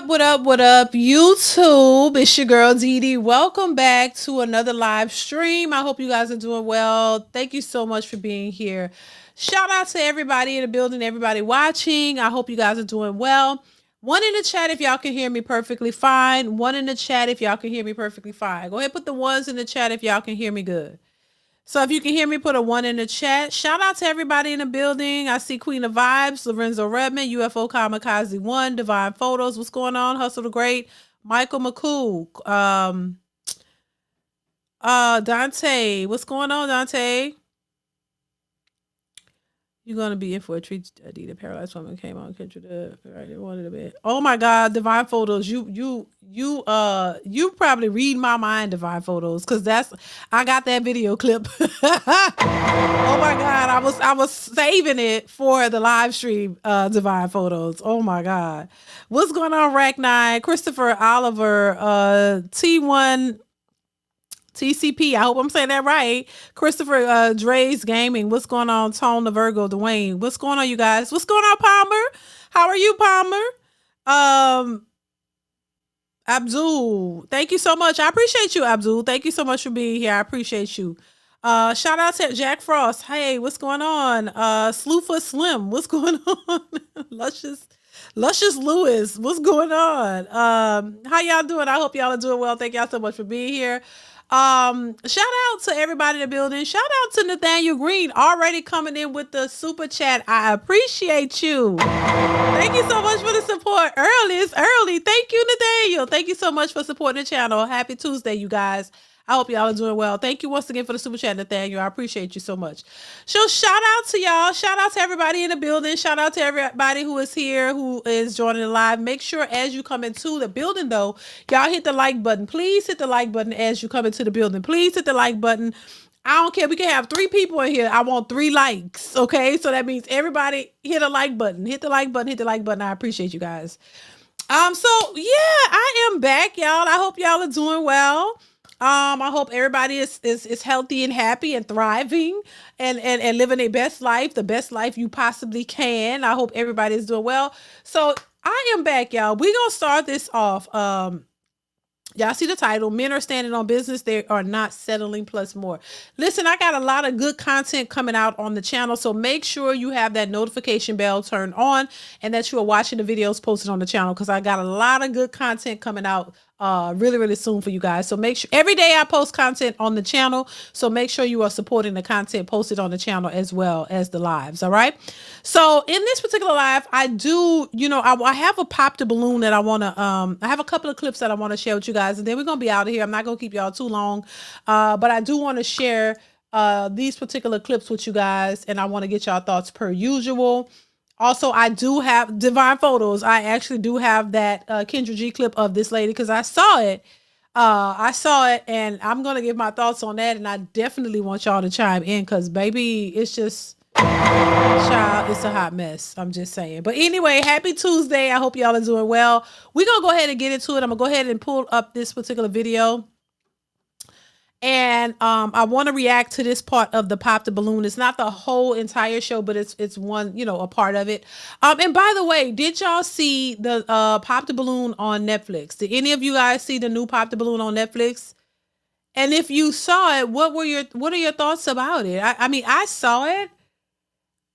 What up, YouTube? It's your girl DeeDee. Welcome back to another live stream. I hope you guys are doing well. Thank you so much for being here. Shout out to everybody in the building, everybody watching. I hope you guys are doing well. One in the chat if y'all can hear me perfectly fine. One in the chat if y'all can hear me perfectly fine. Go ahead, put the ones in the chat if y'all can hear me good. So if you can hear me, put a 1 in the chat. Shout out to everybody in the building. I see Queen of Vibes, Lorenzo Redmond, UFO Kamikaze 1, Divine Photos. What's going on? Hustle the Great, Michael McCool, Dante. What's going on, Dante? You're gonna be in for a treat. The paralyzed woman came on Kendra. Right, wanted a bit. Oh my God, Divine Photos. You probably read my mind, Divine Photos, because I got that video clip. Oh my God, I was saving it for the live stream. Divine Photos. Oh my God, what's going on, Rack 9, Christopher Oliver, T1. TCP, I hope I'm saying that right. Christopher Dre's Gaming. What's going on? Tone the Virgo, Dwayne. What's going on, you guys? What's going on, Palmer? How are you, Palmer? Abdul. Thank you so much. I appreciate you, Abdul. Thank you so much for being here. I appreciate you. Shout out to Jack Frost. Hey, what's going on? Slewfoot Slim. What's going on? Luscious Lewis. What's going on? How y'all doing? I hope y'all are doing well. Thank y'all so much for being here. Shout out to everybody in the building. Shout out to Nathaniel Green already coming in with the super chat. I appreciate you. Thank you so much for the support. It's early. Thank you, Nathaniel. Thank you so much for supporting the channel. Happy Tuesday, you guys. I hope y'all are doing well. Thank you once again for the super chat, Nathaniel. I appreciate you so much. So shout out to y'all. Shout out to everybody in the building. Shout out to everybody who is here, who is joining the live. Make sure as you come into the building, though, y'all hit the like button. Please hit the like button as you come into the building. Please hit the like button. I don't care. We can have 3 people in here. I want 3 likes. Okay. So that means everybody hit a like button. Hit the like button. Hit the like button. I appreciate you guys. So yeah, I am back, y'all. I hope y'all are doing well. I hope everybody is healthy and happy and thriving and living their best life, the best life you possibly can. I hope everybody is doing well. So I am back, y'all. We're gonna start this off. Y'all see the title, Men Are Standing on Business, They Are Not Settling, plus more. Listen, I got a lot of good content coming out on the channel, so make sure you have that notification bell turned on and that you are watching the videos posted on the channel, because I got a lot of good content coming out really soon for you guys. So make sure every day I post content on the channel, so make sure you are supporting the content posted on the channel as well as the lives. All right, so in this particular live, I do, I have a pop the balloon that I want to I have a couple of clips that I want to share with you guys, and then we're gonna be out of here. I'm not gonna keep y'all too long, but I do want to share these particular clips with you guys, and I want to get y'all thoughts per usual. Also, I do have Divine Photos. I actually do have that Kendra G clip of this lady, because I saw it. And I'm going to give my thoughts on that. And I definitely want y'all to chime in, because, baby, it's just, child, it's a hot mess. I'm just saying. But anyway, happy Tuesday. I hope y'all are doing well. We're going to go ahead and get into it. I'm going to go ahead and pull up this particular video. And I want to react to this part of the Pop the Balloon. It's not the whole entire show, but it's one, a part of it. And by the way, did y'all see the Pop the Balloon on Netflix? Did any of you guys see the new Pop the Balloon on Netflix? And if you saw it, what are your thoughts about it? I mean, I saw it.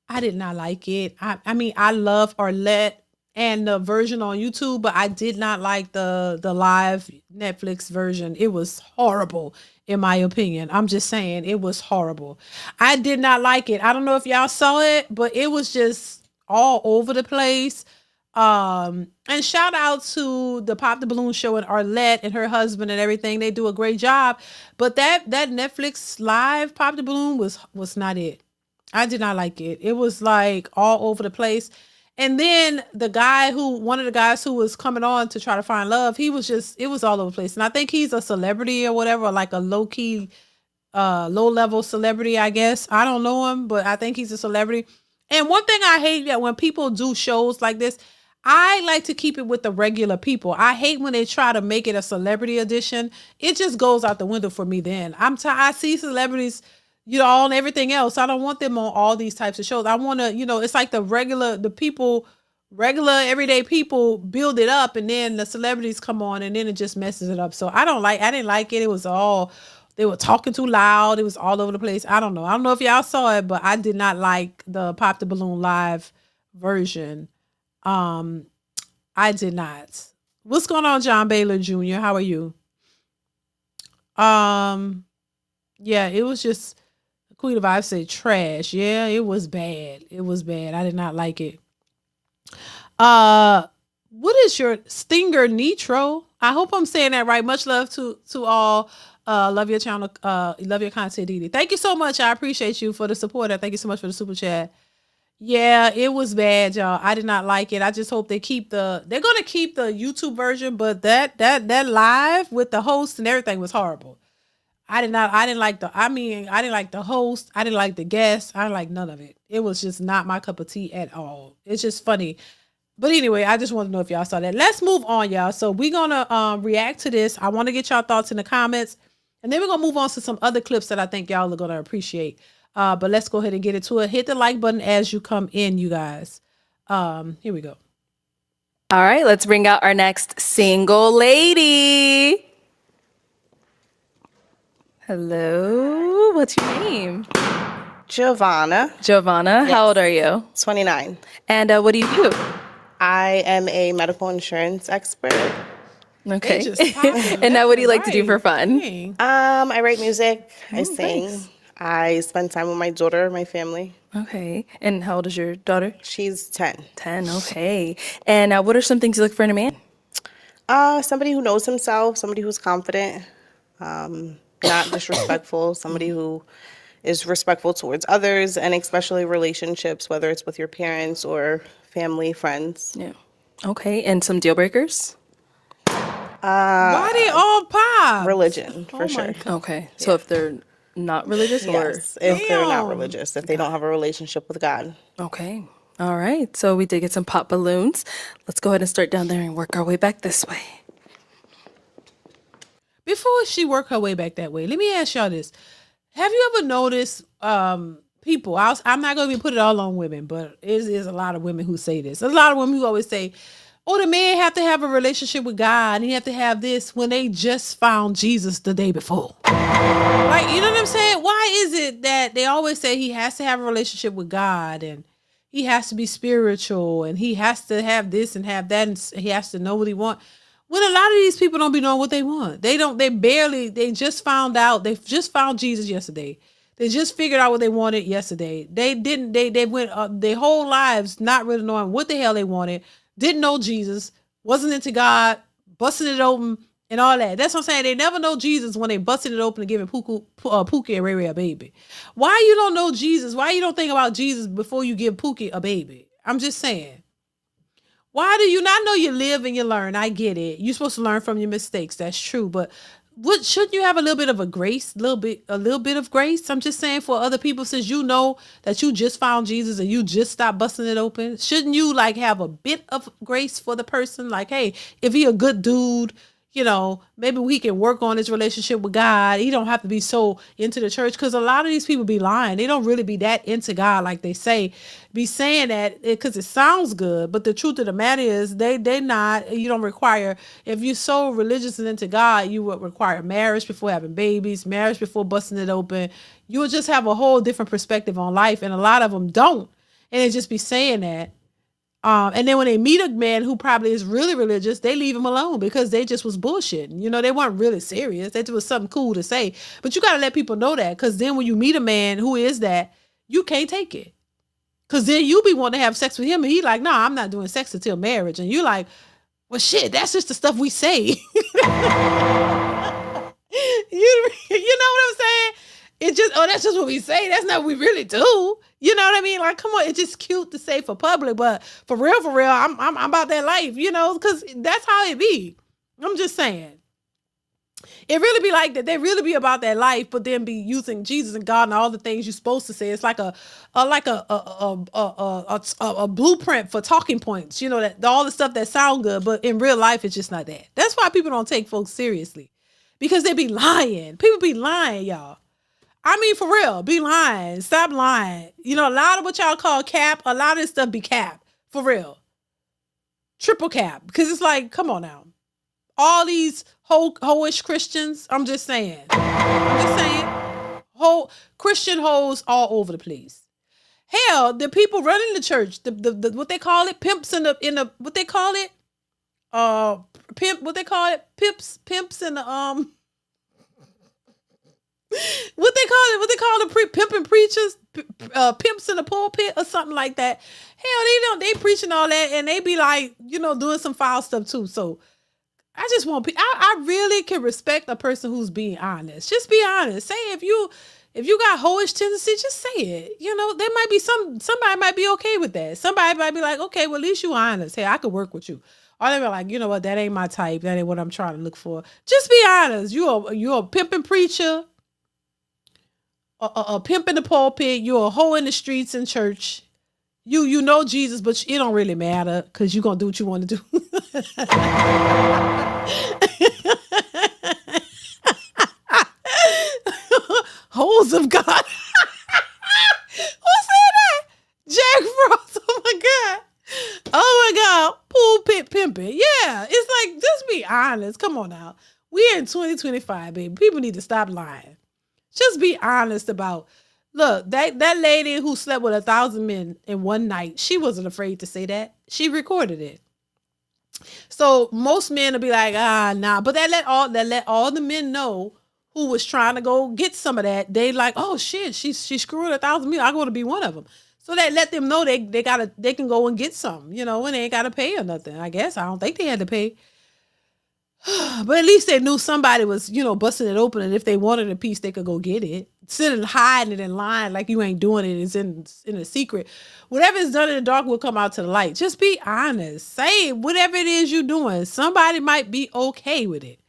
I did not like it. I mean, I love Arlette and the version on YouTube, but I did not like the live Netflix version. It was horrible, in my opinion. I'm just saying, it was horrible. I did not like it. I don't know if y'all saw it, but it was just all over the place. And shout out to the Pop the Balloon show and Arlette and her husband and everything. They do a great job. But that Netflix live Pop the Balloon was not it. I did not like it. It was like all over the place. And then one of the guys who was coming on to try to find love, it was all over the place. And I think he's a celebrity or whatever, like a low-key, low-level celebrity, I guess. I don't know him, but I think he's a celebrity. And one thing I hate, that when people do shows like this, I like to keep it with the regular people. I hate when they try to make it a celebrity edition. It just goes out the window for me then. I see celebrities, on everything else. I don't want them on all these types of shows. I want to, it's like the people regular everyday people build it up, and then the celebrities come on, and then it just messes it up. So I didn't like it. It was all, they were talking too loud. It was all over the place. I don't know if y'all saw it, but I did not like the Pop the Balloon live version. um I did not. What's going on, John Baylor Jr.? How are you? um yeah, it was just, Queen of Vibes said trash. Yeah, it was bad. It was bad. I did not like it. Uh, what is your Stinger Nitro? I hope I'm saying that right. Much love to all. Love your channel. Love your content, DeeDee. Thank you so much. I appreciate you for the support. Thank you so much for the super chat. Yeah, it was bad, y'all. I did not like it. I just hope they keep they're gonna keep the YouTube version, but that live with the host and everything was horrible. I didn't like I didn't like the host. I didn't like the guests. I didn't like none of it. It was just not my cup of tea at all. It's just funny. But anyway, I just want to know if y'all saw that. Let's move on, y'all. So we're gonna react to this. I want to get y'all thoughts in the comments, and then we're gonna move on to some other clips that I think y'all are gonna appreciate. But let's go ahead and get into it. Hit the like button as you come in, you guys. Here we go. All right, let's bring out our next single lady. Hello, what's your name? Giovanna. Giovanna, Yes. How old are you? 29. And what do you do? I am a medical insurance expert. Okay. Just popping And now what do you like left to do and for right. fun? Dang. I write music. I sing. thanks. I spend time with my daughter, my family. Okay. And how old is your daughter? She's 10. 10, okay. And what are some things you look for in a man? Somebody who knows himself, somebody who's confident, not disrespectful, somebody who is respectful towards others, and especially relationships, whether it's with your parents or family, friends. Yeah. Okay, and some deal breakers? Why they all pop? Religion, for my sure. God. Okay, so if they're not religious Yes, if they're not Damn. religious, if they don't have a relationship with God. or? Okay. All right, so we did get some pop balloons. Let's go ahead and start down there and work our way back this way. Before she worked her way back that way, let me ask y'all this. Have you ever noticed people, I'm not going to put it all on women, but it is a lot of women who say this. There's a lot of women who always say, oh, the man have to have a relationship with God, and he have to have this, when they just found Jesus the day before. Like, you know what I'm saying? Why is it that they always say he has to have a relationship with God, and he has to be spiritual, and he has to have this and have that, and he has to know what he wants? When a lot of these people don't be knowing what they want. They just found out. They just found Jesus yesterday. They just figured out what they wanted yesterday. They went their whole lives not really knowing what the hell they wanted. Didn't know Jesus, wasn't into God, busting it open and all that. That's what I'm saying. They never know Jesus when they busting it open and giving Pookie and Ray Ray a baby. Why you don't know Jesus? Why you don't think about Jesus before you give Pookie a baby? I'm just saying. Why do you not know you live and you learn? I get it. You're supposed to learn from your mistakes. That's true. But shouldn't you have a little bit of a grace? A little bit of grace? I'm just saying for other people, since you know that you just found Jesus and you just stopped busting it open, shouldn't you like have a bit of grace for the person? Like, hey, if he a good dude, you know, maybe we can work on his relationship with God. He don't have to be so into the church, because a lot of these people be lying. They don't really be that into God like they say. Be saying that because it sounds good, but the truth of the matter is they not. You don't require, if you're so religious and into God, you would require marriage before having babies, marriage before busting it open. You would just have a whole different perspective on life, and a lot of them don't, and they just be saying that. And then when they meet a man who probably is really religious, they leave him alone because they just was bullshitting. You know, they weren't really serious. That was something cool to say. But you got to let people know that, because then when you meet a man who is that, you can't take it. Because then you be wanting to have sex with him, and he like, no, I'm not doing sex until marriage. And you're like, well, shit, that's just the stuff we say. You know what I'm saying? It just, oh, that's just what we say. That's not what we really do. You know what I mean? Like, come on, it's just cute to say for public, but for real, I'm about that life, you know, because that's how it be. I'm just saying. It really be like that. They really be about that life, but then be using Jesus and God and all the things you're supposed to say. It's like a blueprint for talking points. You know, that all the stuff that sound good, but in real life, it's just not that. That's why people don't take folks seriously, because they be lying. People be lying, y'all. I mean, for real, be lying. Stop lying. You know, a lot of what y'all call cap, a lot of this stuff be cap. For real. triple cap, because it's like, come on now. All these hoish Christians, I'm just saying. Whole Christian hoes all over the place. Hell, the people running the church, the what they call it, pimps in the what they call it, pimps in the what they call the pimping preachers, pimps in the pulpit or something like that. Hell, they preaching all that, and they be like, doing some foul stuff too. So I just want I really can respect a person who's being honest. Just be honest. Say if you got hoish tendency, just say it. There might be somebody might be okay with that. Somebody might be like, okay, well, at least you honest. Hey, I could work with you. Or they be like, you know what, that ain't my type. That ain't what I'm trying to look for. Just be honest. You're a pimping preacher, a pimp in the pulpit. You're a hoe in the streets in church. You know Jesus, but it don't really matter because you're going to do what you want to do. Holes of God. Who said that? Jack Frost. Oh my God. Pulpit pimping. Yeah. It's like, just be honest. Come on now. We're in 2025, baby. People need to stop lying. Just be honest about, look, that lady who slept with 1,000 men in one night, she wasn't afraid to say that. She recorded it. So most men will be like, nah. But that let all the men know who was trying to go get some of that. They like, oh shit, she screwed 1,000 men. I'm going to be one of them. So that let them know they can go and get some, when they ain't got to pay or nothing. I guess I don't think they had to pay. But at least they knew somebody was, busting it open, and if they wanted a piece, they could go get it. Sitting hiding it in line like you ain't doing it is in a secret. Whatever is done in the dark will come out to the light. Just be honest. Say whatever it is you're doing. Somebody might be okay with it.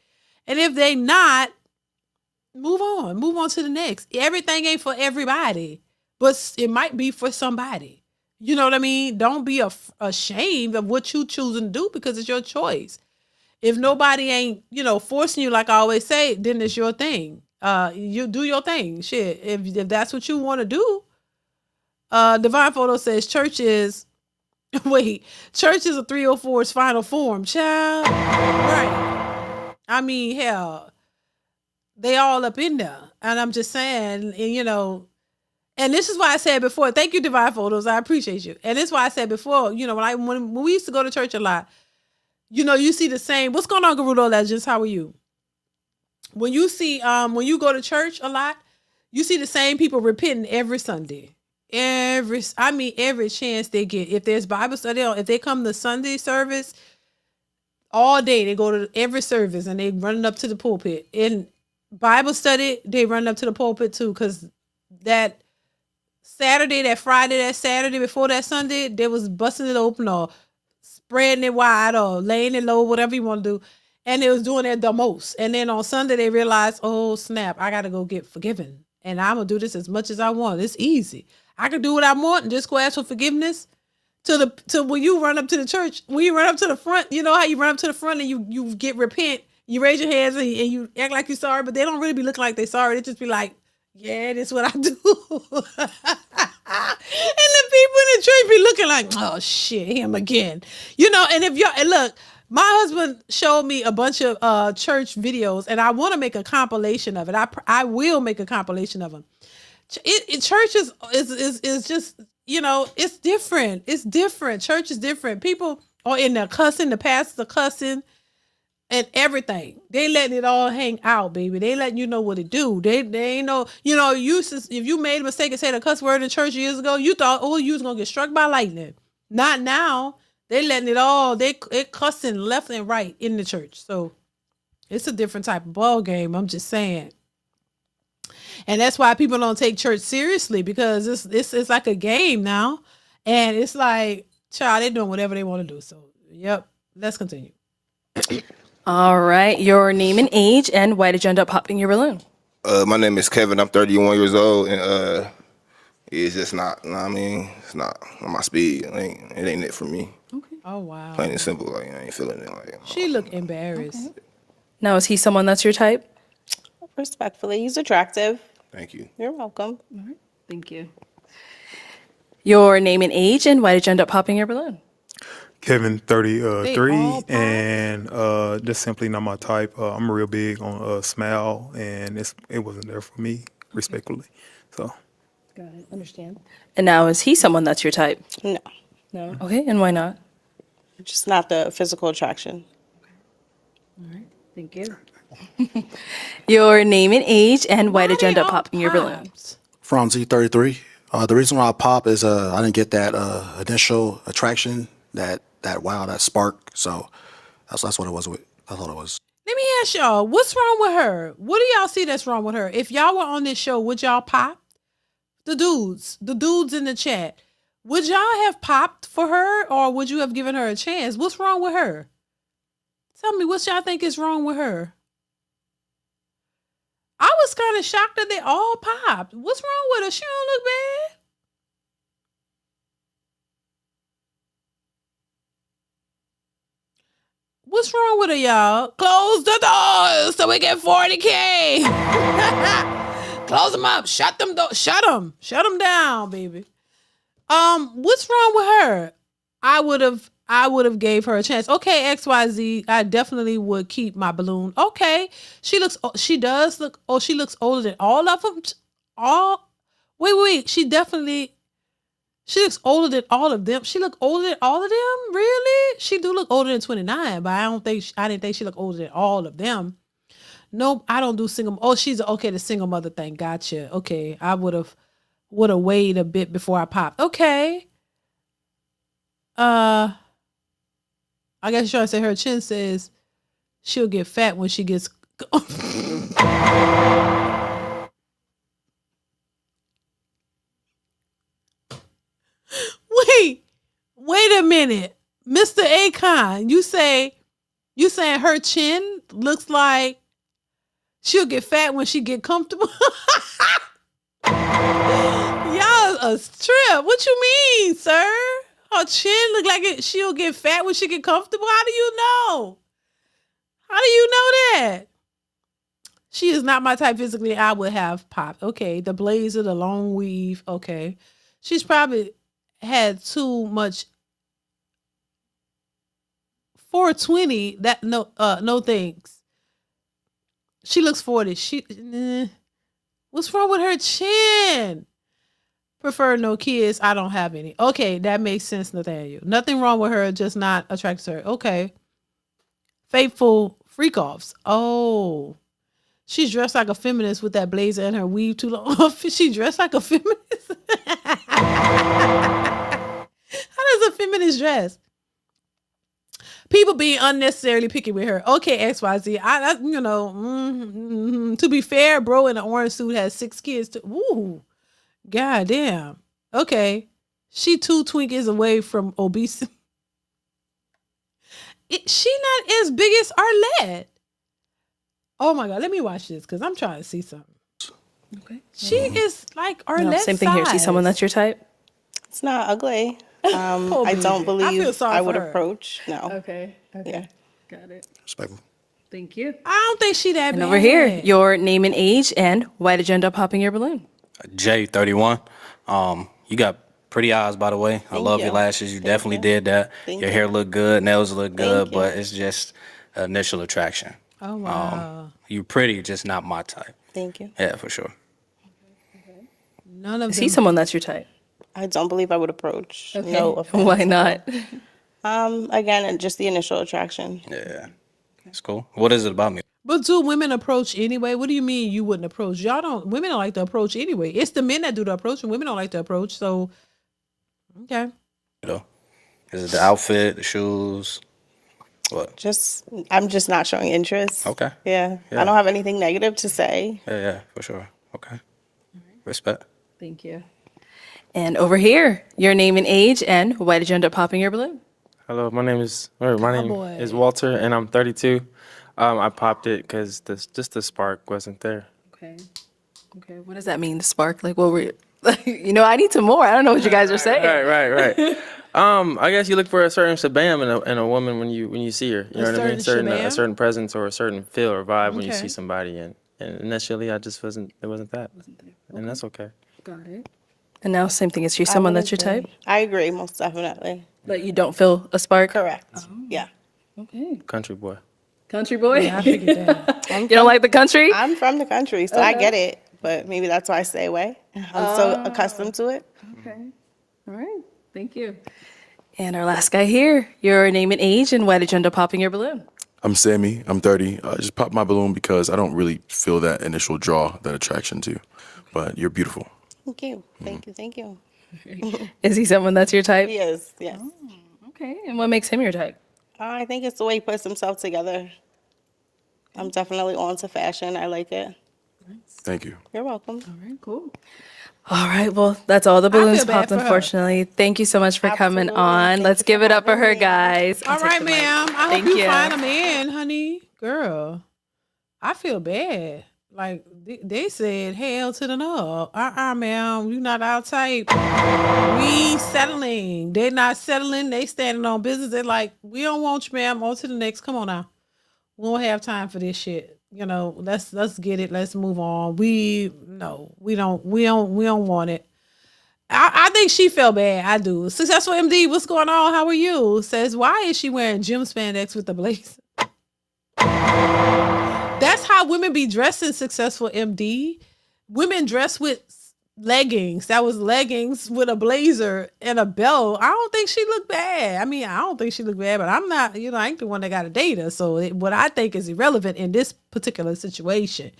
And if they not, move on. Move on to the next. Everything ain't for everybody, but it might be for somebody. You know what I mean? Don't be ashamed of what you choosing to do because it's your choice. If nobody ain't, forcing you, like I always say, then it's your thing. You do your thing. Shit. If that's what you want to do. Divine Photo says church is a 304's final form, child. Right. I mean, hell, they all up in there. And I'm just saying, and this is why I said before, thank you, Divine Photos. I appreciate you. And this is why I said before, when we used to go to church a lot, you see the same. What's going on, Gerudo Legends? How are you? When you see, when you go to church a lot, you see the same people repenting every Sunday. Every chance they get. If there's Bible study, if they come to Sunday service, all day they go to every service and they running up to the pulpit. In Bible study, they run up to the pulpit too, because that Saturday, that Friday, that Saturday before that Sunday, they was busting it open or spreading it wide or laying it low, whatever you want to do. And they was doing it the most. And then on Sunday, they realized, oh, snap, I got to go get forgiven. And I'm going to do this as much as I want. It's easy. I can do what I want and just go ask for forgiveness. To when you run up to the church, when you run up to the front, you know how you run up to the front and you get repent. You raise your hands and you act like you're sorry, but they don't really be looking like they're sorry. They just be like, yeah, this is what I do. And the people in the church be looking like, oh shit, him again. And if and look, my husband showed me a bunch of church videos, and I want to make a compilation of it. I will make a compilation of them. Church is just, it's different. It's different. Church is different. People are in there cussing, the pastor cussing, and everything. They letting it all hang out, baby. They letting you know what to do. They ain't know, if you made a mistake and said a cuss word in church years ago, you thought, oh, you was going to get struck by lightning. Not now. They letting it all, they cussing left and right in the church. So it's a different type of ball game. I'm just saying. And that's why people don't take church seriously, because it's like a game now. And it's like, child, they're doing whatever they want to do. So, yep, let's continue. All right. Your name and age, and why did you end up popping your balloon? My name is Kevin. I'm 31 years old, and it's just not, it's not on my speed. It ain't it for me. Okay. Oh, wow. Plain and simple. Like, I ain't feeling it. Like, She look embarrassed. Okay. Now, is he someone that's your type? Respectfully, he's attractive. Thank you. You're welcome. All right. Thank you. Your name and age, and why did you end up popping your balloon? Kevin, They all 33, pop? and just simply not my type. I'm real big on smile, and it wasn't there for me, respectfully. So Got it. Understand. And now, is he someone that's your type? No, No. Okay, and why not? just not the physical attraction. All right. Thank you. Your name and age, and why did you they end up all popping your balloon? popped? From Z33. The reason why I pop is I didn't get that initial attraction, that wow, that spark. So that's what it was. That's what it was. Let me ask y'all, what's wrong with her? What do y'all see that's wrong with her? If y'all were on this show, would y'all pop? The dudes in the chat, would y'all have popped for her, or would you have given her a chance? What's wrong with her? Tell me, what y'all think is wrong with her? I was kind of shocked that they all popped. What's wrong with her? She don't look bad. What's wrong with her, y'all? Close the doors so we get 40K. Close them up. Shut them doors. Shut them down, baby. What's wrong with her? I would have gave her a chance. Okay, XYZ, I definitely would keep my balloon. Okay. She looks older than all of them. Wait. She looks older than all of them. She look older than all of them? Really? She do look older than 29, but I didn't think she looked older than all of them. Nope, I don't do single. Oh, she's okay, the single mother thing. Gotcha. Okay, I would have waited a bit before I popped. Okay. I guess you're trying to say her chin says she'll get fat when she gets. Wait a minute, Mr. Akon. You saying her chin looks like she'll get fat when she get comfortable? Y'all a trip. What you mean, sir? Her chin look like she'll get fat when she get comfortable? How do you know? How do you know that? She is not my type physically. I would have popped. Okay, the blazer, the long weave. Okay. She's probably had too much 420. That no thanks. She looks 40. What's wrong with her chin? Prefer no kids. I don't have any. Okay, that makes sense, Nathaniel. Nothing wrong with her, just not attracted to her. Okay. Faithful freak offs. Oh. She's dressed like a feminist with that blazer and her weave too long. She dressed like a feminist? How does a feminist dress? People being unnecessarily picky with her. Okay, XYZ. To be fair, bro in an orange suit has 6 kids. Ooh. God damn. Okay. She 2 Twinkies away from obesity. She not as big as Arlette. Oh my God. Let me watch this because I'm trying to see something. Okay. She is like Arlette. No, same thing here. See someone that's your type? It's not ugly. I don't believe I would approach. No. Okay. Yeah. Got it. Respectful. Thank you. I don't think she that And bad. over here, your name and age, and why did you end up popping your balloon? J31. You got pretty eyes, by the way. I love your lashes. You definitely did that. Your hair look good, nails look good, but it's just initial attraction. Oh wow. You pretty, just not my type. Thank you. Yeah, for sure. None of them. See someone that's your type? I don't believe I would approach. Okay. No offense. Why not? Again, just the initial attraction. Yeah, that's cool. What is it about me? But do women approach anyway? What do you mean you wouldn't approach? Women don't like to approach anyway. It's the men that do the approaching. Women don't like to approach. So, okay. Is it the outfit, the shoes? What? I'm just not showing interest. Okay. Yeah. I don't have anything negative to say. Yeah, for sure. Okay. Respect. Thank you. And over here, your name and age, and why did you end up popping your balloon? Hello, my name is Walter, and I'm 32. I popped it because just the spark wasn't there. Okay. What does that mean, the spark? Like, what were you? I need some more. I don't know what you guys are saying. Right. I guess you look for a certain shabam in a woman when you see her. You know what I mean? A certain presence or a certain feel or vibe when you see somebody. And initially, I just wasn't. It wasn't that. And that's okay. Got it. And now, same thing. Is she someone that's your type? I agree, most definitely. But you don't feel a spark? Correct. Yeah. Okay. Country boy. Country boy? Yeah, I figured that. You don't like the country? I'm from the country, so I get it, but maybe that's why I stay away. I'm so accustomed to it. Okay. All right. Thank you. And our last guy here, your name and age, and why did you end up popping your balloon? I'm Sammy. I'm 30. I just popped my balloon because I don't really feel that initial draw, that attraction to. But you're beautiful. Thank you. Thank you. Thank you. Is he someone that's your type? He is, yes. Okay. And what makes him your type? I think it's the way he puts himself together. I'm definitely on to fashion. I like it. Thank you. You're welcome. All right, cool. All right, well, that's all the balloons feel bad popped, for her. unfortunately. Thank you so much for coming Absolutely. on. Thank Let's you give for it up for having her, me. guys. All right, ma'am. I Thank hope you you. find a man, honey. Girl, I feel bad. Like, they said, hell to the no. Ma'am, you not our type. We settling. They not settling. They standing on business. They're like, we don't want you, ma'am. On to the next. Come on now. We don't have time for this shit. You know, let's get it. Let's move on. We don't want it. I think she felt bad. I do. Successful MD, what's going on? How are you? Says, why is she wearing gym spandex with the blazer? That's how women be dressing, Successful MD. Women dress with leggings. That was leggings with a blazer and a belt. I don't think she looked bad. I mean, I don't think she looked bad, but I'm not, I ain't the one that got to date her. So what I think is irrelevant in this particular situation.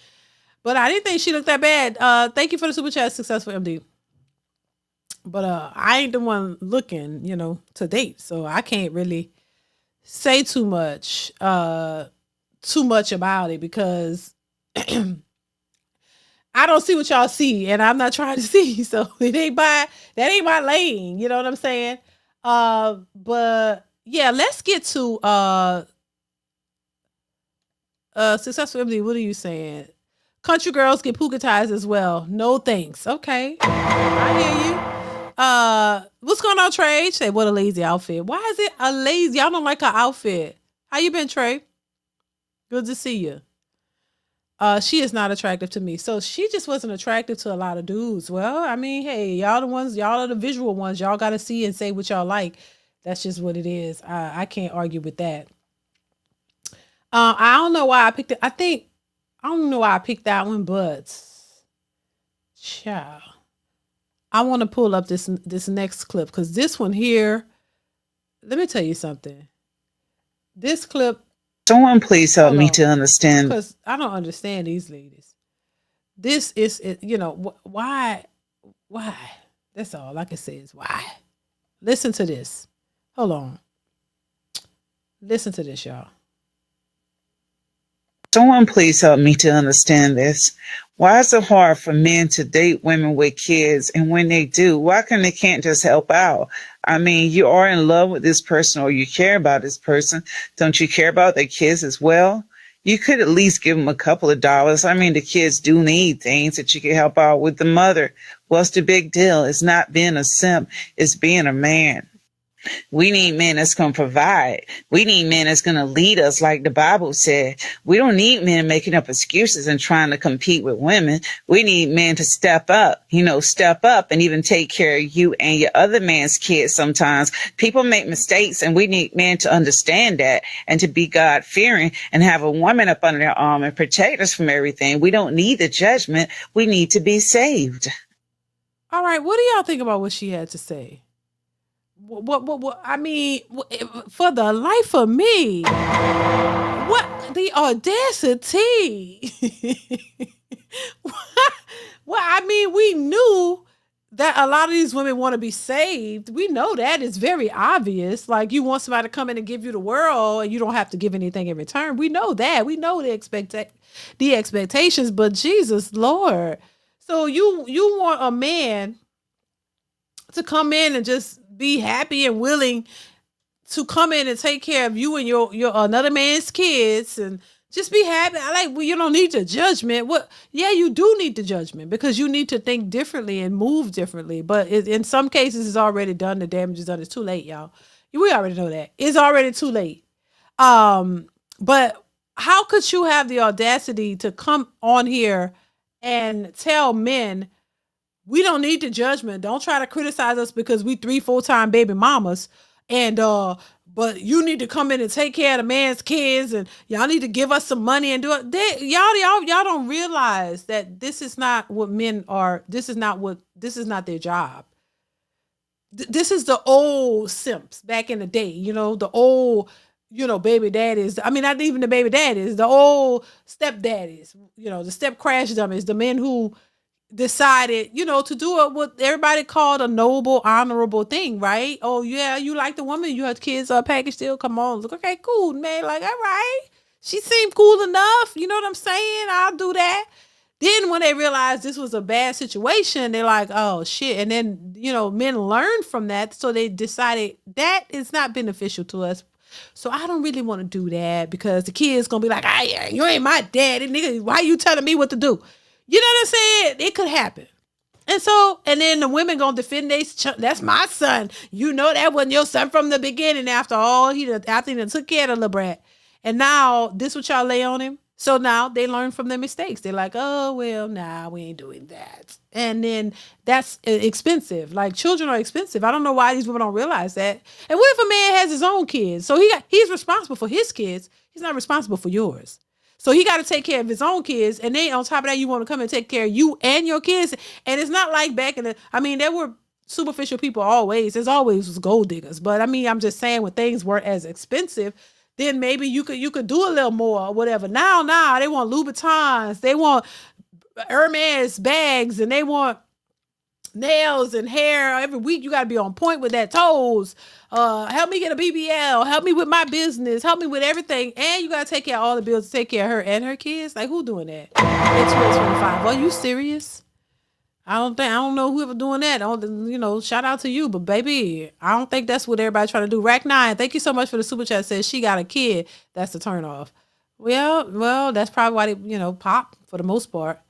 But I didn't think she looked that bad. Thank you for the super chat, Successful MD. But I ain't the one looking, to date. So I can't really say too much about it because I don't see what y'all see and I'm not trying to see. So that ain't my lane. You know what I'm saying? But yeah, let's get to Successful MD. What are you saying? Country girls get puka ties as well. No thanks. Okay. I hear you. What's going on, Trey? Say, what a lazy outfit. Why is it a lazy? Y'all don't like her outfit. How you been, Trey? Good to see you. She is not attractive to me. So she just wasn't attractive to a lot of dudes. Well, I mean, hey, y'all are the visual ones. Y'all got to see and say what y'all like. That's just what it is. I can't argue with that. I don't know why I picked it. I don't know why I picked that one, but child. I want to pull up this next clip because this one here, let me tell you something. This clip. Someone please help me to understand. Because I don't understand these ladies. This is, why? That's all I can say is why. Listen to this. Hold on. Listen to this, y'all. Someone please help me to understand this. Why is it hard for men to date women with kids? And when they do, why they can't just help out? I mean, you are in love with this person or you care about this person. Don't you care about their kids as well? You could at least give them a couple of dollars. I mean, the kids do need things that you can help out with the mother. What's the big deal? It's not being a simp. It's being a man. We need men that's going to provide. We need men that's going to lead us like the Bible said. We don't need men making up excuses and trying to compete with women. We need men to step up and even take care of you and your other man's kids sometimes. People make mistakes and we need men to understand that and to be God-fearing and have a woman up under their arm and protect us from everything. We don't need the judgment. We need to be saved. All right. What do y'all think about what she had to say? What I mean, for the life of me, what the audacity? Well, I mean, we knew that a lot of these women want to be saved. We know that. It's very obvious. Like, you want somebody to come in and give you the world and you don't have to give anything in return. We know that. We know the expectations, but Jesus Lord. So you want a man to come in and just be happy and willing to come in and take care of you and your another man's kids and just be happy. You don't need the judgment. Yeah, you do need the judgment because you need to think differently and move differently. But in some cases, it's already done. The damage is done. It's too late, y'all. We already know that. It's already too late. But how could you have the audacity to come on here and tell men, we don't need the judgment. Don't try to criticize us because we 3 full-time baby mamas and but you need to come in and take care of the man's kids, and y'all need to give us some money and do it. Y'all don't realize that this is not what men are. This is not their job. This is the old simps back in the day, the old, baby daddies. I mean, not even the baby daddies, the old stepdaddies, the step crash dummies, the men who decided, to do what everybody called a noble, honorable thing, right? Oh yeah, you like the woman, you have kids package deal. Come on, look, okay, cool, man. Like, all right, she seemed cool enough. You know what I'm saying? I'll do that. Then when they realized this was a bad situation, they're like, oh shit. And then, men learned from that. So they decided that is not beneficial to us. So I don't really want to do that because the kid's going to be like, yeah, you ain't my daddy, nigga. Why you telling me what to do? You know what I'm saying? It could happen. And then the women going to defend that's my son. You know that wasn't your son from the beginning after he took care of the little brat. And now this what y'all lay on him. So now they learn from their mistakes. They're like, oh, well, nah, we ain't doing that. And then that's expensive. Like, children are expensive. I don't know why these women don't realize that. And what if a man has his own kids? So he's responsible for his kids. He's not responsible for yours. So he got to take care of his own kids. And then on top of that, you want to come and take care of you and your kids. And it's not like back in there were superficial people always. There's always was gold diggers. But I mean, I'm just saying when things weren't as expensive, then maybe you could do a little more or whatever. Now they want Louboutins, they want Hermes bags, and they want nails and hair. Every week you got to be on point with that. Toes. Help me get a BBL. Help me with my business. Help me with everything. And you got to take care of all the bills to take care of her and her kids. Like, who doing that? It's 2025. Are you serious? I don't know whoever doing that. Shout out to you, but baby, I don't think that's what everybody trying to do. Rack 9, thank you so much for the super chat. Says she got a kid. That's the turn off. Well, that's probably why they, pop for the most part.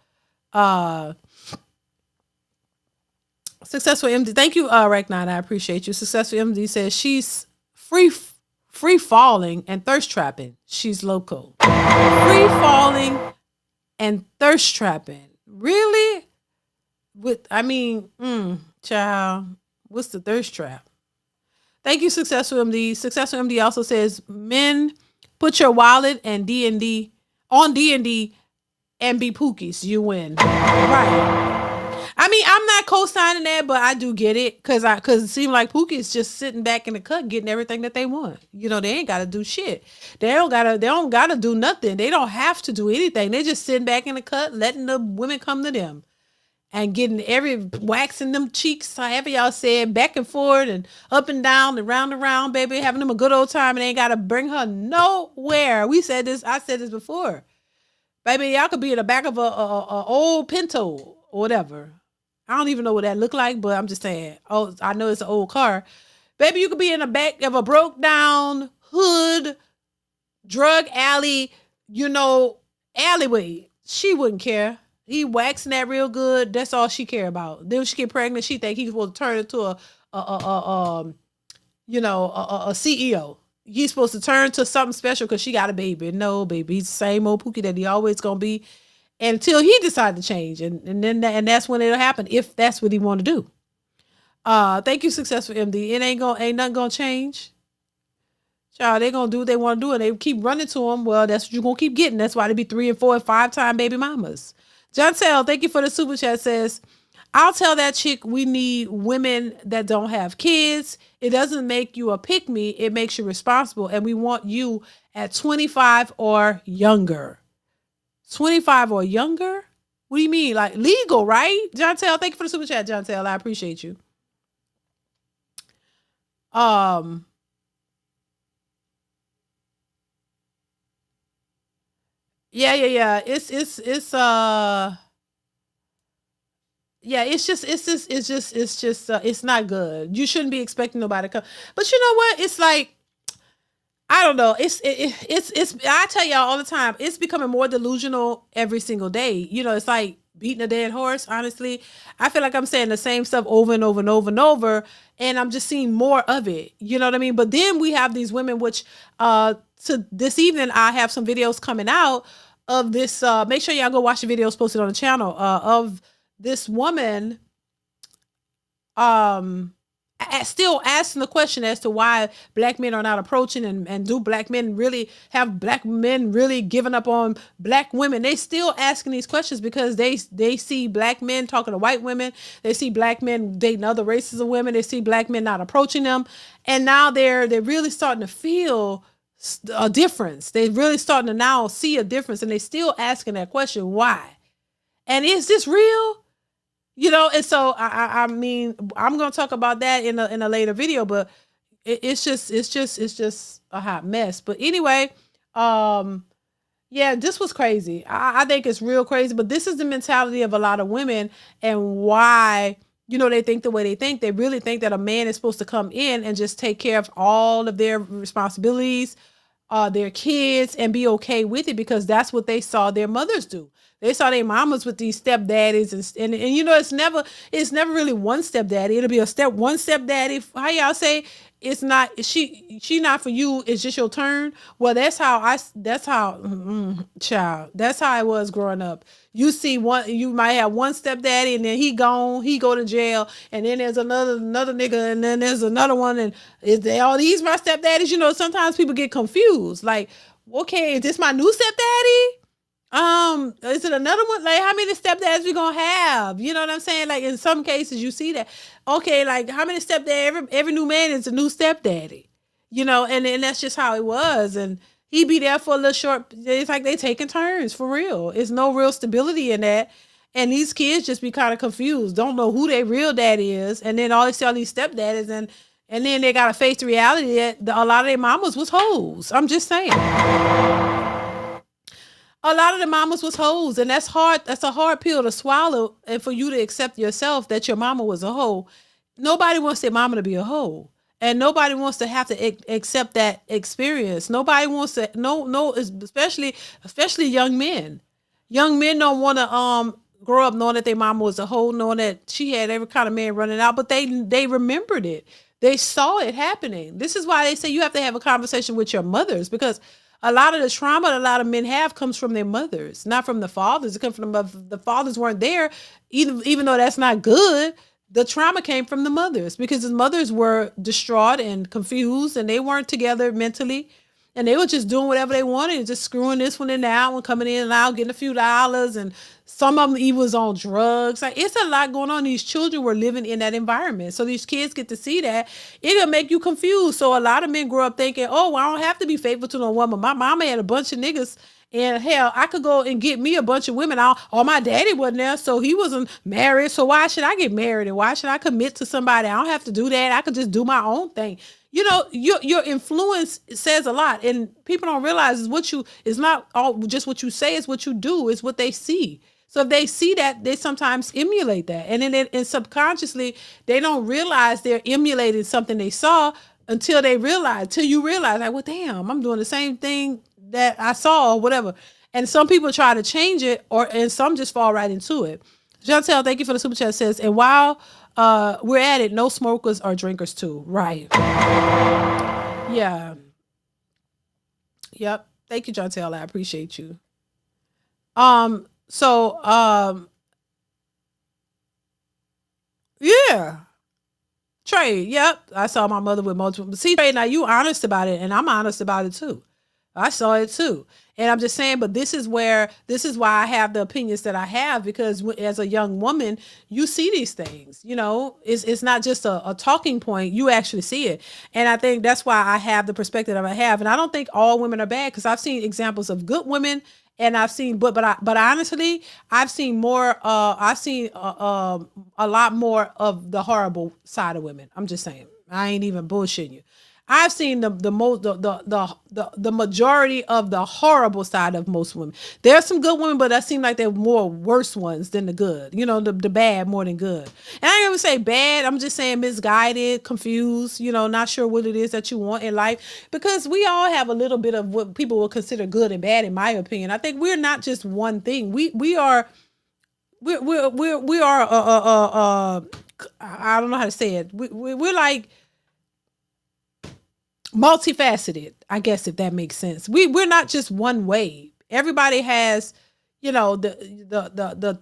Successful MD, thank you, Rack 9. I appreciate you. Successful MD says she's free falling and thirst trapping. She's local. Free falling and thirst trapping. Really? Child, what's the thirst trap? Thank you, Successful MD. Successful MD also says, men, put your wallet and D&D on D&D and be pookies. You win. Right. I mean, I'm not co-signing that, but I do get it because it seems like Pookie is just sitting back in the cut getting everything that they want. They ain't got to do shit. They don't gotta do nothing. They don't have to do anything. They're just sitting back in the cut, letting the women come to them. And getting waxing them cheeks, however y'all said, back and forth and up and down and round and round, baby, having them a good old time, and they ain't got to bring her nowhere. I said this before. Baby, y'all could be in the back of a old Pinto or whatever. I don't even know what that look like, but I'm just saying. Oh, I know it's an old car. Baby, you could be in the back of a broke down hood, drug alley, alleyway. She wouldn't care. He waxing that real good. That's all she care about. Then when she get pregnant, she think he's supposed to turn into a CEO. He's supposed to turn to something special because she got a baby. No, baby, he's the same old Pookie that he always gonna be until he decide to change, and that's when it'll happen if that's what he want to do. Thank you, Successful MD. It ain't nothing gonna change. Child, they gonna do what they want to do, and they keep running to them. Well, that's what you're gonna keep getting. That's why they be 3 and 4 and 5 time baby mamas. John Tell, thank you for the super chat. Says, I'll tell that chick we need women that don't have kids. It doesn't make you a pick me. It makes you responsible. And we want you at 25 or younger. 25 or younger? What do you mean? Like legal, right? John Tell, thank you for the super chat, John Tell. I appreciate you. Yeah. It's not good. You shouldn't be expecting nobody to come. But you know what? It's like, I don't know. It's I tell y'all all the time, it's becoming more delusional every single day. It's like beating a dead horse, honestly. I feel like I'm saying the same stuff over and over and over and over, and I'm just seeing more of it. You know what I mean? But then we have these women, which to this evening, I have some videos coming out of this. Make sure y'all go watch the videos posted on the channel of this woman still asking the question as to why black men are not approaching, and do black men really giving up on black women. They still asking these questions because they see black men talking to white women. They see black men dating other races of women. They see black men not approaching them. And now they're really starting to feel a difference. They're really starting to now see a difference, and they still asking that question, why? And is this real? And so I mean, I'm gonna talk about that in a later video, but it's just a hot mess. But anyway, yeah, this was crazy. I think it's real crazy, but this is the mentality of a lot of women, and why they think the way they think. They really think that a man is supposed to come in and just take care of all of their responsibilities, their kids, and be okay with it, because that's what they saw their mothers do. They saw their mamas with these stepdaddies, and it's never really one stepdaddy. It'll be one stepdaddy. How y'all say, it's not, she not for you, it's just your turn. Well, that's how child, that's how I was growing up. You see you might have one stepdaddy, and then he go to jail, and then there's another nigga, and then there's another one, and these my stepdaddies. Sometimes people get confused, like, okay, is this my new stepdaddy? Is it another one? Like, how many stepdads we gonna have? You know what I'm saying? Like, in some cases you see that. Okay, like, how many stepdads? Every new man is a new stepdaddy. And that's just how it was. And he be there for a little short. It's like they taking turns, for real. It's no real stability in that. And these kids just be kind of confused, don't know who their real daddy is. And then all they see all these stepdaddies, and then they gotta face the reality that a lot of their mamas was hoes. I'm just saying. A lot of the mamas was hoes, and that's hard. That's a hard pill to swallow, and for you to accept yourself that your mama was a hoe. Nobody wants their mama to be a hoe, and nobody wants to have to accept that experience. Nobody wants to. No, especially young men. Young men don't want to grow up knowing that their mama was a hoe, knowing that she had every kind of man running out, but they remembered it. They saw it happening. This is why they say you have to have a conversation with your mothers, because a lot of the trauma that a lot of men have comes from their mothers, not from the fathers. It comes from the fathers weren't there, even though that's not good. The trauma came from the mothers, because the mothers were distraught and confused, and they weren't together mentally, and they were just doing whatever they wanted, just screwing this one and that one, coming in and out, getting a few dollars, and some of them even was on drugs. Like, it's a lot going on. These children were living in that environment, so these kids get to see that. It'll make you confused. So a lot of men grow up thinking, oh, I don't have to be faithful to no woman. My mama had a bunch of niggas, and hell, I could go and get me a bunch of women. My daddy wasn't there, so he wasn't married. So why should I get married, and why should I commit to somebody? I don't have to do that. I could just do my own thing. Your influence says a lot, and people don't realize it's not all just what you say, it's what you do, it's what they see. So if they see that, they sometimes emulate that, and then subconsciously they don't realize they're emulating something they saw until you realize, like, well, damn, I'm doing the same thing that I saw or whatever. And some people try to change it, and some just fall right into it. Chantel, thank you for the super chat. Says, and while we're at it, no smokers or drinkers too. Right. Yeah. Yep. Thank you, Chantel. I appreciate you. Yeah. Trey, yep. I saw my mother with multiple. See, Trey, now you honest about it, and I'm honest about it too. I saw it too. And I'm just saying, but this is why I have the opinions that I have, because as a young woman, you see these things, it's not just a talking point. You actually see it. And I think that's why I have the perspective that I have. And I don't think all women are bad, because I've seen examples of good women, and I've seen, but honestly, I've seen more, a lot more of the horrible side of women. I'm just saying, I ain't even bullshitting you. I've seen the majority of the horrible side of most women. There are some good women, but that seem like they're more worse ones than the good. The bad more than good. And I ain't gonna say bad. I'm just saying misguided, confused. Not sure what it is that you want in life. Because we all have a little bit of what people will consider good and bad, in my opinion. I think we're not just one thing. We are. I don't know how to say it. We're like multifaceted, I guess, if that makes sense. We're not just one way. Everybody has, the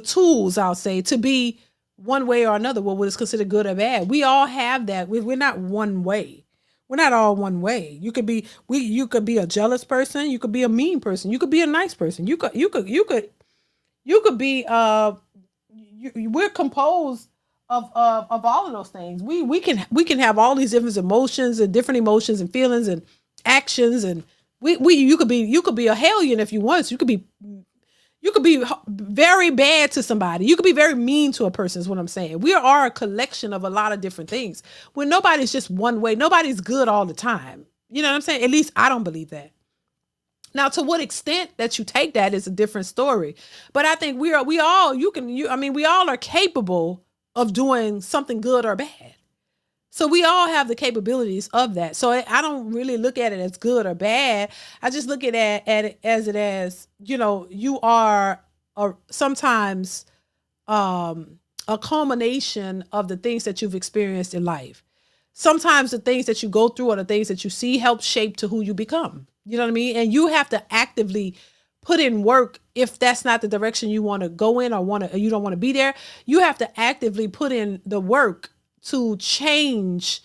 tools, I'll say, to be one way or another, what is considered good or bad. We all have that. We're not one way. We're not all one way. You could be a jealous person. You could be a mean person. You could be a nice person. You could be we're composed of all of those things. We can have all these different emotions and different emotions and feelings and actions, and you could be a hellion if you want. You could be very bad to somebody. You could be very mean to a person is what I'm saying. We are a collection of a lot of different things. When nobody's just one way, nobody's good all the time. You know what I'm saying? At least I don't believe that. Now, to what extent that you take that is a different story. But I think we all are capable of doing something good or bad. So we all have the capabilities of that. So I don't really look at it as good or bad. I just look at it as, you are sometimes a culmination of the things that you've experienced in life. Sometimes the things that you go through or the things that you see help shape to who you become. You know what I mean? And you have to actively put in work if that's not the direction you want to go in or you don't want to be there. You have to actively put in the work to change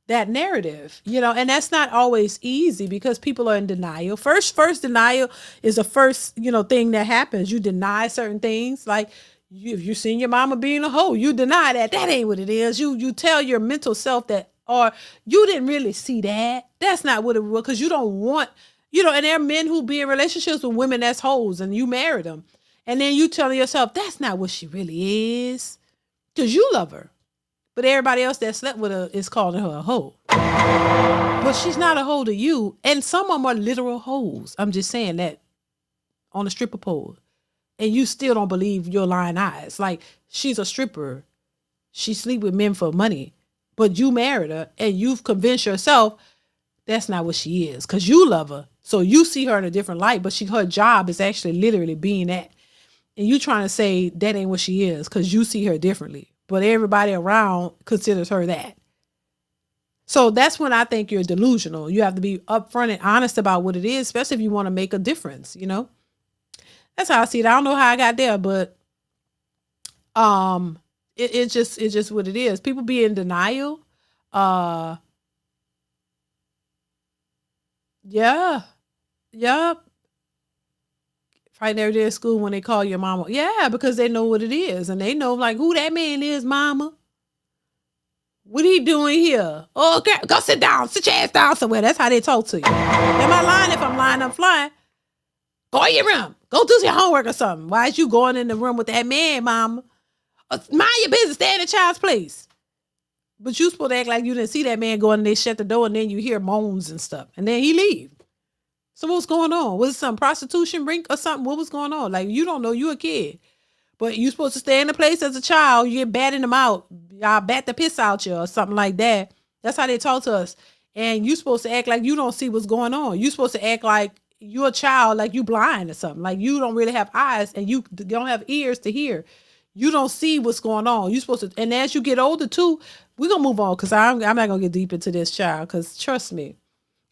that narrative, and that's not always easy because people are in denial. First denial is the first, thing that happens. You deny certain things. Like if you seen your mama being a hoe, you deny that. That ain't what it is. You tell your mental self that, or you didn't really see that. That's not what it was, because you don't want, and there are men who be in relationships with women that's hoes and you married them. And then you telling yourself, that's not what she really is, because you love her. But everybody else that slept with her is calling her a hoe. But she's not a hoe to you. And some of them are literal hoes. I'm just saying that on a stripper pole. And you still don't believe your lying eyes. Like, she's a stripper. She sleep with men for money. But you married her and you've convinced yourself that's not what she is. Because you love her. So you see her in a different light. But her job is actually literally being that. And you trying to say that ain't what she is because you see her differently. But everybody around considers her that. So that's when I think you're delusional. You have to be upfront and honest about what it is, especially if you want to make a difference, That's how I see it. I don't know how I got there, but it's just what it is. People be in denial. Yeah. Fighting every day at school when they call your mama. Yeah, because they know what it is. And they know, like, who that man is, mama. What he doing here? Oh, girl, go sit down. Sit your ass down somewhere. That's how they talk to you. Am I lying? If I'm lying, I'm flying. Go in your room. Go do your homework or something. Why is you going in the room with that man, mama? Mind your business. Stay in the child's place. But you supposed to act like you didn't see that man go in and they shut the door and then you hear moans and stuff. And then he leave. So what's going on? Was it some prostitution ring or something? What was going on? Like, you don't know. You a kid. But you supposed to stay in the place as a child. You get batting them out. Y'all bat the piss out you or something like that. That's how they talk to us. And you supposed to act like you don't see what's going on. You supposed to act like you're a child, like you blind or something. Like you don't really have eyes and you don't have ears to hear. You don't see what's going on. You supposed to, and as you get older too, we're going to move on because I'm not going to get deep into this, child, because trust me,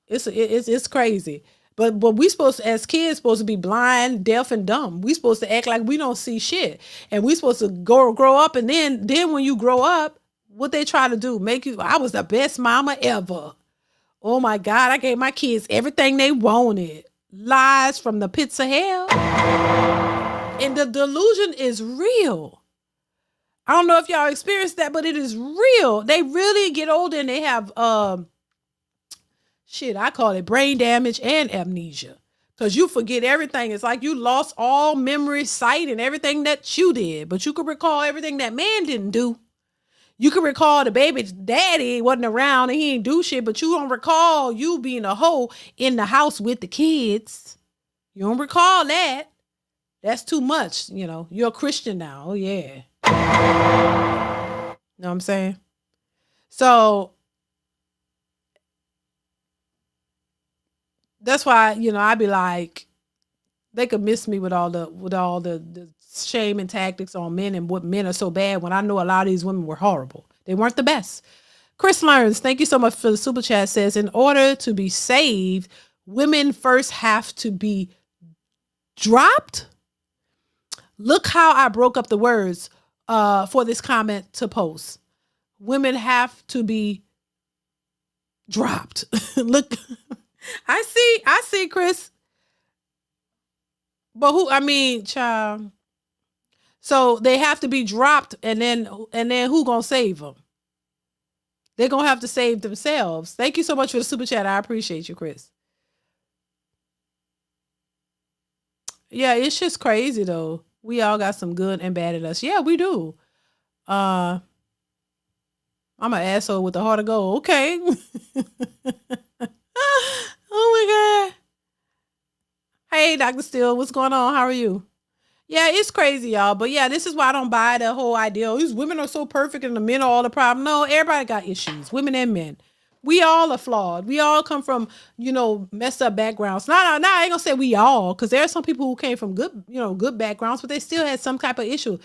it's crazy. But we supposed to, as kids, supposed to be blind, deaf, and dumb. We supposed to act like we don't see shit. And we supposed to grow up. And then when you grow up, what they try to do, make you, I was the best mama ever. Oh my God, I gave my kids everything they wanted. Lies from the pits of hell. And the delusion is real. I don't know if y'all experienced that, but it is real. They really get older and they have, I call it brain damage and amnesia. Because you forget everything. It's like you lost all memory, sight, and everything that you did. But you could recall everything that man didn't do. You can recall the baby's daddy wasn't around and he didn't do shit, but you don't recall you being a hoe in the house with the kids. You don't recall that. That's too much. You're a Christian now. Oh, yeah. Know what I'm saying? So that's why, I be like, they could miss me with all the shame and tactics on men and what men are so bad when I know a lot of these women were horrible. They weren't the best. Chris Learns, thank you so much for the super chat, says, in order to be saved, women first have to be dropped. Look how I broke up the words. for this comment to post. Women have to be dropped. Look, I see, Chris. But child. So they have to be dropped, and then who gonna save them? They're gonna have to save themselves. Thank you so much for the super chat. I appreciate you, Chris. Yeah, it's just crazy though. We all got some good and bad in us. Yeah, we do. I'm an asshole with a heart of gold. Okay. Oh my God. Hey, Dr. Steele, what's going on? How are you? Yeah, it's crazy, y'all. But yeah, this is why I don't buy the whole idea. These women are so perfect and the men are all the problem. No, everybody got issues, women and men. We all are flawed. We all come from, messed up backgrounds. No, I ain't gonna say we all, because there are some people who came from good backgrounds, but they still had some type of issue.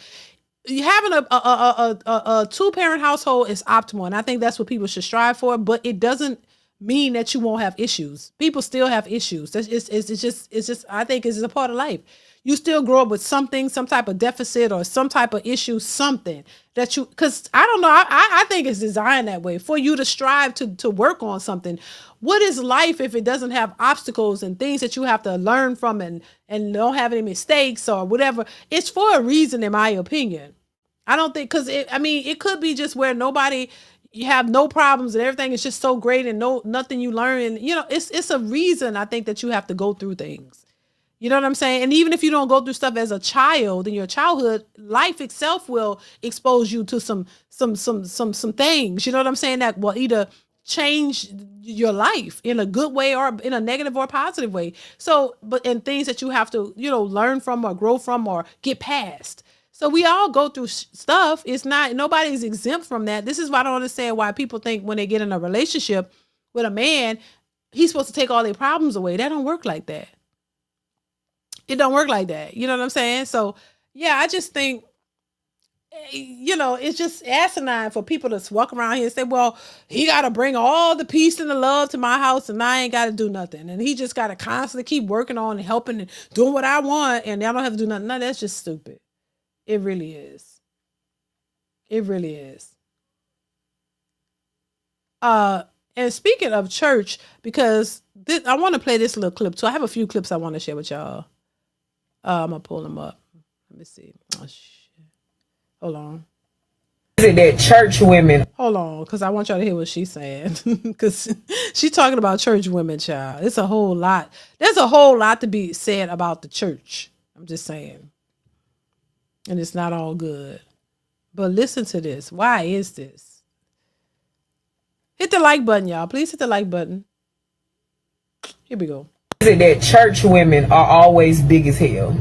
Having a two-parent household is optimal, and I think that's what people should strive for. But it doesn't mean that you won't have issues. People still have issues. It's just I think it's a part of life. You still grow up with something, some type of deficit or some type of issue, something that because I don't know, I think it's designed that way for you to strive to work on something. What is life if it doesn't have obstacles and things that you have to learn from and don't have any mistakes or whatever? It's for a reason, in my opinion. I don't think, because it could be just where you have no problems and everything is just so great and nothing you learn. And, it's a reason, I think, that you have to go through things. You know what I'm saying? And even if you don't go through stuff as a child in your childhood, life itself will expose you to some things. You know what I'm saying? That will either change your life in a good way or in a negative or positive way. So, and things that you have to, learn from or grow from or get past. So we all go through stuff. Nobody's exempt from that. This is why I don't understand why people think when they get in a relationship with a man, he's supposed to take all their problems away. That don't work like that. It don't work like that. You know what I'm saying? So yeah, I just think, it's just asinine for people to walk around here and say, well, he got to bring all the peace and the love to my house and I ain't got to do nothing. And he just got to constantly keep working on and helping and doing what I want. And I don't have to do nothing. No, that's just stupid. It really is. It really is. And speaking of church, because I want to play this little clip too. I have a few clips I want to share with y'all. I'm going to pull them up. Let me see. Oh, shit. Hold on. Is it that church women? Hold on, because I want y'all to hear what she's saying. Because she's talking about church women, child. It's a whole lot. There's a whole lot to be said about the church. I'm just saying. And it's not all good. But listen to this. Why is this? Hit the like button, y'all. Please hit the like button. Here we go. Is it that church women are always big as hell?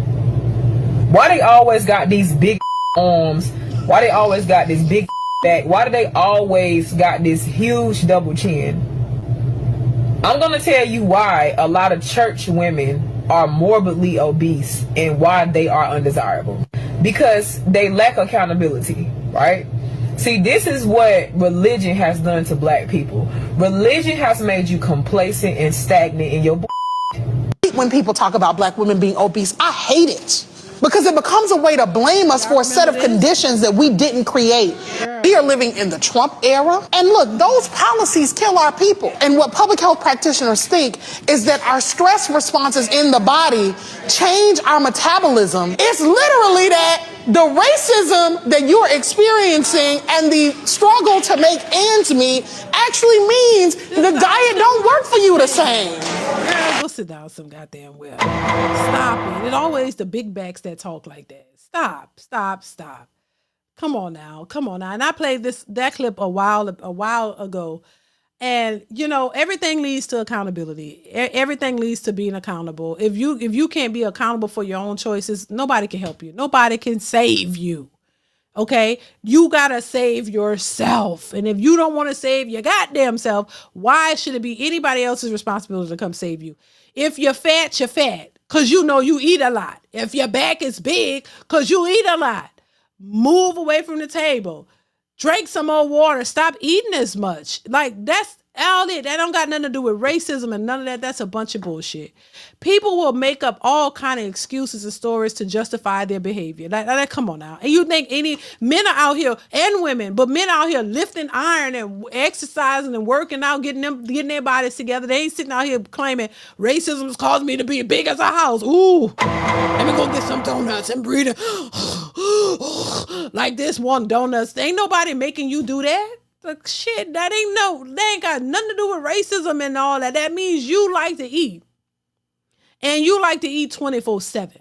Why they always got these big arms? Why they always got this big back? Why do they always got this huge double chin? I'm gonna tell you why a lot of church women are morbidly obese and why they are undesirable. Because they lack accountability, right? See, this is what religion has done to black people. Religion has made you complacent and stagnant in your when people talk about black women being obese. I hate it because it becomes a way to blame us for a set of conditions that we didn't create. We are living in the Trump era. And look, those policies kill our people. And what public health practitioners think is that our stress responses in the body change our metabolism. It's literally that the racism that you're experiencing and the struggle to make ends meet actually means the diet don't work for you the same. Girl, go sit down some goddamn well. Stop it. It's always the big backs that talk like that. Stop. Come on now. And I played that clip a while ago. And everything leads to accountability. Everything leads to being accountable. If you can't be accountable for your own choices, nobody can help you. Nobody can save you. Okay? You gotta save yourself. And if you don't want to save your goddamn self, why should it be anybody else's responsibility to come save you? If you're fat, you're fat. Cause you eat a lot. If your back is big, cause you eat a lot. Move away from the table. Drink some more water. Stop eating as much. Like All that don't got nothing to do with racism and none of that. That's a bunch of bullshit. People will make up all kind of excuses and stories to justify their behavior. Come on now. And you think any men are out here and women, but men out here lifting iron and exercising and working out, getting their bodies together. They ain't sitting out here claiming racism has caused me to be big as a house. Ooh, let me go get some donuts and breathe like this one donuts. Ain't nobody making you do that. Like, shit, that ain't got nothing to do with racism and all that. That means you like to eat. And you like to eat 24/7.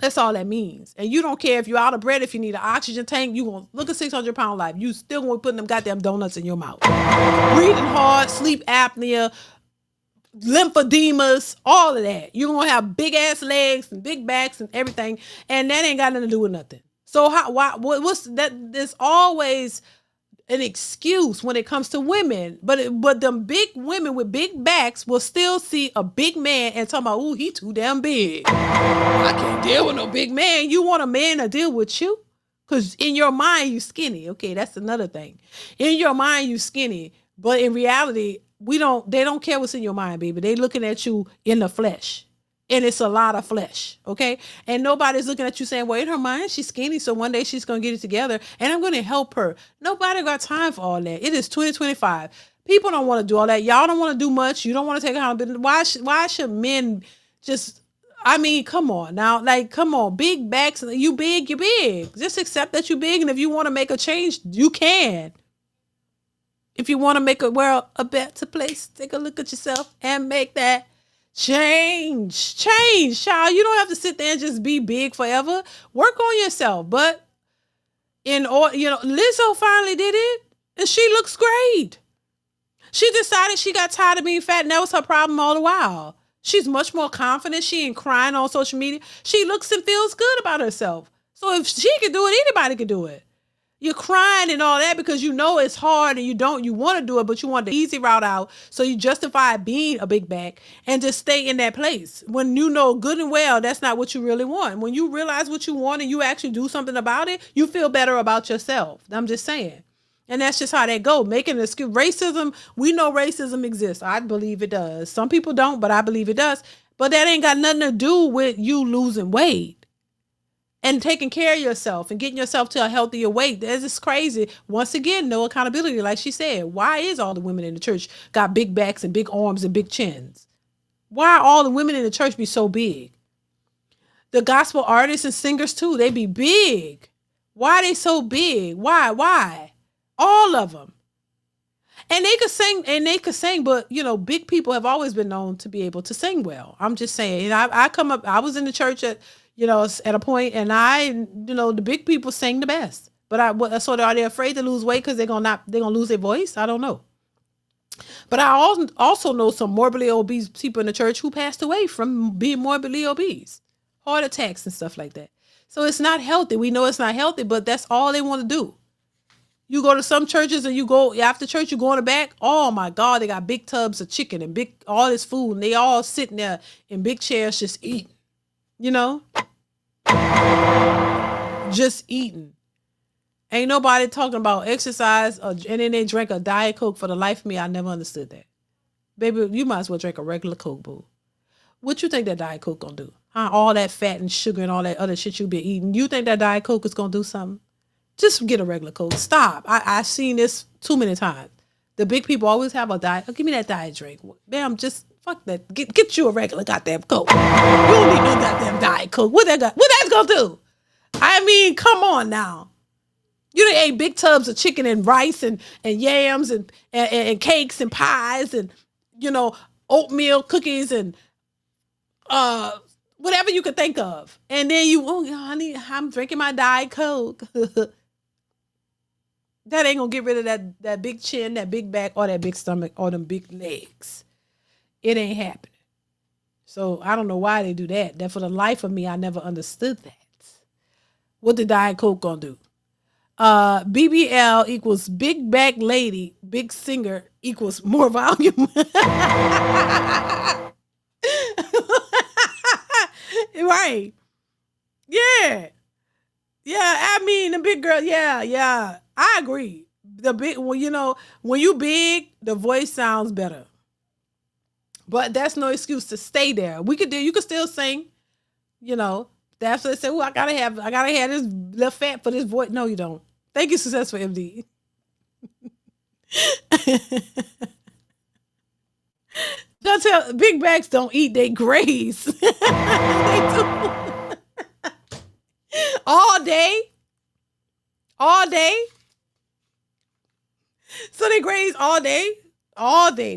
That's all that means. And you don't care if you're out of breath, if you need an oxygen tank, you gonna look at 600-pound life. You still gonna be putting them goddamn donuts in your mouth. Breathing hard, sleep apnea, lymphodemas, all of that. You're gonna have big ass legs and big backs and everything. And that ain't got nothing to do with nothing. So what's that? There's always an excuse when it comes to women, but them big women with big backs will still see a big man and talk about, ooh, he too damn big. I can't deal with no big man. You want a man to deal with you? Because in your mind, you skinny. Okay, that's another thing. In your mind, you skinny, but in reality, they don't care what's in your mind, baby. They looking at you in the flesh. And it's a lot of flesh, okay? And nobody's looking at you saying, well, in her mind, she's skinny, so one day she's going to get it together, and I'm going to help her. Nobody got time for all that. It is 2025. People don't want to do all that. Y'all don't want to do much. You don't want to take accountability. Why should men just, I mean, come on now. Like, come on. Big backs, you big, you're big. Just accept that you're big, and if you want to make a change, you can. If you want to make a world a better place, take a look at yourself and make that change, child. You don't have to sit there and just be big forever. Work on yourself. But Lizzo finally did it, and she looks great. She decided she got tired of being fat, and that was her problem all the while. She's much more confident. She ain't crying on social media. She looks and feels good about herself. So if she can do it, anybody can do it. You're crying and all that because you know it's hard and you want to do it, but you want the easy route out. So you justify being a big back and just stay in that place. When you know good and well, that's not what you really want. When you realize what you want and you actually do something about it, you feel better about yourself. I'm just saying. And that's just how that go. Making an excuse. Racism, we know racism exists. I believe it does. Some people don't, but I believe it does. But that ain't got nothing to do with you losing weight. And taking care of yourself and getting yourself to a healthier weight. This is crazy. Once again, no accountability. Like she said, why is all the women in the church got big backs and big arms and big chins? Why are all the women in the church be so big? The gospel artists and singers too, they be big. Why are they so big? Why? All of them. And they could sing, but big people have always been known to be able to sing well. I'm just saying. I was in the church at a point, and the big people sing the best. But are they afraid to lose weight because they're gonna lose their voice? I don't know. But I also know some morbidly obese people in the church who passed away from being morbidly obese, heart attacks and stuff like that. So it's not healthy. We know it's not healthy, but that's all they want to do. You go to some churches and you go after church, you go in the back. Oh my God, they got big tubs of chicken and all this food, and they all sitting there in big chairs just eating. Just eating. Ain't nobody talking about exercise, and then they drink a Diet Coke. For the life of me, I never understood that. Baby, you might as well drink a regular Coke, boo. What you think that Diet Coke gonna do? All that fat and sugar and all that other shit you been eating. You think that Diet Coke is gonna do something? Just get a regular Coke. Stop. I've seen this too many times. The big people always have a diet. Oh, give me that diet drink. Bam, just fuck that. Get you a regular goddamn Coke. You don't need no goddamn Diet Coke. What that's gonna do? I mean, come on now. You done ate big tubs of chicken and rice and yams and cakes and pies and oatmeal cookies and whatever you could think of. And then honey, I'm drinking my Diet Coke. That ain't gonna get rid of that big chin, that big back, or that big stomach, or them big legs. It ain't happening. So I don't know why they do that. That for the life of me, I never understood that. What the Diet Coke gonna do? BBL equals big back lady, big singer equals more volume. Right. Yeah. Yeah, I mean, the big girl, yeah. I agree. the big, well, you know, when you big, the voice sounds better. But that's no excuse to stay there. You could still sing, you know. That's what they say. Oh, I gotta have this little fat for this voice. No, you don't. Thank you, Successful MD. Don't tell big bags don't eat, they graze. They do. All day. So they graze all day,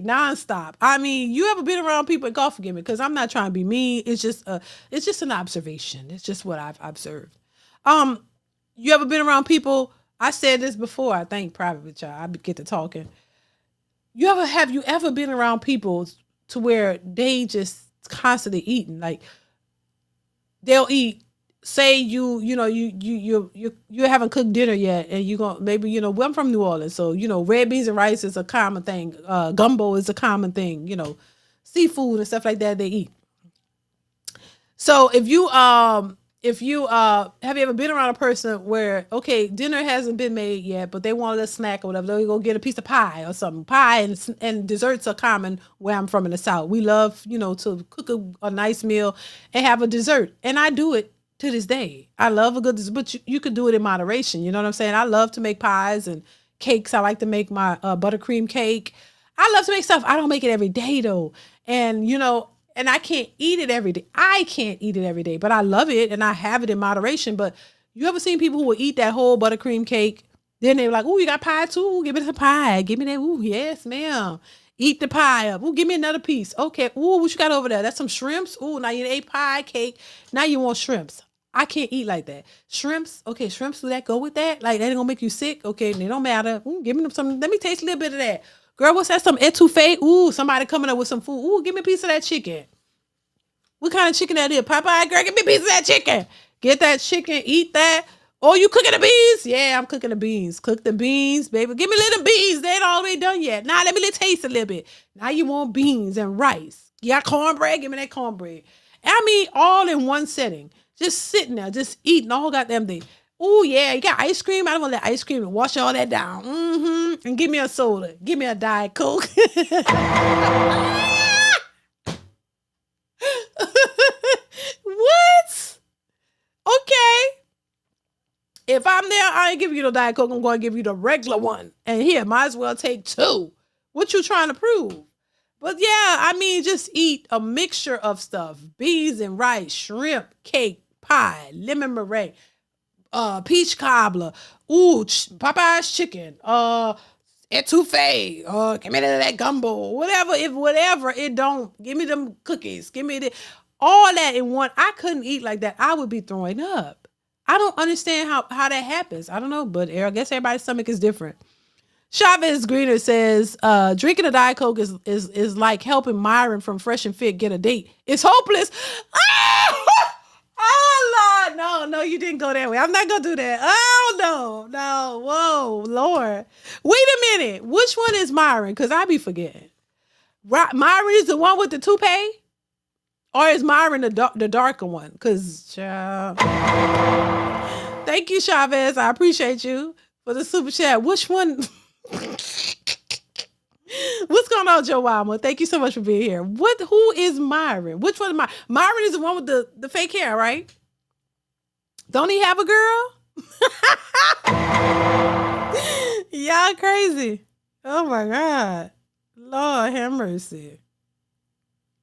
nonstop. I mean, you ever been around people? God forgive me, because I'm not trying to be mean. It's just an observation. It's just what I've observed. You ever been around people? I said this before. I think privately, y'all. I get to talking. Have you ever been around people to where they just constantly eating? Like they'll eat. Say you haven't cooked dinner yet, and you gonna maybe I'm from New Orleans, so red beans and rice is a common thing. Gumbo is a common thing. Seafood and stuff like that they eat. So if you have you ever been around a person where dinner hasn't been made yet, but they want a little snack or whatever, they'll go get a piece of pie or something. Pie and desserts are common where I'm from in the South. We love to cook a nice meal and have a dessert, and I do it. To this day, I love a good dessert, but you could do it in moderation. You know what I'm saying? I love to make pies and cakes. I like to make my buttercream cake. I love to make stuff. I don't make it every day though. And and I can't eat it every day. But I love it and I have it in moderation. But you ever seen people who will eat that whole buttercream cake? Then they're like, "Ooh, you got pie too? Give me the pie. Give me that. Ooh, yes, ma'am. Eat the pie up. Ooh, give me another piece. Okay. Ooh, what you got over there? That's some shrimps. Ooh, now you ate pie, cake. Now you want shrimps. I can't eat like that. Shrimps. Okay, shrimps. Do that go with that? Like, that ain't gonna make you sick? Okay, they don't matter. Ooh, give me some. Let me taste a little bit of that. Girl, what's that? Some etouffee? Ooh, somebody coming up with some food. Ooh, give me a piece of that chicken. What kind of chicken that is? Popeye, girl, give me a piece of that chicken. Get that chicken, eat that. Oh, you cooking the beans? Yeah, I'm cooking the beans. Cook the beans, baby. Give me little beans. They ain't all the way done yet. Now let me taste a little bit. Now you want beans and rice. You got cornbread? Give me that cornbread. I mean, all in one setting. Just sitting there, just eating all goddamn day. Oh, yeah, you got ice cream? I don't want that ice cream to wash all that down. Mm-hmm. And give me a soda. Give me a Diet Coke. What? Okay. If I'm there, I ain't giving you no Diet Coke. I'm going to give you the regular one. And here, might as well take two. What you trying to prove? But yeah, I mean, just eat a mixture of stuff. Beans and rice, shrimp, cake, pie, lemon meringue, peach cobbler, Popeye's chicken, etouffee, give me that gumbo, whatever it don't, give me them cookies, give me all that in one. I couldn't eat like that. I would be throwing up. I don't understand how that happens. I don't know, but I guess everybody's stomach is different. Chavez Greener says, drinking a Diet Coke is like helping Myron from Fresh and Fit get a date. It's hopeless. Oh, Lord. No, you didn't go that way. I'm not going to do that. Oh, no. Whoa, Lord. Wait a minute. Which one is Myron? Because I be forgetting. Myron is the one with the toupee? Or is Myron the darker one? Because, thank you, Chavez. I appreciate you for the super chat. Which one? What's going on, Joe Wilmer? Thank you so much for being here. Who is Myron? Which one is Myron? Myron is the one with the fake hair, right? Don't he have a girl? Y'all crazy. Oh my God. Lord have mercy.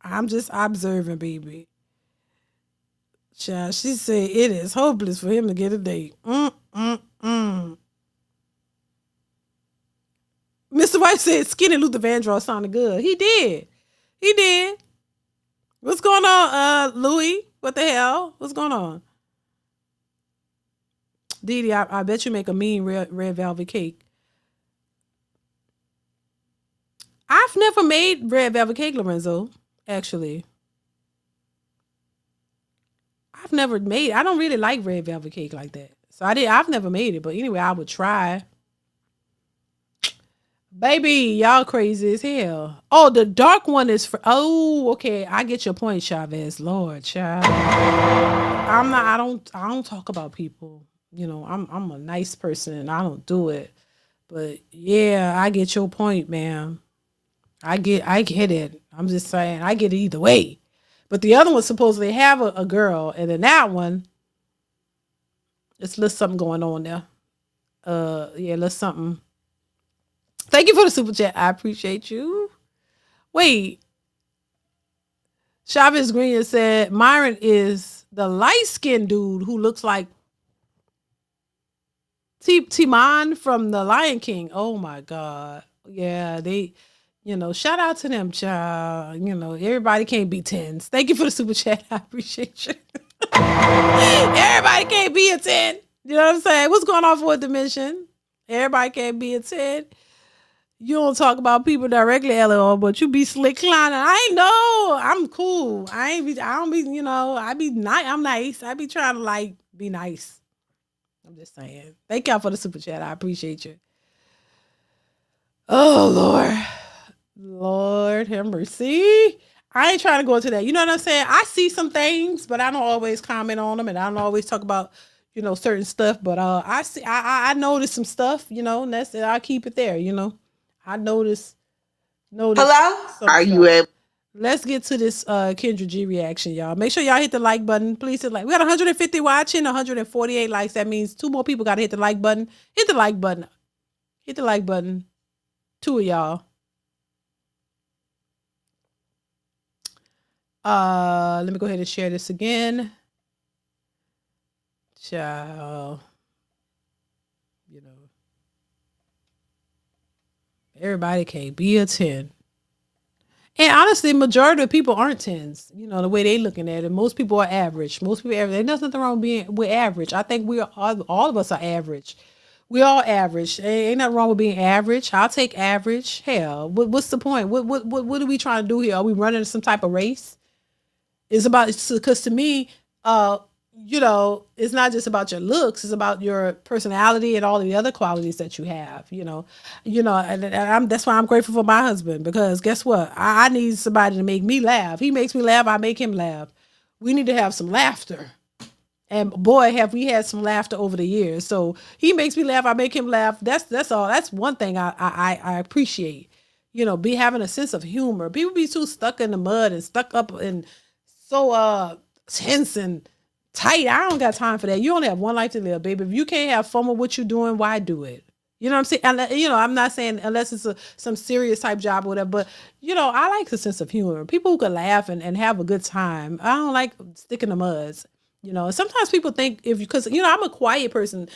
I'm just observing, baby. Child, she said it is hopeless for him to get a date. Mr. White said skinny Luther Vandross sounded good. He did. What's going on, Louis? What the hell? What's going on? DeeDee, I bet you make a mean red velvet cake. I've never made red velvet cake, Lorenzo, actually. I don't really like red velvet cake like that. So I've never made it, but anyway, I would try. Baby, y'all crazy as hell. Oh, the dark one is okay. I get your point, Chavez. Lord, child. I don't talk about people. I'm a nice person and I don't do it. But yeah, I get your point, ma'am. I get it. I'm just saying, I get it either way. But the other one supposedly have a girl, and then that one, it's a little something going on there. Yeah, little something. Thank you for the super chat. I appreciate you. Wait, Chavez Green said Myron is the light skinned dude who looks like Timon from the Lion King. Oh my God. Yeah, they, shout out to them, child. Everybody can't be 10s. Thank you for the super chat. I appreciate you. Everybody can't be a 10. You know what I'm saying? What's going on for a dimension? Everybody can't be a 10. You don't talk about people directly, LOL, but you be slick clowning. I know. I'm cool. I don't be, I be nice. I'm nice. I be trying to be nice. I'm just saying. Thank y'all for the super chat. I appreciate you. Oh, Lord. Lord have mercy. I ain't trying to go into that. You know what I'm saying? I see some things, but I don't always comment on them, and I don't always talk about, certain stuff. But I noticed some stuff, and that's it. I'll keep it there, I noticed. Hello? Are you able? Let's get to this Kendra G reaction, y'all. Make sure y'all hit the like button. Please hit like. We got 150 watching, 148 likes. That means 2 more people got to hit the like button. Hit the like button. Hit the like button. 2 of y'all. Let me go ahead and share this again. Child. Everybody can't be a 10. And honestly, majority of people aren't 10s. The way they looking at it. Most people are average. Most people average. There's nothing wrong with average. I think we are all of us are average. We all average. Ain't nothing wrong with being average. I'll take average. Hell, what's the point? What are we trying to do here? Are we running some type of race? It's about, because to me, it's not just about your looks, it's about your personality and all the other qualities that you have, and that's why I'm grateful for my husband, because guess what? I need somebody to make me laugh. He makes me laugh, I make him laugh. We need to have some laughter. And boy, have we had some laughter over the years. So he makes me laugh, I make him laugh. That's all. That's one thing I appreciate. Be having a sense of humor. People be too stuck in the mud and stuck up and so tense and tight. I don't got time for that. You only have one life to live, baby. If you can't have fun with what you're doing, why do it? You know what I'm saying? And, I'm not saying unless it's some serious type job or whatever, but, I like a sense of humor. People who can laugh and have a good time. I don't like sticking the muds. And sometimes people think because I'm a quiet person,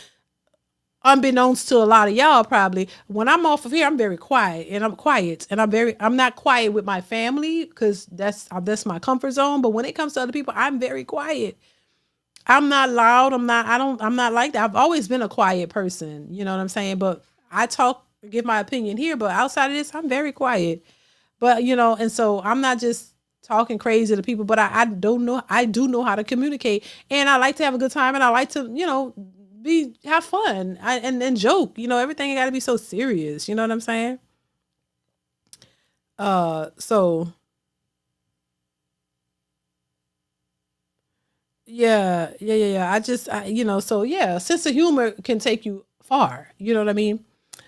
unbeknownst to a lot of y'all probably, when I'm off of here, I'm very quiet, and I'm not quiet with my family because that's my comfort zone. But when it comes to other people, I'm very quiet. I'm not loud. I'm not like that. I've always been a quiet person. You know what I'm saying? But I talk, give my opinion here, but outside of this, I'm very quiet. But, and so I'm not just talking crazy to people, but I do know how to communicate, and I like to have a good time, and I like to, have fun and joke. Everything ain't got to be so serious. You know what I'm saying? So yeah. So yeah, sense of humor can take you far. You know what I mean?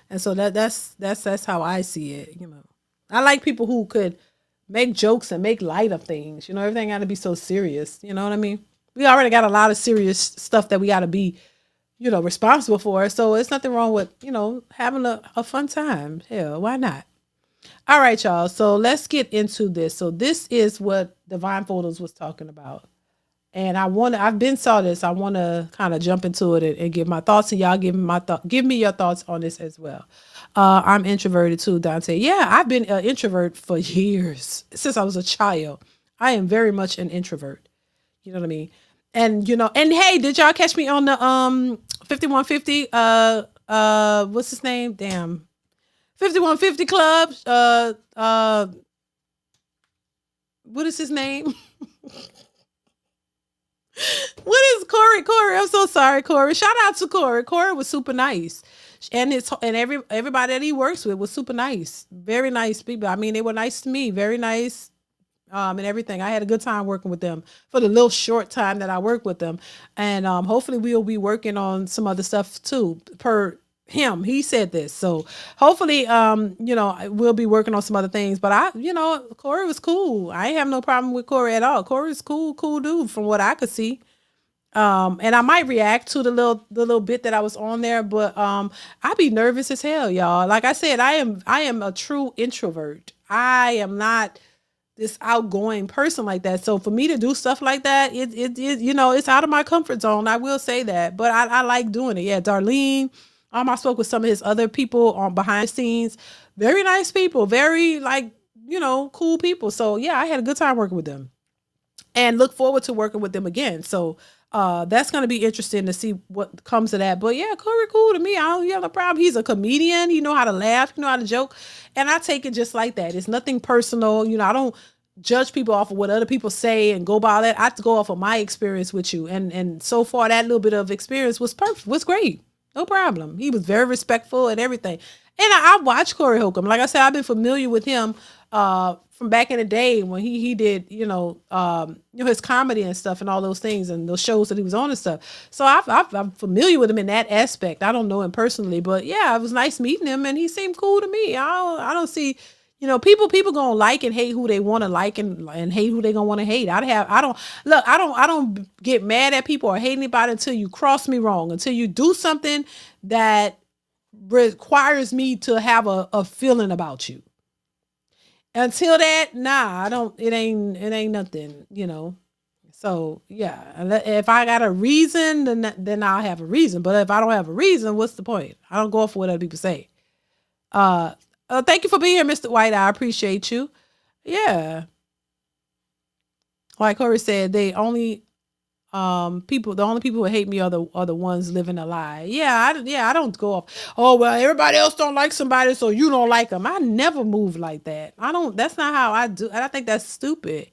And so that's how I see it. I like people who could make jokes and make light of things. Everything got to be so serious. You know what I mean? We already got a lot of serious stuff that we got to be, responsible for. So it's nothing wrong with, having a fun time. Hell, why not? All right, y'all. So let's get into this. So this is what Divine Photos was talking about. And I've been saw this. I want to kind of jump into it and give my thoughts, and y'all give me your thoughts on this as well. I'm introverted too, Dante. Yeah, I've been an introvert for years, since I was a child. I am very much an introvert. You know what I mean? And and hey, did y'all catch me on the 5150 what's his name? Damn. 5150 Club. What is his name? What is Corey? I'm so sorry, Corey. Shout out to Corey. Corey was super nice. And everybody that he works with was super nice. Very nice people. I mean, they were nice to me. Very nice. And everything. I had a good time working with them for the little short time that I worked with them. And hopefully we'll be working on some other stuff too, per him. He said this. So hopefully, we'll be working on some other things. But Corey was cool. I ain't have no problem with Corey at all. Corey's cool dude from what I could see. And I might react to the little bit that I was on there, but I'd be nervous as hell, y'all. Like I said, I am a true introvert. I am not this outgoing person like that. So for me to do stuff like that, it's out of my comfort zone. I will say that, but I like doing it. Yeah, Darlene. I spoke with some of his other people on behind the scenes. Very nice people, very cool people. So yeah, I had a good time working with them, and look forward to working with them again. So that's going to be interesting to see what comes of that. But yeah, Corey cool to me. I don't have no problem. He's a comedian. He know how to laugh. He know how to joke. And I take it just like that. It's nothing personal. I don't judge people off of what other people say and go by that. I have to go off of my experience with you. And so far, that little bit of experience was perfect. Was great. No problem. He was very respectful and everything. And I watched Corey Holcomb. Like I said, I've been familiar with him from back in the day when he did, his comedy and stuff and all those things and those shows that he was on and stuff. So I'm familiar with him in that aspect. I don't know him personally, but yeah, it was nice meeting him and he seemed cool to me. I don't see, people gonna like and hate who they want to like and hate who they gonna want to hate. I don't get mad at people or hate anybody until you cross me wrong, until you do something that requires me to have a feeling about you. Until that, nah, I don't. It ain't nothing, So yeah, if I got a reason, then I'll have a reason. But if I don't have a reason, what's the point? I don't go off what other people say. Thank you for being here, Mr. White. I appreciate you. Yeah, like Corey said, the only people who hate me are the ones living a lie. Yeah, I don't go off. Oh well, everybody else don't like somebody, so you don't like them. I never move like that. I don't. That's not how I do. And I think that's stupid.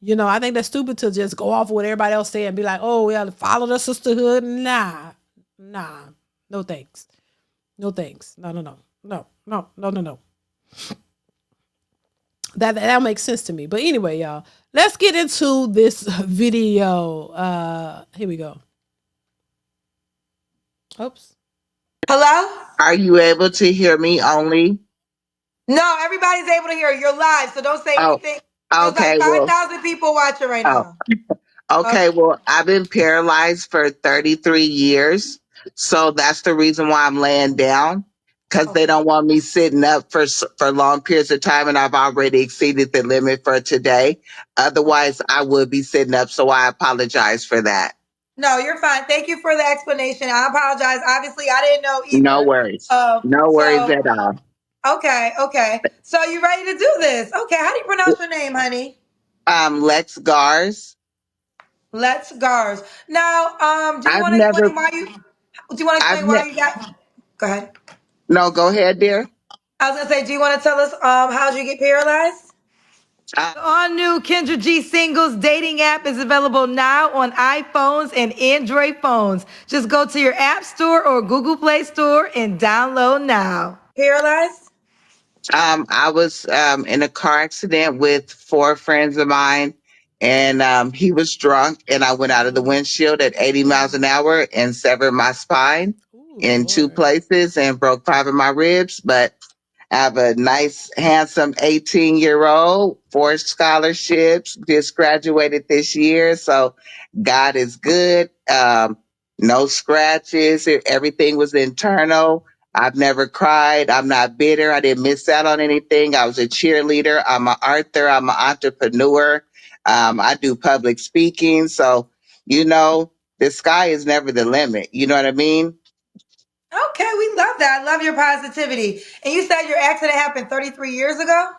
I think that's stupid to just go off what everybody else say and be like, oh well, follow the sisterhood. Nah, no thanks, no thanks. No. That makes sense to me. But anyway, y'all, let's get into this video. Here we go. Oops. Hello? Are you able to hear me only? No, everybody's able to hear. You're live, so don't say anything. There's Okay. like 5,000 people watching right now. Okay. Well, I've been paralyzed for 33 years. So that's the reason why I'm laying down, because they don't want me sitting up for long periods of time. And I've already exceeded the limit for today. Otherwise, I would be sitting up. So I apologize for that. No, you're fine. Thank you for the explanation. I apologize. Obviously, I didn't know either. No worries. No worries at all. Okay. So you ready to do this? Okay. How do you pronounce your name, honey? Lex Gars. Lex Gars. Now, do you want to explain why you? Do you want to explain why you got? Go ahead. No, go ahead, dear. I was gonna say, do you want to tell us how did you get paralyzed? The all-new Kendra G Singles dating app is available now on iPhones and Android phones. Just go to your App Store or Google Play Store and download now. Paralyzed? I was in a car accident with 4 friends of mine, and he was drunk, and I went out of the windshield at 80 miles an hour and severed my spine in 2 places and broke 5 of my ribs. But I have a nice, handsome 18-year-old, 4 scholarships, just graduated this year. So God is good. No scratches. Everything was internal. I've never cried. I'm not bitter. I didn't miss out on anything. I was a cheerleader. I'm an author. I'm an entrepreneur. I do public speaking. So, the sky is never the limit. You know what I mean? Okay, we love that. I love your positivity. And you said your accident happened 33 years ago?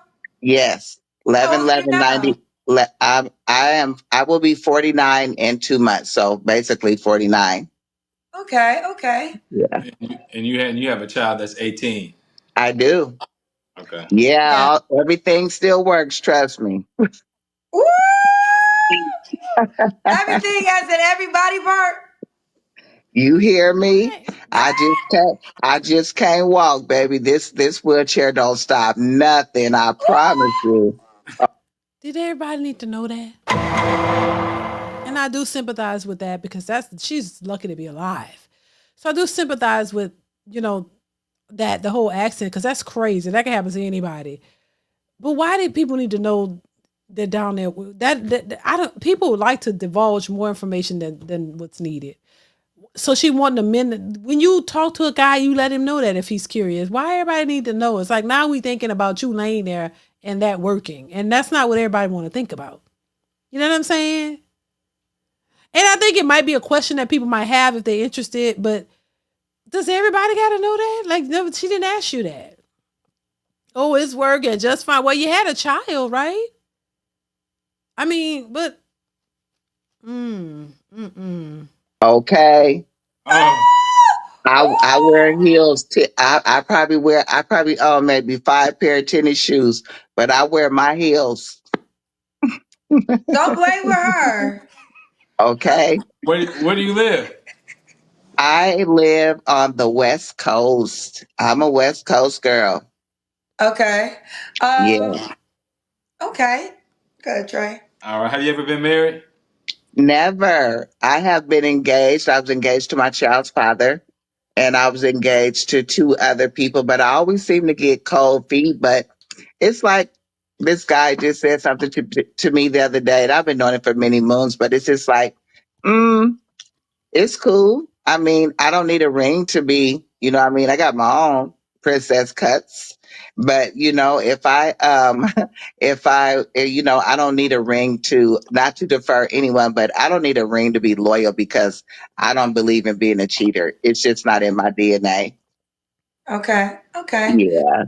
Yes. 11/11/90. I will be 49 in 2 months. So basically 49. Okay. Yeah. And you have a child that's 18. I do. Okay. Yeah. Everything still works. Trust me. Woo! Everything has an everybody part. You hear me? I just can't walk, baby. This wheelchair don't stop nothing. I promise you. Did everybody need to know that? And I do sympathize with that because she's lucky to be alive. So I do sympathize with, that the whole accident, because that's crazy. That can happen to anybody. But why did people need to know they're down there? That I don't. People would like to divulge more information than what's needed. So she wanted the men. When you talk to a guy, you let him know that if he's curious. Why everybody need to know? It's like now we thinking about you laying there and that working, and that's not what everybody want to think about. You know what I'm saying? And I think it might be a question that people might have if they're interested, but does everybody got to know that? Like, no, she didn't ask you that. Oh, it's working just fine. Well, you had a child, right? I mean, but Okay. Oh, I wear heels. I probably own maybe 5 pair of tennis shoes, but I wear my heels. Don't play with her. Okay. where do you live? I live on the West Coast. I'm a West Coast girl. Okay. Yeah. Okay. Good, Trey. All right. Have you ever been married? Never. I have been engaged. I was engaged to my child's father, and I was engaged to 2 other people, but I always seem to get cold feet. But it's like this guy just said something to me the other day, and I've been doing it for many moons, but it's just like, mm, it's cool. I mean, I don't need a ring to be, what I mean, I got my own princess cuts. But if I if I I don't need a ring to not to defer anyone, but I don't need a ring to be loyal because I don't believe in being a cheater. It's just not in my DNA. Okay. Okay. Yeah.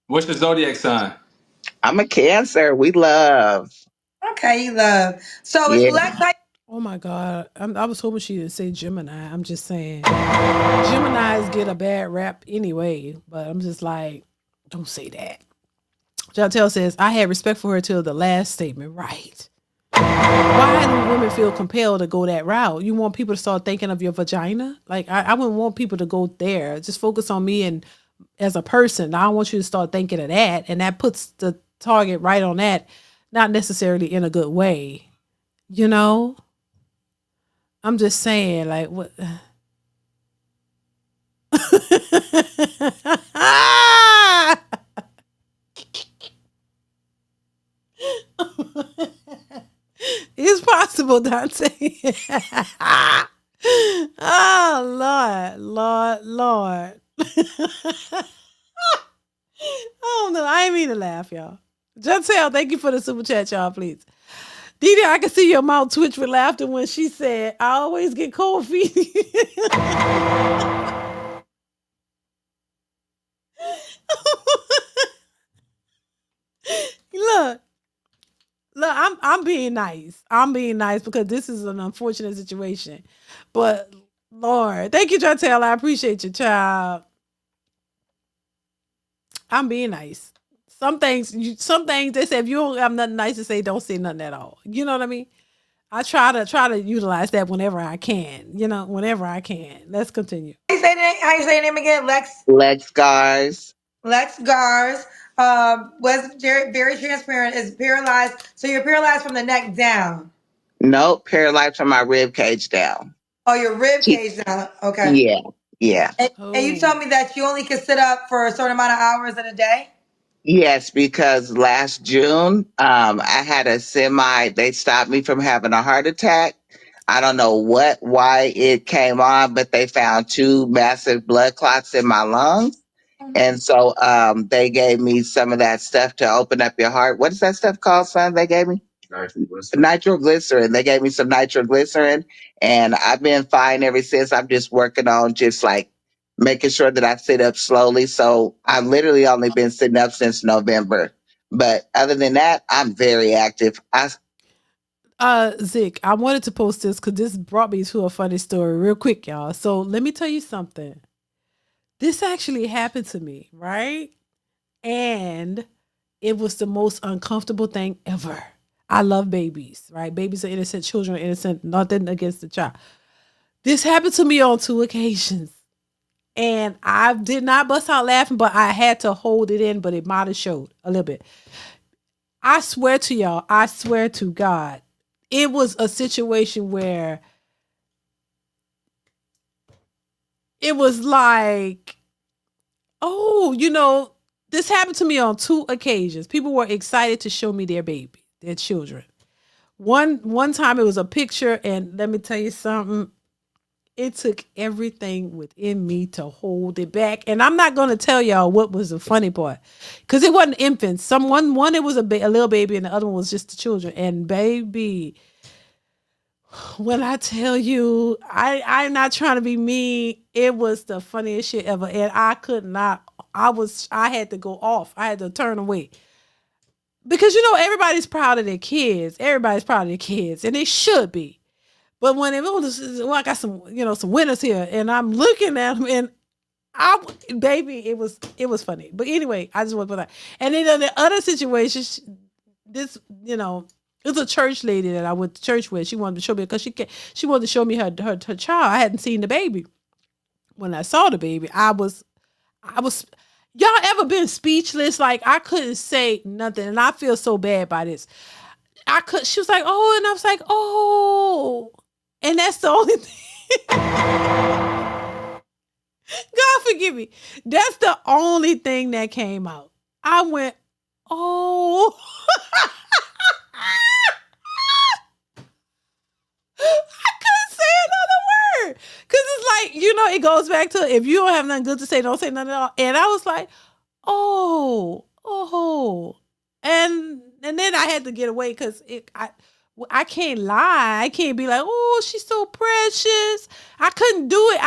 What's your zodiac sign? I'm a Cancer. We love. Okay, you love. So Yeah. Lex, how oh my God, I was hoping she didn't say Gemini. I'm just saying, Geminis get a bad rap anyway. But I'm just like, don't say that. Chantel says, I had respect for her till the last statement. Right. Why do women feel compelled to go that route? You want people to start thinking of your vagina? Like, I wouldn't want people to go there. Just focus on me and as a person. I don't want you to start thinking of that. And that puts the target right on that, not necessarily in a good way. You know? I'm just saying, like, what? It's possible, Dante. Oh, Lord. Oh, no, I ain't mean to laugh, y'all. Jantel, thank you for the super chat, y'all, please. DeeDee, I can see your mouth twitch with laughter when she said, I always get cold feet. Look, I'm being nice. I'm being nice because this is an unfortunate situation. But Lord, thank you, Jantel. I appreciate you, child. I'm being nice. Some things they say if you don't have nothing nice to say, don't say nothing at all. You know what I mean? I try to utilize that whenever I can. Whenever I can. Let's continue. how you say your name again? Lex guys. Lex Gars. Was very, very transparent. Is paralyzed. So you're paralyzed from the neck down. Nope. Paralyzed from my rib cage down. Oh, your rib cage down. Okay. Yeah. Yeah. And you told me that you only can sit up for a certain amount of hours in a day. Yes, because last June, I had a semi, they stopped me from having a heart attack. I don't know why it came on, but they found 2 massive blood clots in my lungs. And so they gave me some of that stuff to open up your heart. What is that stuff called, son? They gave me nitroglycerin. They gave me some nitroglycerin, and I've been fine ever since. I'm just working on just like making sure that I sit up slowly. So I've literally only been sitting up since November. But other than that, I'm very active. Zick, I wanted to post this because this brought me to a funny story real quick, y'all. So let me tell you something. This actually happened to me, right? And it was the most uncomfortable thing ever. I love babies, right? Babies are innocent, children are innocent, nothing against the child. This happened to me on 2 occasions. And I did not bust out laughing, but I had to hold it in, but it might have showed a little bit. I swear to y'all, I swear to God, it was a situation where it was like oh, this happened to me on 2 occasions. People were excited to show me their children. One time it was a picture, and let me tell you something. It took everything within me to hold it back. And I'm not going to tell y'all what was the funny part, because it wasn't infants. One it was a little baby, and the other one was just the children. And baby, when I tell you, I'm not trying to be mean. It was the funniest shit ever, and I could not. I had to go off. I had to turn away. Because everybody's proud of their kids. Everybody's proud of their kids, and they should be. But when I got some winners here, and I'm looking at them, and baby, it was funny. But anyway, I just want to put that. And then in the other situation, this it was a church lady that I went to church with. She wanted to show me, because she wanted to show me her child. I hadn't seen the baby. When I saw the baby, I was. Y'all ever been speechless? Like, I couldn't say nothing, and I feel so bad by this. She was like, oh, and I was like, oh. And that's the only thing. God forgive me. That's the only thing that came out. I went, oh. I couldn't say another word. Because it's like, it goes back to, if you don't have nothing good to say, don't say nothing at all. And I was like, oh. And then I had to get away, because I can't lie. I can't be like, oh, she's so precious. I couldn't do it.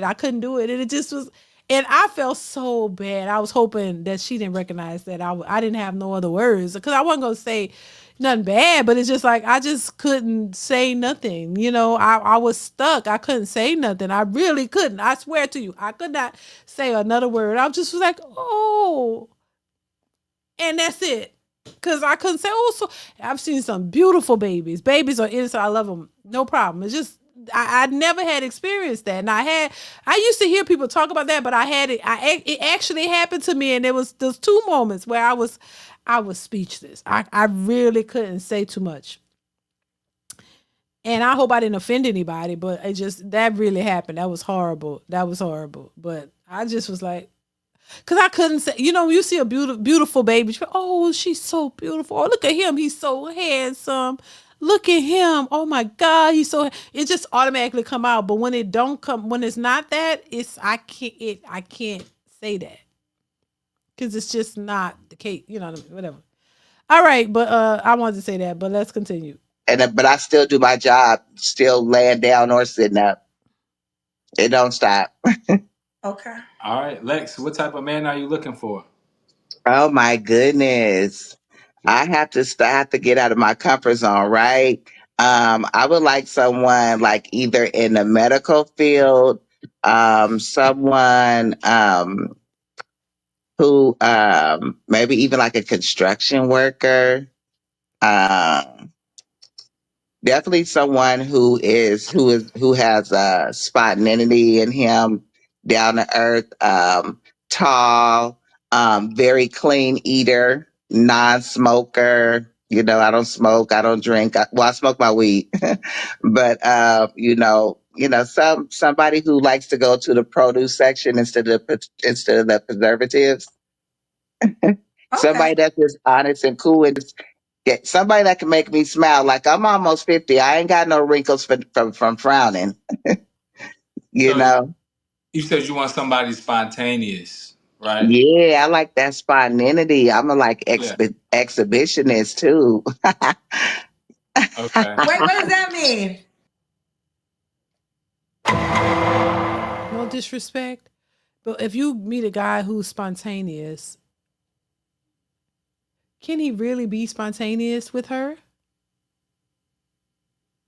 And it just was, and I felt so bad. I was hoping that she didn't recognize that I didn't have no other words, because I wasn't going to say nothing bad, but it's just like, I just couldn't say nothing. I was stuck. I couldn't say nothing. I really couldn't. I swear to you, I could not say another word. I just was like, oh, and that's it. Because I couldn't say, oh, so I've seen some beautiful babies. Babies are innocent. I love them. No problem. It's just, I never had experienced that. And I used to hear people talk about that, but I had it. It actually happened to me. And there's 2 moments where I was speechless. I really couldn't say too much. And I hope I didn't offend anybody, but that really happened. That was horrible. But I just was like, because I couldn't say, you see a beautiful baby. Oh, she's so beautiful. Oh, look at him. He's so handsome. Look at him. Oh my God. It just automatically come out. But when it don't come, when it's not that, I can't say that. Because it's just not the case. You know what I mean? Whatever. All right. But I wanted to say that, but let's continue. But I still do my job, still laying down or sitting up. It don't stop. Okay. All right, Lex, what type of man are you looking for? Oh my goodness. I have to get out of my comfort zone, right? I would like someone like either in the medical field, someone who maybe even like a construction worker. Um, Definitely someone who has spontaneity in him, down to earth, tall, very clean eater, non-smoker. I don't smoke, I don't drink. I smoke my weed, but somebody who likes to go to the produce section instead of the preservatives. Somebody that's just honest and cool, and just get somebody that can make me smile. Like, I'm almost 50. I ain't got no wrinkles from frowning. you So know? you said you want somebody spontaneous, right? Yeah, I like that spontaneity. I'm a exhibitionist too. Okay. Wait, what does that mean? No disrespect, but if you meet a guy who's spontaneous, can he really be spontaneous with her?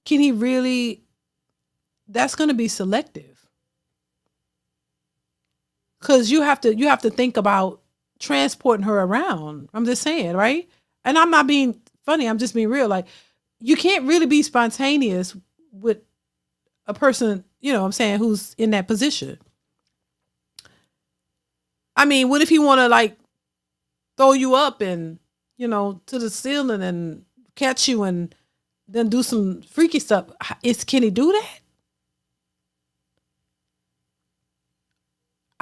Can he really? That's going to be selective, because you have to think about transporting her around. I'm just saying, right? And I'm not being funny. I'm just being real. Like, you can't really be spontaneous with a person, what I'm saying, who's in that position. I mean, what if he want to like throw you up and, to the ceiling and catch you and then do some freaky stuff? Can he do that?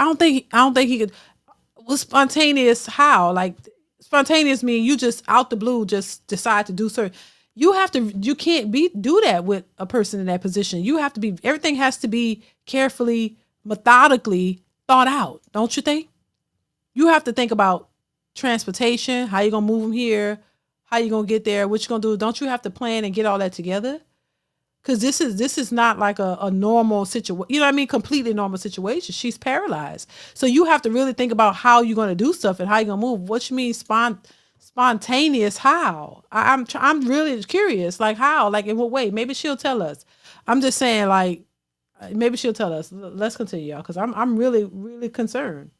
I don't think he could. Was spontaneous how? Like spontaneous mean you just out the blue just decide to do certain. You can't do that with a person in that position. You have to be everything has to be carefully, methodically thought out, don't you think? You have to think about transportation, how you gonna move them here, how you gonna get there, what you gonna do. Don't you have to plan and get all that together? Because this is not like a normal situation. You know what I mean? Completely normal situation. She's paralyzed, so you have to really think about how you're gonna do stuff and how you're gonna move. What you mean spontaneous? How? I'm really curious. Like how? Like in what way? Maybe she'll tell us. I'm just saying like maybe she'll tell us. Let's continue, y'all, because I'm really concerned.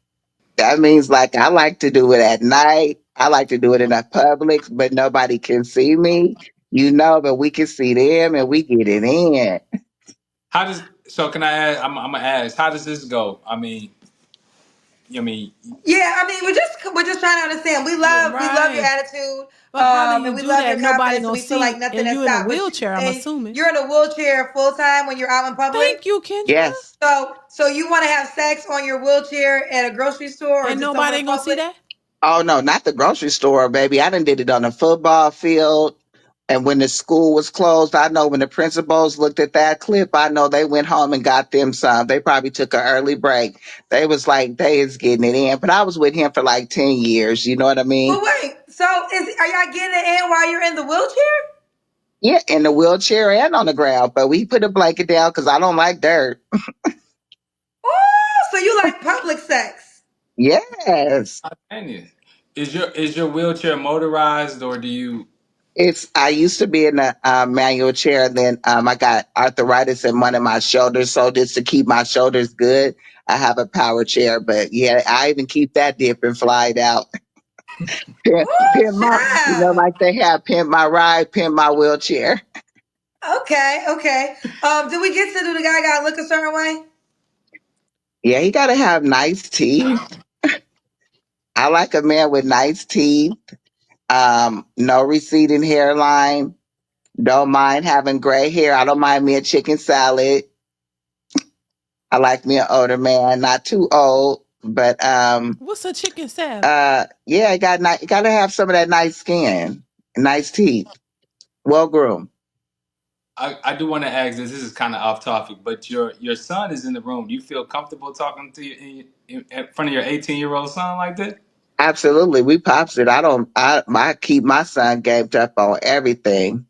That means like I like to do it at night. I like to do it in the public, but nobody can see me. But we can see them and we get it in. How does so? Can I ask? I'm gonna ask. How does this go? I mean, Yeah, I mean, we're just trying to understand. yeah. We love your Right. attitude, But how do and you we do love that? your Nobody confidence, and gonna we feel like see, nothing and has you in a stopped. But wheelchair. I'm assuming. you're in a wheelchair full time when you're out in public. Thank you, Kendra. Yes. So you want to have sex on your wheelchair at a grocery store or And just nobody somewhere ain't gonna see public? that. Oh no, not the grocery store, baby. I done did it on the football field. And when the school was closed, I know when the principals looked at that clip, I know they went home and got them some. They probably took an early break. They was like, they is getting it in. But I was with him for like 10 years. You know what I mean? But wait, so are y'all getting it in while you're in the wheelchair? Yeah, in the wheelchair and on the ground. But we put a blanket down because I don't like dirt. Oh, so you like public sex? Yes. Spontaneous. Is your wheelchair motorized or do you? I used to be in a manual chair, and then I got arthritis in one of my shoulders. So just to keep my shoulders good, I have a power chair. But yeah, I even keep that dip and fly it out. Pimp my, Child. like they have pimp my ride, pimp my wheelchair. Okay, okay. Do we get to do the guy got to look a certain way? Yeah, he got to have nice teeth. I like a man with nice teeth. No receding hairline. Don't mind having gray hair. I don't mind me a chicken salad. I like me an older man, not too old, but What's a chicken salad? yeah, got to have some of that nice skin, nice teeth, well groomed. I do want to ask this. This is kind of off topic, but your son is in the room. Do you feel comfortable talking to you in front of your 18-year-old son like that? Absolutely, we pops it. I keep my son gamed up on everything.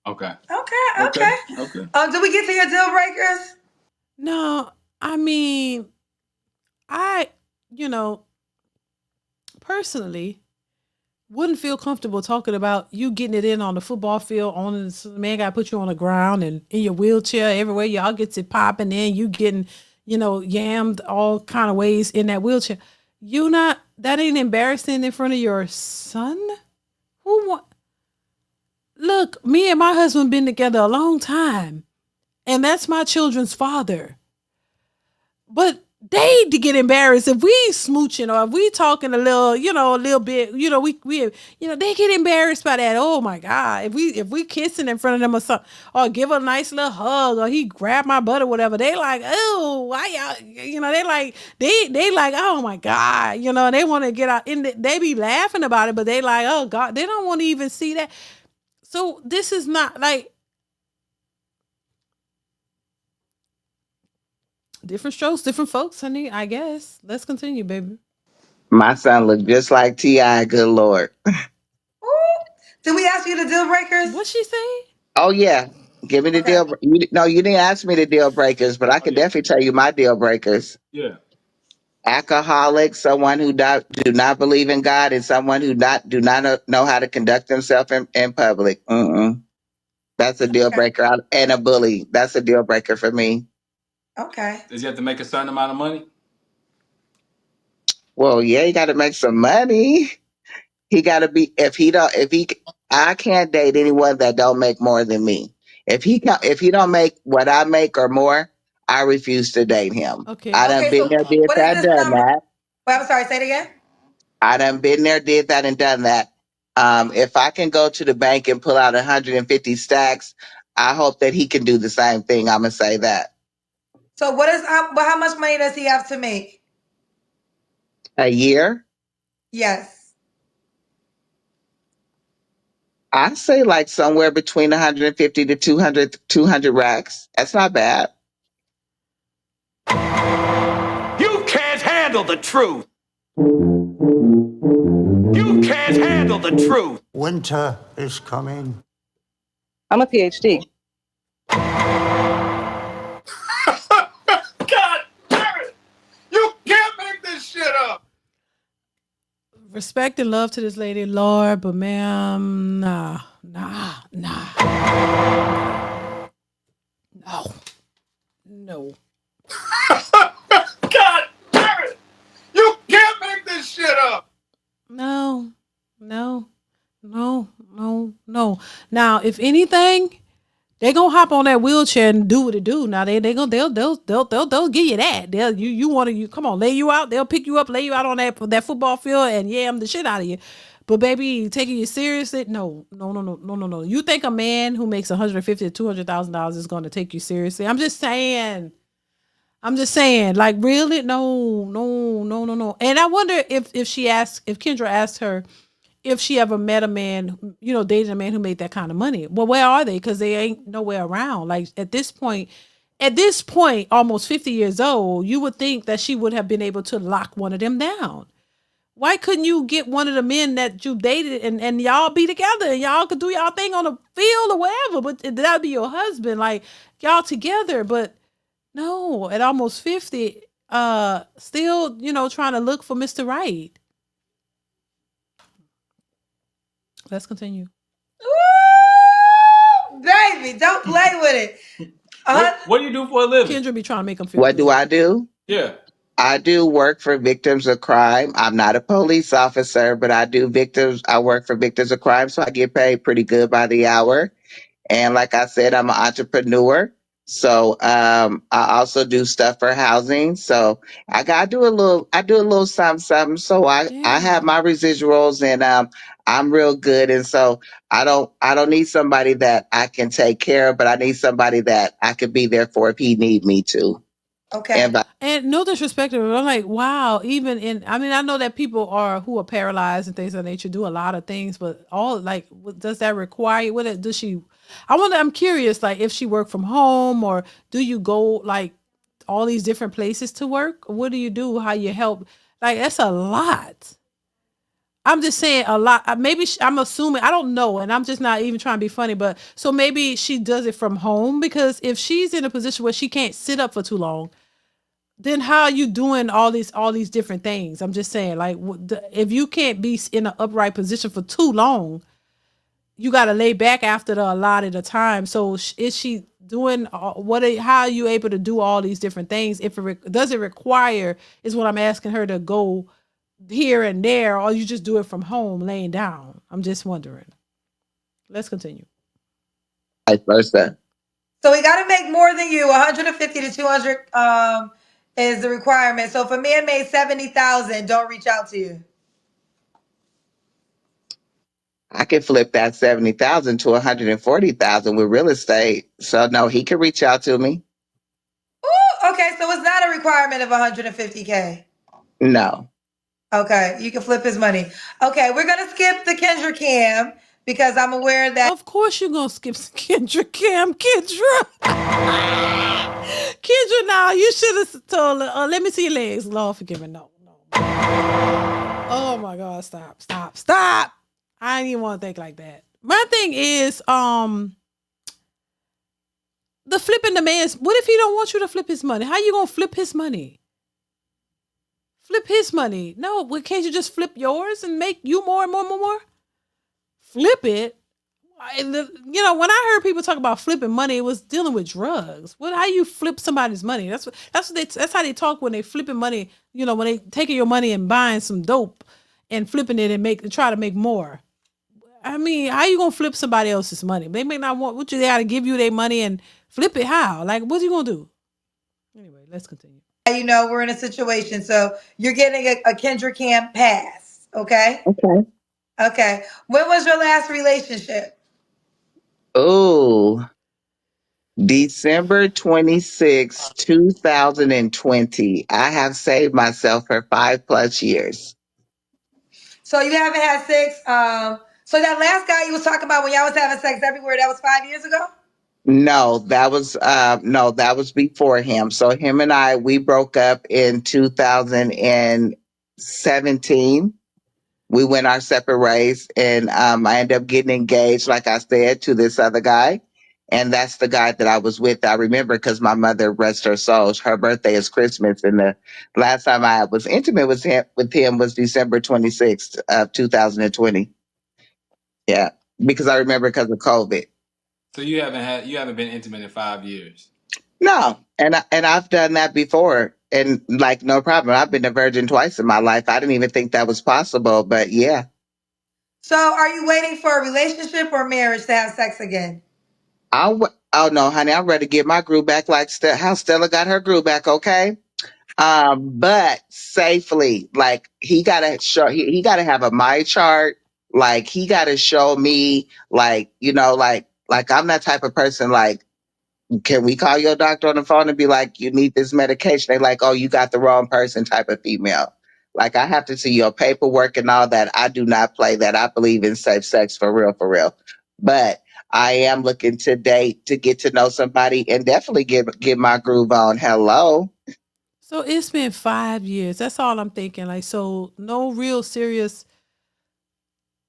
Okay. Okay, Okay. okay. Okay. Do we get to your deal breakers? No, I mean, I, you know, personally wouldn't feel comfortable talking about you getting it in on the football field. On the man got to put you on the ground and in your wheelchair everywhere. Y'all gets it popping in. You getting, yammed all kind of ways in that wheelchair. You not that ain't embarrassing in front of your son. Who want? Look, me and my husband been together a long time, and that's my children's father. But they to get embarrassed if we smooching or if we talking a little bit, they get embarrassed by that. Oh my God. If we kissing in front of them or something, or give a nice little hug, or he grab my butt or whatever, they like, oh, why y'all, they like, oh my God, they want to get out and they be laughing about it, but they like, oh God, they don't want to even see that. So this is not like different strokes, different folks, honey. I guess. Let's continue, baby. My son looked just like Ti. Good Lord. Ooh. Did we ask you the deal breakers? What she say? Oh yeah, give me the Okay. deal. No, you didn't ask me the deal breakers, but I Oh can yeah. definitely tell you my deal breakers. Yeah. Alcoholic, someone who do not believe in God, and someone who do not know how to conduct themselves in public. Mm-mm. That's a deal Okay. breaker. And a bully. That's a deal breaker for me. Okay. Does he have to make a certain amount of money? Well, yeah, he got to make some money. He got to be. I can't date anyone that don't make more than me. If he don't make what I make or more, I refuse to date him. Okay. I done Okay, been so there, did what is that, this done number? that. Well, I'm sorry, say it again. I done been there, did that, and done that. If I can go to the bank and pull out 150 stacks, I hope that he can do the same thing. I'm gonna say that. So how much money does he have to make? A year? Yes. I say like somewhere between 150 to 200 racks. That's not bad. You can't handle the truth. You can't handle the truth. Winter is coming. I'm a PhD. God damn it! You can't make this shit up. Respect and love to this lady, Lord, but ma'am, nah. No. God damn it! You can't make this shit up. No. Now, if anything, they gonna hop on that wheelchair and do what it do. Now they'll give you that. You want to come on, lay you out. They'll pick you up, lay you out on that football field, and yam the shit out of you. But baby, taking you seriously? No. You think a man who makes $150,000 to $200,000 is going to take you seriously? I'm just saying. Like really? No. And I wonder if Kendra asked her if she ever met a man, dated a man who made that kind of money. Well, where are they? Because they ain't nowhere around. Like at this point, almost 50 years old, you would think that she would have been able to lock one of them down. Why couldn't you get one of the men that you dated and y'all be together and y'all could do y'all thing on the field or wherever, but that'd be your husband, like y'all together. But no, at almost 50, still, trying to look for Mr. Right. Let's continue. Ooh, baby, don't play with it. What do you do for a living? Kendra be trying to make him feel What good. do I do? Yeah. I do work for victims of crime. I'm not a police officer, but I work for victims of crime, so I get paid pretty good by the hour. And like I said, I'm an entrepreneur. So I also do stuff for housing. So I do a little something. So I have my residuals and I'm real good. And so I don't need somebody that I can take care of, but I need somebody that I could be there for if he need me to. Okay. And no disrespect, but I'm like, wow, I know that people who are paralyzed and things of that nature do a lot of things, but does that require, I'm curious, like if she worked from home or do you go like all these different places to work? What do you do? How you help? Like, that's a lot. I'm just saying a lot. Maybe I'm assuming, I don't know, and I'm just not even trying to be funny, but so maybe she does it from home, because if she's in a position where she can't sit up for too long, then how are you doing all these different things? I'm just saying, like, if you can't be in an upright position for too long, you got to lay back after the allotted of time. So is she doing how are you able to do all these different things? Does it require, is what I'm asking her, to go here and there, or you just do it from home laying down? I'm just wondering. Let's continue. Vice versa. So we got to make more than you. 150 to 200 is the requirement. So if a man made 70,000, don't reach out to you. I could flip that 70,000 to 140,000 with real estate. So no, he could reach out to me. Ooh, okay, so it's not a requirement of 150K. No. Okay, you can flip his money. Okay, we're gonna skip the Kendra Cam because I'm aware that. Of course you're gonna skip Kendra Cam. Kendra, now you should have told her, let me see your legs. Lord forgive me. No. Oh my God, stop. I didn't even want to think like that. My thing is, the flipping the man's, what if he don't want you to flip his money? How you gonna flip his money? Flip his money. No, well, can't you just flip yours and make you more and more? Flip it. When I heard people talk about flipping money, it was dealing with drugs. How you how somebody's money? That's how they talk when they flipping money. When they taking your money and buying some dope and flipping it and try to make more. I mean, how you gonna flip somebody else's money? They may not want they gotta give you their money and flip it. How? Like, what you gonna do? Anyway, let's continue. We're in a situation, so you're getting a Kendra Cam pass. Okay. Okay. When was your last relationship? Oh, December 26, 2020. I have saved myself for 5+ years. So you haven't had sex. So that last guy you was talking about when y'all was having sex everywhere, that was 5 years ago? No, that was before him. So him and we broke up in 2017. We went our separate ways, and I ended up getting engaged, like I said, to this other guy. And that's the guy that I was with. I remember because my mother, rest her soul, her birthday is Christmas. And the last time I was intimate with him was December 26th of 2020. Yeah, because I remember because of COVID. So you haven't been intimate in 5 years. No, and I've done that before, and like no problem. I've been a virgin twice in my life. I didn't even think that was possible, but yeah. So are you waiting for a relationship or marriage to have sex again? Oh no, honey, I'm ready to get my groove back, like how Stella got her groove back. Okay, but safely. Like he gotta show, he gotta have a my chart. Like he gotta show me, like like I'm that type of person. Like, can we call your doctor on the phone and be like, you need this medication? They like, oh, you got the wrong person type of female. Like I have to see your paperwork and all that. I do not play that. I believe in safe sex for real, for real. But I am looking to date to get to know somebody and definitely get my groove on. Hello. So it's been 5 years. That's all I'm thinking. Like, so no real serious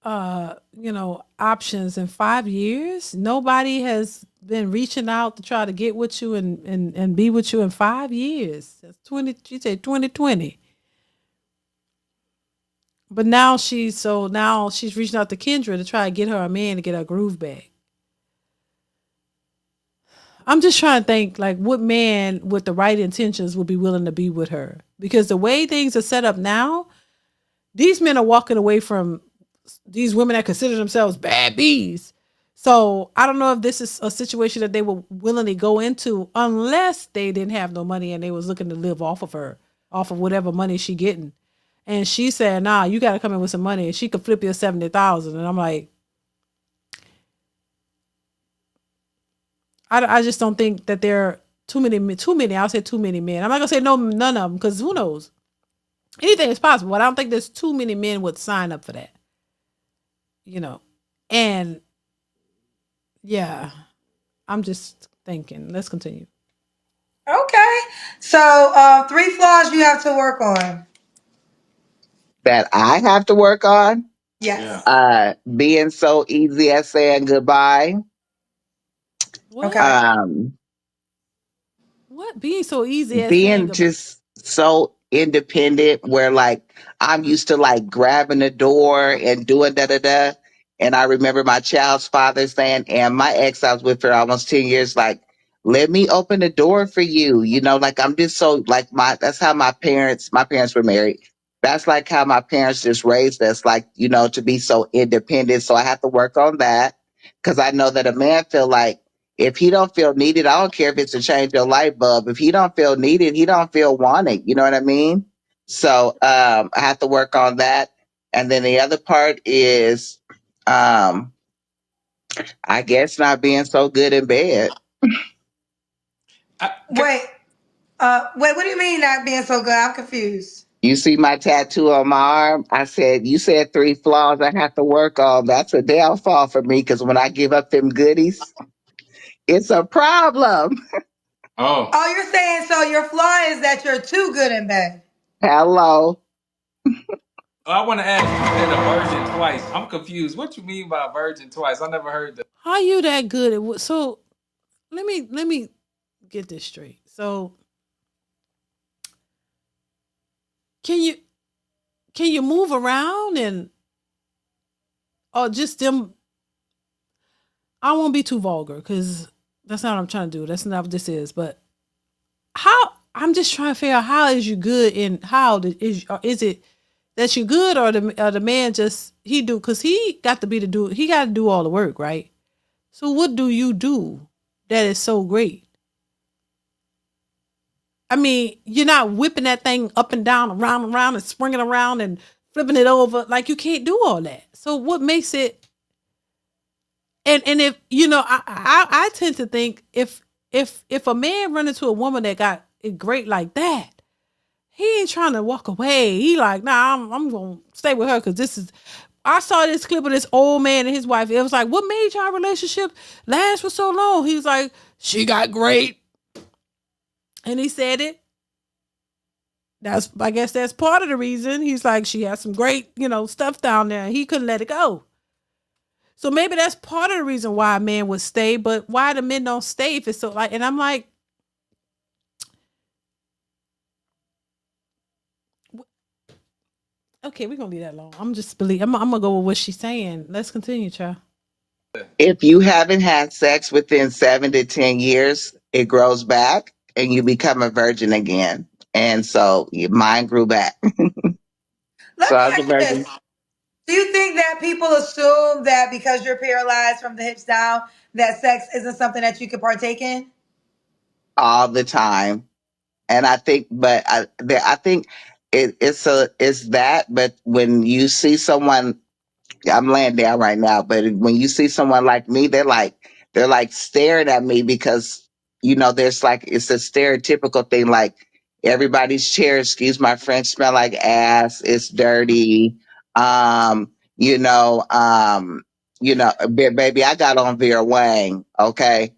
options in 5 years. Nobody has been reaching out to try to get with you and be with you in 5 years. That's 20, she said 2020. But now she's reaching out to Kendra to try to get her a man to get her groove back. I'm just trying to think, like, what man with the right intentions would be willing to be with her? Because the way things are set up now, these men are walking away from these women that consider themselves bad bees. So I don't know if this is a situation that they were willingly go into unless they didn't have no money and they was looking to live off of her, off of whatever money she getting. And she said, nah, you got to come in with some money and she could flip you 70,000. And I'm like, I just don't think that there are too many. I'll say too many men. I'm not gonna say none of them, because who knows? Anything is possible. But I don't think there's too many men would sign up for that. And yeah, I'm just thinking. Let's continue. Okay. So 3 flaws you have to work on. That I have to work on. Yes. Being so easy at saying goodbye. What? Okay. What? Being so easy at saying Being goodbye. just so independent where like I'm used to like grabbing the door and doing da da da. And I remember my child's father saying, and my ex I was with for almost 10 years, like, let me open the door for you. Like I'm just so like that's how my parents were married. That's like how my parents just raised us, like, to be so independent. So I have to work on that. Cause I know that a man feel like if he don't feel needed, I don't care if it's to change your light bulb. If he don't feel needed, he don't feel wanted. You know what I mean? So I have to work on that. And then the other part is, I guess not being so good in bed. Wait. What do you mean not being so good? I'm confused. You see my tattoo on my arm? I said, you said 3 flaws I have to work on. That's a downfall for me because when I give up them goodies, it's a problem. Oh, you're saying so your flaw is that you're too good in bed. Hello. I want to ask, you said a virgin twice. I'm confused. What you mean by virgin twice? I never heard that. How you that good at what? So let me get this straight. So can you move around or just them? I won't be too vulgar because that's not what I'm trying to do. That's not what this is. But how? I'm just trying to figure out how is you good and is it that you good or the man just he do, because he got to do all the work, right? So what do you do that is so great? I mean, you're not whipping that thing up and down, around and around, and springing around and flipping it over. Like, you can't do all that. So what makes it? And if I tend to think if if a man run into a woman that got it great like that, he ain't trying to walk away. He like, nah, I'm gonna stay with her because this is. I saw this clip of this old man and his wife. It was like, what made y'all relationship last for so long? He was like, she got great, and he said it. I guess that's part of the reason. He's like, she has some great, stuff down there, and he couldn't let it go. So maybe that's part of the reason why a man would stay, but why the men don't stay if it's so like, and I'm like, okay, we're gonna leave that alone. I'm gonna go with what she's saying. Let's continue, child. If you haven't had sex within 7 to 10 years, it grows back and you become a virgin again. And so mine grew back. So I was a virgin Do you think that people assume that because you're paralyzed from the hips down, that sex isn't something that you could partake in? all the time. And I think, but I think it's that. But when you see someone, I'm laying down right now, but when you see someone like me, they're like staring at me because there's like it's a stereotypical thing like everybody's chair, excuse my French, smell like ass, it's dirty. Um, baby, I got on Vera Wang, okay?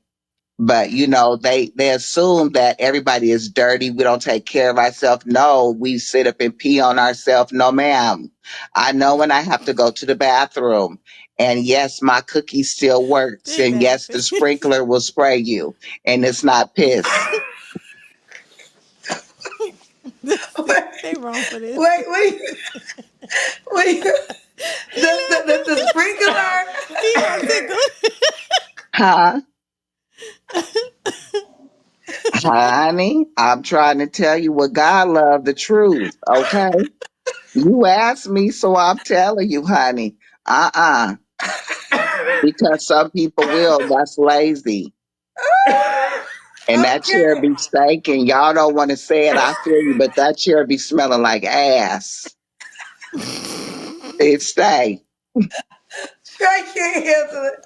But they assume that everybody is dirty. We don't take care of ourselves. No, we sit up and pee on ourselves. No, ma'am. I know when I have to go to the bathroom. And yes, my cookie still works. And yes, the sprinkler will spray you. And it's not piss. They wrong for this. Wait. The sprinkler. He gonna say good. Huh? Honey, I'm trying to tell you what God loved, the truth. Okay. You asked me, so I'm telling you, honey. Uh-uh. Because some people will. That's lazy. And that chair be stinking. Y'all don't want to say it. I feel you, but that chair be smelling like ass. It stank. I can't handle it.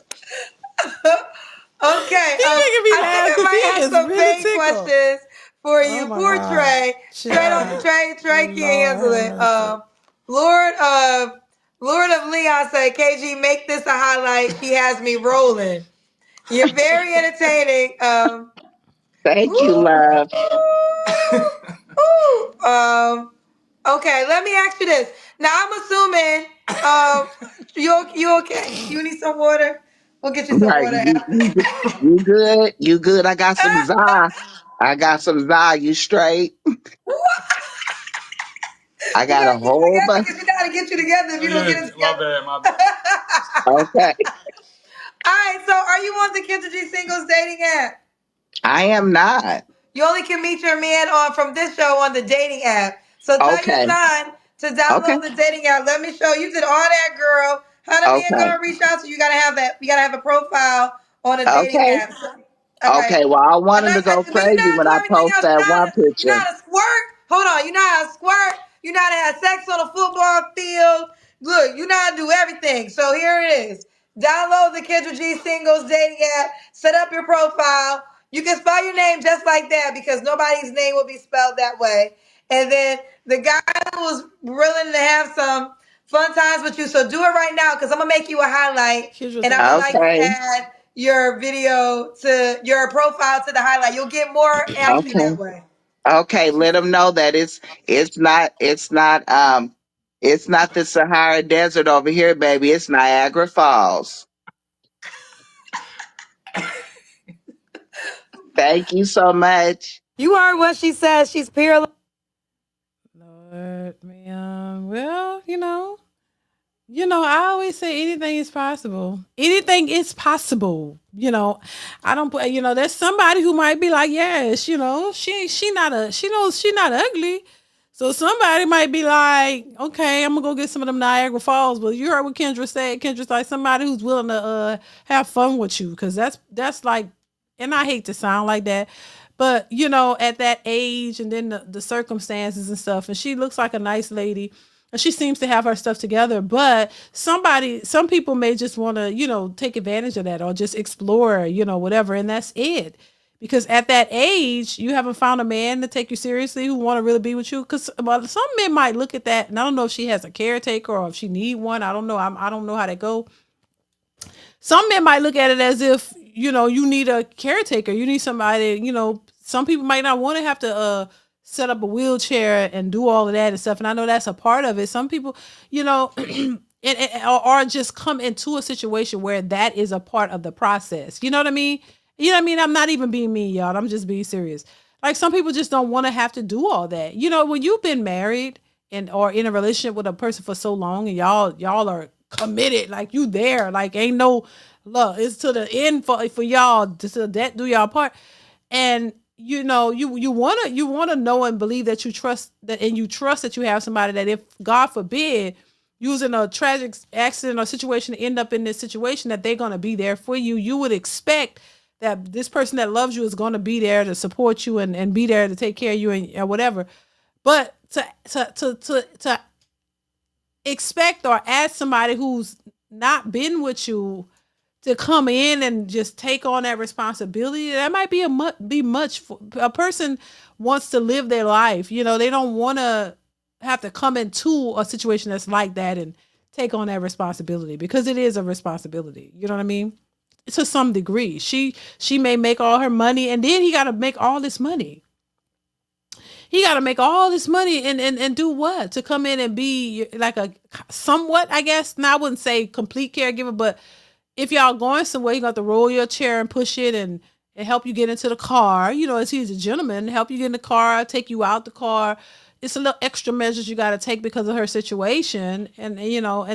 Okay. I think I might have some really vague questions for you. Poor God. Trey. Trey can't handle it. Lord of Leon said, KG, make this a highlight. He has me rolling. You're very entertaining. Thank you, love. Okay, let me ask you this. Now I'm assuming you okay? You need some water? We'll get you some Right. water. You good? You good? I got some za. You straight? I We got a gotta get you whole together bunch. because you gotta get you together if you don't get it together. My bad. Okay. All right, so are you on the Kendra G Singles dating app? I am not. You only can meet your man from this show on the dating app. So tell your Okay. son to download the dating app. Let me show you. Did all that, girl. How the man Okay. gonna reach out to you? You gotta have that. You gotta have a profile on a dating Okay. app. All right. Okay. Well, I want him to go But you know crazy how to when do I everything post else. that one You know picture. how to squirt. Hold on. You know how to squirt. You know how to have sex on a football field. Look, you know how to do everything. So here it is. Download the Kendra G Singles dating app. Set up your profile. You can spell your name just like that because nobody's name will be spelled that way. And then the guy who's willing to have some fun times with you. So do it right now because I'm gonna make you a highlight, and I would like to add your video to your profile to the highlight. You'll get more action Okay. that way. Okay. Let him know that it's not the Sahara Desert over here, baby. It's Niagara Falls. Thank you so much. You heard what she says. She's paralyzed. Lord, man. Well, I always say anything is possible. Anything is possible. I don't put. There's somebody who might be like, yes, she knows she not ugly. So somebody might be like, okay, I'm gonna go get some of them Niagara Falls. But you heard what Kendra said. Kendra's like somebody who's willing to have fun with you, because that's like, and I hate to sound like that, but at that age and then the circumstances and stuff, and she looks like a nice lady. And she seems to have her stuff together, but some people may just want to, take advantage of that or just explore, whatever. And that's it. Because at that age, you haven't found a man to take you seriously who want to really be with you. Because some men might look at that, and I don't know if she has a caretaker or if she need one. I don't know. I don't know how that go. Some men might look at it as if, you need a caretaker. You need somebody, some people might not want to have to set up a wheelchair and do all of that and stuff. And I know that's a part of it. Some people, or just come into a situation where that is a part of the process. You know what I mean? You know what I mean? I'm not even being mean, y'all. I'm just being serious. Like some people just don't want to have to do all that. When you've been married or in a relationship with a person for so long and y'all are committed, like you there, like ain't no look, it's to the end for y'all to that do y'all part. And you wanna know and believe that you trust that, and you trust that you have somebody that if God forbid you was in a tragic accident or situation to end up in this situation, that they're gonna be there for you. You would expect that this person that loves you is gonna be there to support you and be there to take care of you and whatever. But to expect or ask somebody who's not been with you to come in and just take on that responsibility, that might be much for a person wants to live their life. They don't want to have to come into a situation that's like that and take on that responsibility, because it is a responsibility. You know what I mean? To some degree, she may make all her money, and then he got to make all this money. He got to make all this money and do what? To come in and be like a somewhat, I guess. Now I wouldn't say complete caregiver, but if y'all going somewhere, you got to roll your chair and push it and help you get into the car. As he's a gentleman, help you get in the car, take you out the car. It's a little extra measures you got to take because of her situation. And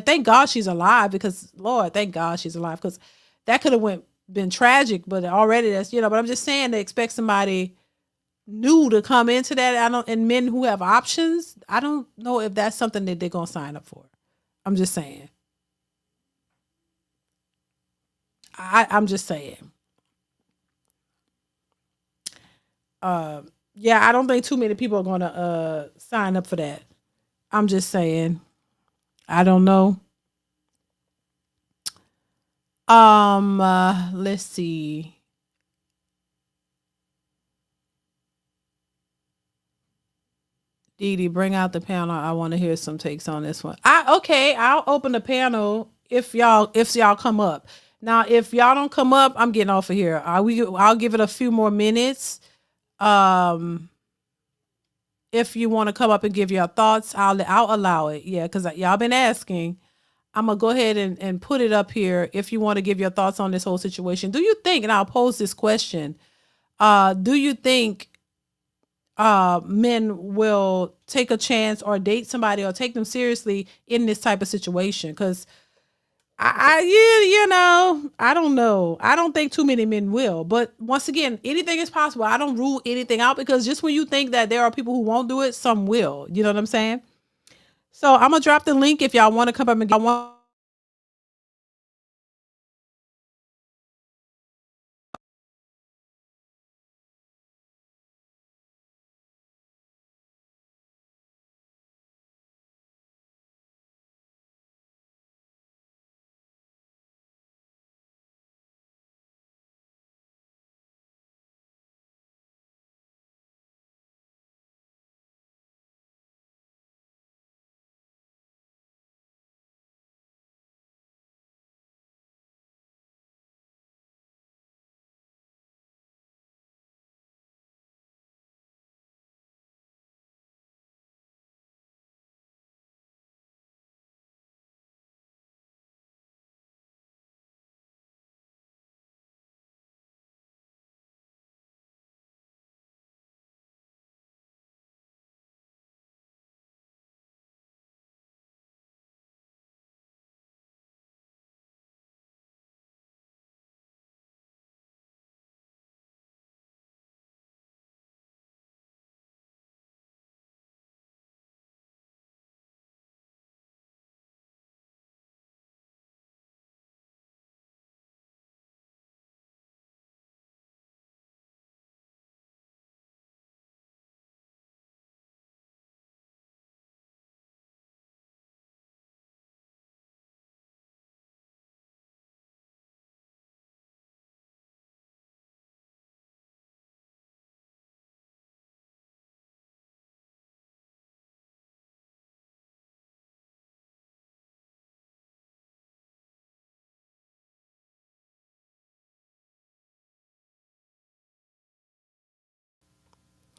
thank God she's alive, because Lord, thank God she's alive, because that could have been tragic, but already but I'm just saying, to expect somebody new to come into that, and men who have options, I don't know if that's something that they're going to sign up for. I'm just saying. I'm just saying. Yeah, I don't think too many people are gonna sign up for that. I'm just saying. I don't know. Let's see. DeeDee, bring out the panel. I want to hear some takes on this one. I'll open the panel if y'all come up. Now, if y'all don't come up, I'm getting off of here. I'll give it a few more minutes. If you want to come up and give your thoughts, I'll allow it. Yeah, because y'all been asking. I'm gonna go ahead and put it up here if you want to give your thoughts on this whole situation. Do you think, and I'll pose this question, do you think men will take a chance or date somebody or take them seriously in this type of situation? Because I don't know. I don't think too many men will. But once again, anything is possible. I don't rule anything out, because just when you think that there are people who won't do it, some will. You know what I'm saying? So I'm gonna drop the link if y'all want to come up and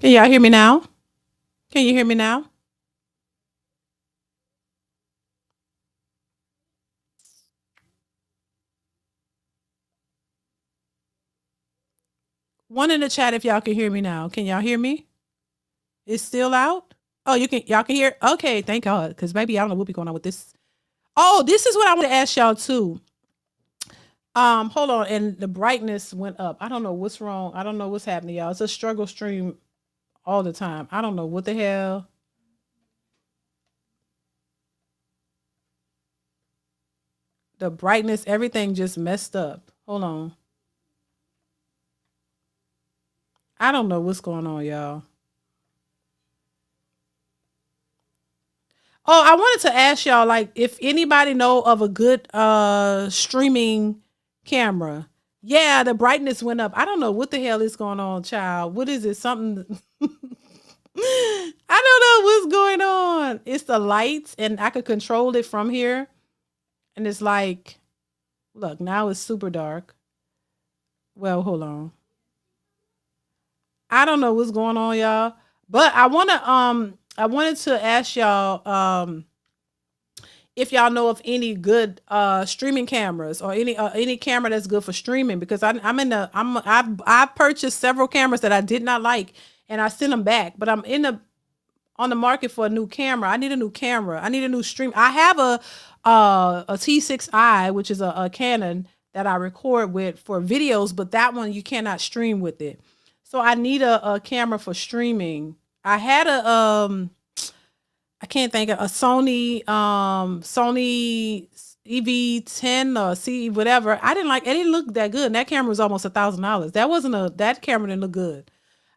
Can y'all hear me now? Can you hear me now? One in the chat if y'all can hear me now. Can y'all hear me? It's still out? Oh, y'all can hear? Okay, thank God. Because maybe I don't know what be going on with this. Oh, this is what I want to ask y'all too. Hold on, and the brightness went up. I don't know what's wrong. I don't know what's happening, y'all. It's a struggle stream all the time. I don't know what the hell. The brightness, everything just messed up. Hold on. I don't know what's going on, y'all. Oh, I wanted to ask y'all, like, if anybody know of a good streaming camera. Yeah, the brightness went up. I don't know what the hell is going on, child. What is it? Something I don't know what's going on. It's the lights, and I could control it from here. And it's like, look, now it's super dark. Well, hold on. I don't know what's going on, y'all. But I wanted to ask y'all if y'all know of any good streaming cameras or any camera that's good for streaming, because I've purchased several cameras that I did not like and I sent them back, but I'm on the market for a new camera. I need a new camera. I need a new stream. I have a T6i, which is a Canon that I record with for videos, but that one you cannot stream with it. So I need a camera for streaming. I had I can't think of a Sony EV10 or C whatever. I didn't like it. Didn't look that good. And that camera was almost $1,000. That camera didn't look good.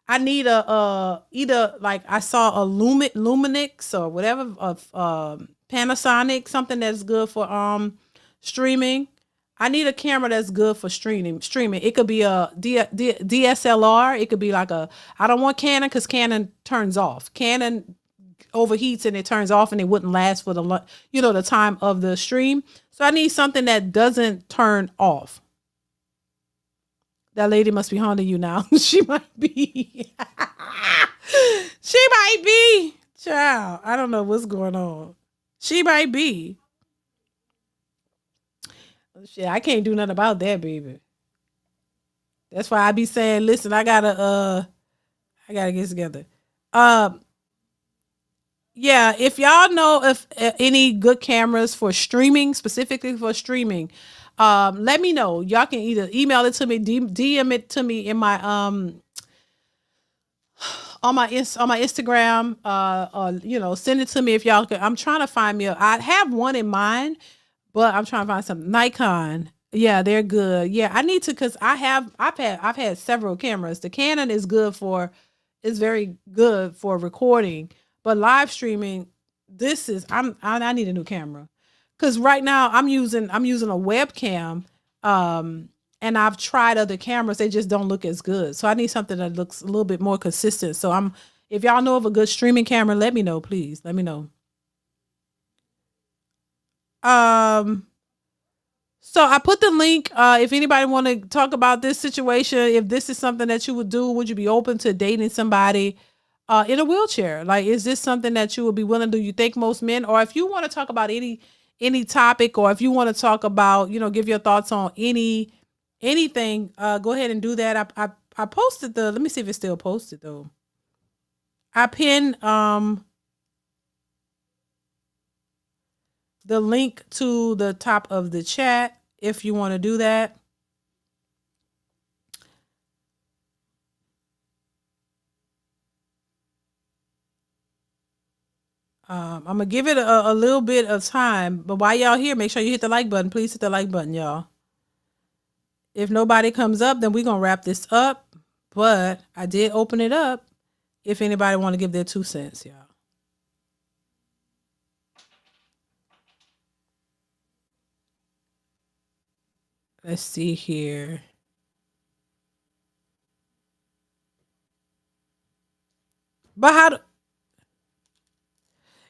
I need a either, like, I saw a Luminix or whatever of Panasonic, something that's good for streaming. I need a camera that's good for streaming. It could be a DSLR. It could be like I don't want Canon because Canon turns off. Canon overheats and it turns off and it wouldn't last for the time of the stream. So I need something that doesn't turn off. That lady must be haunting you now. She might be. She might be. Child, I don't know what's going on. She might be. Shit, I can't do nothing about that, baby. That's why I be saying, listen, I gotta get together. Yeah, if y'all know if any good cameras for streaming, specifically for streaming, let me know. Y'all can either email it to me, DM it to me in my on my Instagram, or send it to me if y'all can. I'm trying to find me. I have one in mind, but I'm trying to find some Nikon. Yeah, they're good. Yeah, I need to, because I've had several cameras. The Canon is very good for recording, but live streaming, I need a new camera. Because right now I'm using a webcam, and I've tried other cameras, they just don't look as good. So I need something that looks a little bit more consistent. So if y'all know of a good streaming camera, let me know, please. Let me know. So I put the link, if anybody want to talk about this situation, if this is something that you would do, would you be open to dating somebody in a wheelchair? Like, is this something that you would be willing to do? You think most men, or if you want to talk about any topic, or if you want to talk about, give your thoughts on anything, go ahead and do that. I posted let me see if it's still posted though. I pinned the link to the top of the chat if you want to do that. I'm gonna give it a little bit of time, but while y'all here, make sure you hit the like button. Please hit the like button, y'all. If nobody comes up, then we're gonna wrap this up. But I did open it up if anybody want to give their 2 cents, y'all. Let's see here. But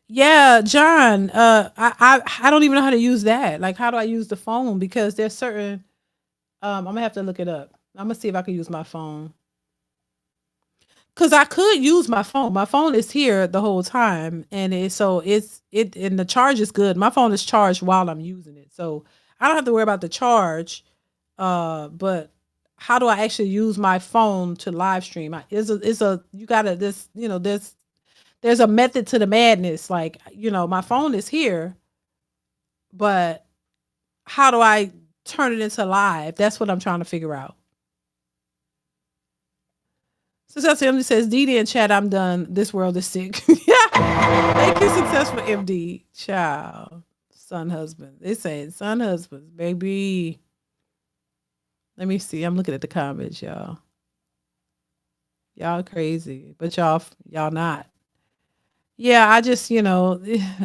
yeah, John, I don't even know how to use that. Like, how do I use the phone? Because there's certain, I'm gonna have to look it up. I'm gonna see if I can use my phone. Cause I could use my phone. My phone is here the whole time, and and the charge is good. My phone is charged while I'm using it, so I don't have to worry about the charge. But how do I actually use my phone to live stream? It's a you gotta this there's a method to the madness. Like my phone is here, but how do I turn it into live? That's what I'm trying to figure out. Successful MD says, DeeDee in chat, I'm done. This world is sick. Yeah. Thank you, Successful MD. Child. Son husband. They saying son husbands, baby. Let me see. I'm looking at the comments, y'all. Y'all crazy. But y'all not. Yeah, I just,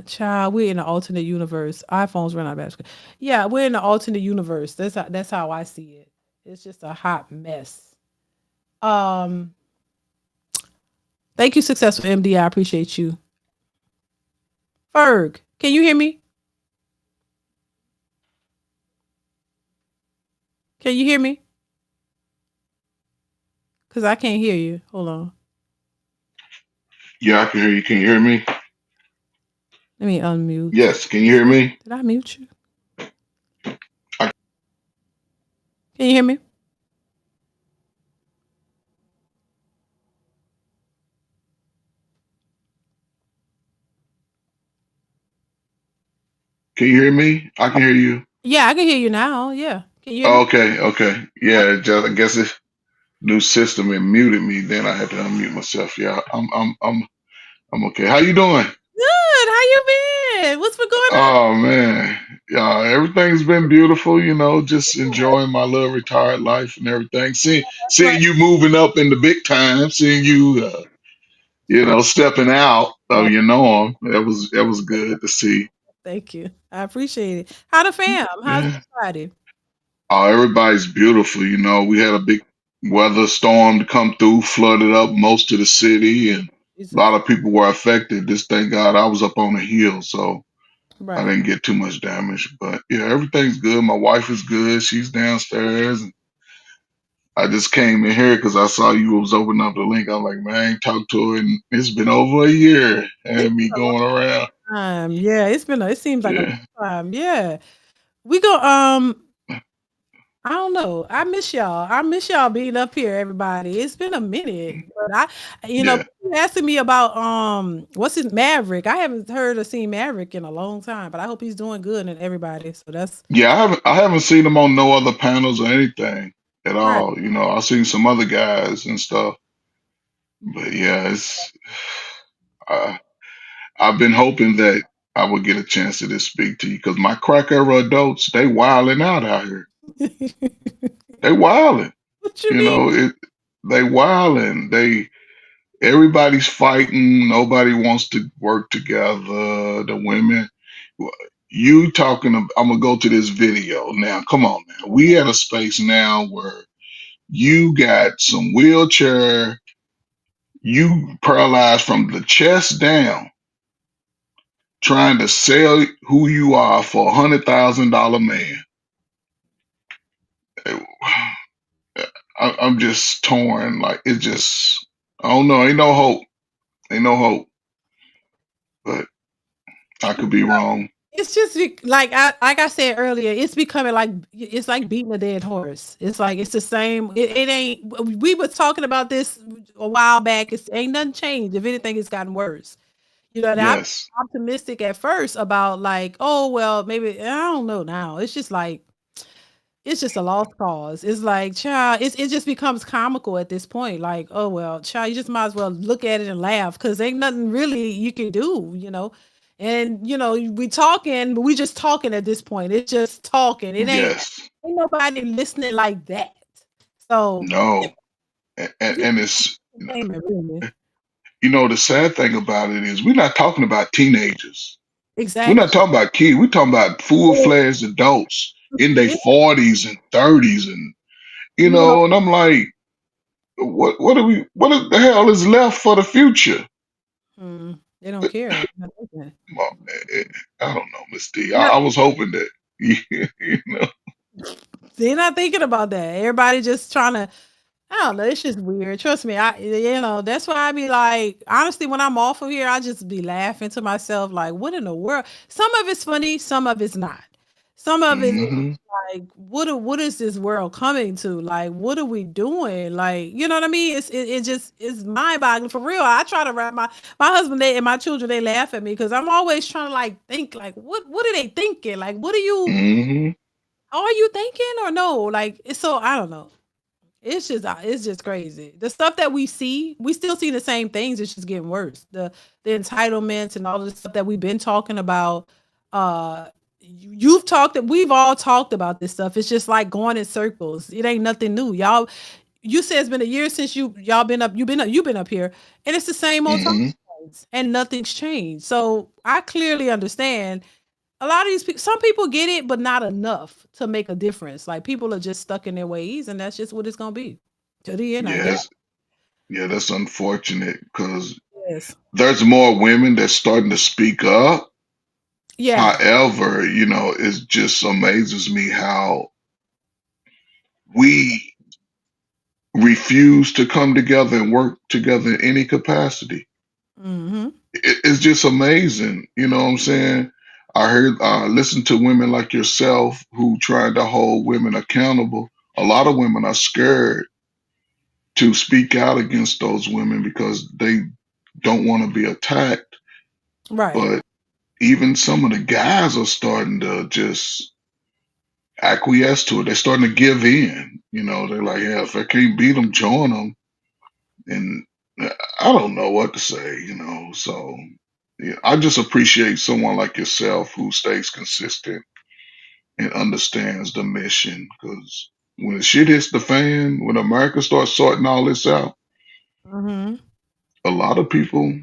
child, we're in an alternate universe. iPhones run out of battery. Yeah, we're in an alternate universe. That's how I see it. It's just a hot mess. Thank you, Successful MD. I appreciate you. Ferg, can you hear me? Can you hear me? Because I can't hear you. Hold on. Yeah, I can hear you. Can you hear me? Let me unmute. Yes, can you hear me? Did I mute you? Can you hear me? Can you hear me? I can hear you. Yeah, I can hear you now. Yeah. Can you hear me? Okay. Yeah, just I guess this new system it muted me. Then I had to unmute myself. Yeah, I'm okay. How you doing? Good. How you been? What's been going on? Oh man, yeah, everything's been beautiful. Just enjoying my little retired life and everything. Seeing you moving up in the big time. Seeing you, stepping out of your norm. That was good to see. Thank you. I appreciate it. How the fam? How's Yeah. everybody? Oh, everybody's beautiful. We had a big weather storm to come through, flooded up most of the city, and a Jesus. lot of people were affected. Just thank God I was up on the hill, so I Right. didn't get too much damage. But yeah, everything's good. My wife is good. She's downstairs. And I just came in here because I saw you was opening up the link. I'm like, man, I ain't talked to her, and it's been over a year. It's Had me been a long going around. time. Yeah, it seems like a long Yeah, time. Yeah. We go I don't know. I miss y'all. I miss y'all being up here, everybody. It's been a minute. But yeah, people asking me about what's his Maverick. I haven't heard or seen Maverick in a long time, but I hope he's doing good and everybody. So that's yeah. I haven't seen him on no other panels or anything at right. all. I've seen some other guys and stuff. But yeah, uh, I've been hoping that I would get a chance to just speak to you because my crack era adults, they wilding out here. They wilding, What you mean? they wilding. Everybody's fighting. Nobody wants to work together. The women, you talking about, I'm gonna go to this video now. Come on now. We at a space now where you got some wheelchair, you paralyzed from the chest down trying to sell who you are for $100,000 man. I'm just torn. Like it's just, I don't know. Ain't no hope. Ain't no hope. But I could be wrong. It's just like I said earlier, it's becoming like it's like beating a dead horse. It's like it's the same. It ain't. We were talking about this a while back. It's ain't nothing changed. If anything, it's gotten worse. And I'm Yes. optimistic at first about like, oh well, maybe I don't know now. It's just like it's just a lost cause. It's like, child, it just becomes comical at this point. Like, oh well, child, you just might as well look at it and laugh because ain't nothing really you can do. And we talking, but we just talking at this point. It's just talking. It Yes. ain't nobody listening like that. So No. And it's, the sad thing about it is we're not talking about teenagers. We're not exactly. talking about kids. We're talking about full-fledged adults in their 40s and 30s, and You know, and I'm like, what the hell is left for the future? they don't care. Well, I don't know, Miss D. No, I was hoping that you know. they're not thinking about that. Everybody just trying to. I don't know. It's just weird. Trust me. That's why I be like, honestly, when I'm off of here, I just be laughing to myself, like, what in the world? Some of it's funny, some of it's not. Some of it is Hmm. like, what is this world coming to? Like, what are we doing? Like, you know what I mean? It just it's mind boggling for real. I try to wrap my husband and my children, they laugh at me because I'm always trying to like think like what are they thinking? Like, what Hmm. are you thinking or no? Like, it's so I don't know. It's just crazy. The stuff that we still see the same things. It's just getting worse. The entitlements and all of the stuff that we've been talking about. You've talked. We've all talked about this stuff. It's just like going in circles. It ain't nothing new, y'all. You said it's been a year since y'all been up. You've been up here, and it's the same old talking Hmm. points, and nothing's changed. So I clearly understand a lot of these people, some people get it, but not enough to make a difference. Like people are just stuck in their ways, and that's just what it's gonna be to the end, I guess. Yes. Yeah, that's unfortunate because Yes. there's more women that's starting to speak up. Yeah. However, it just amazes me how we refuse to come together and work together in any capacity. Mm-hmm. It's just amazing. You know what I'm saying? I heard, listen to women like yourself who trying to hold women accountable. A lot of women are scared to speak out against those women because they don't want to be attacked. Right. But even some of the guys are starting to just acquiesce to it. They're starting to give in. They're like, yeah, if I can't beat them, join them. And I don't know what to say. So yeah, I just appreciate someone like yourself who stays consistent and understands the mission. Because when the shit hits the fan, when America starts sorting all this out, Mm-hmm. a lot of people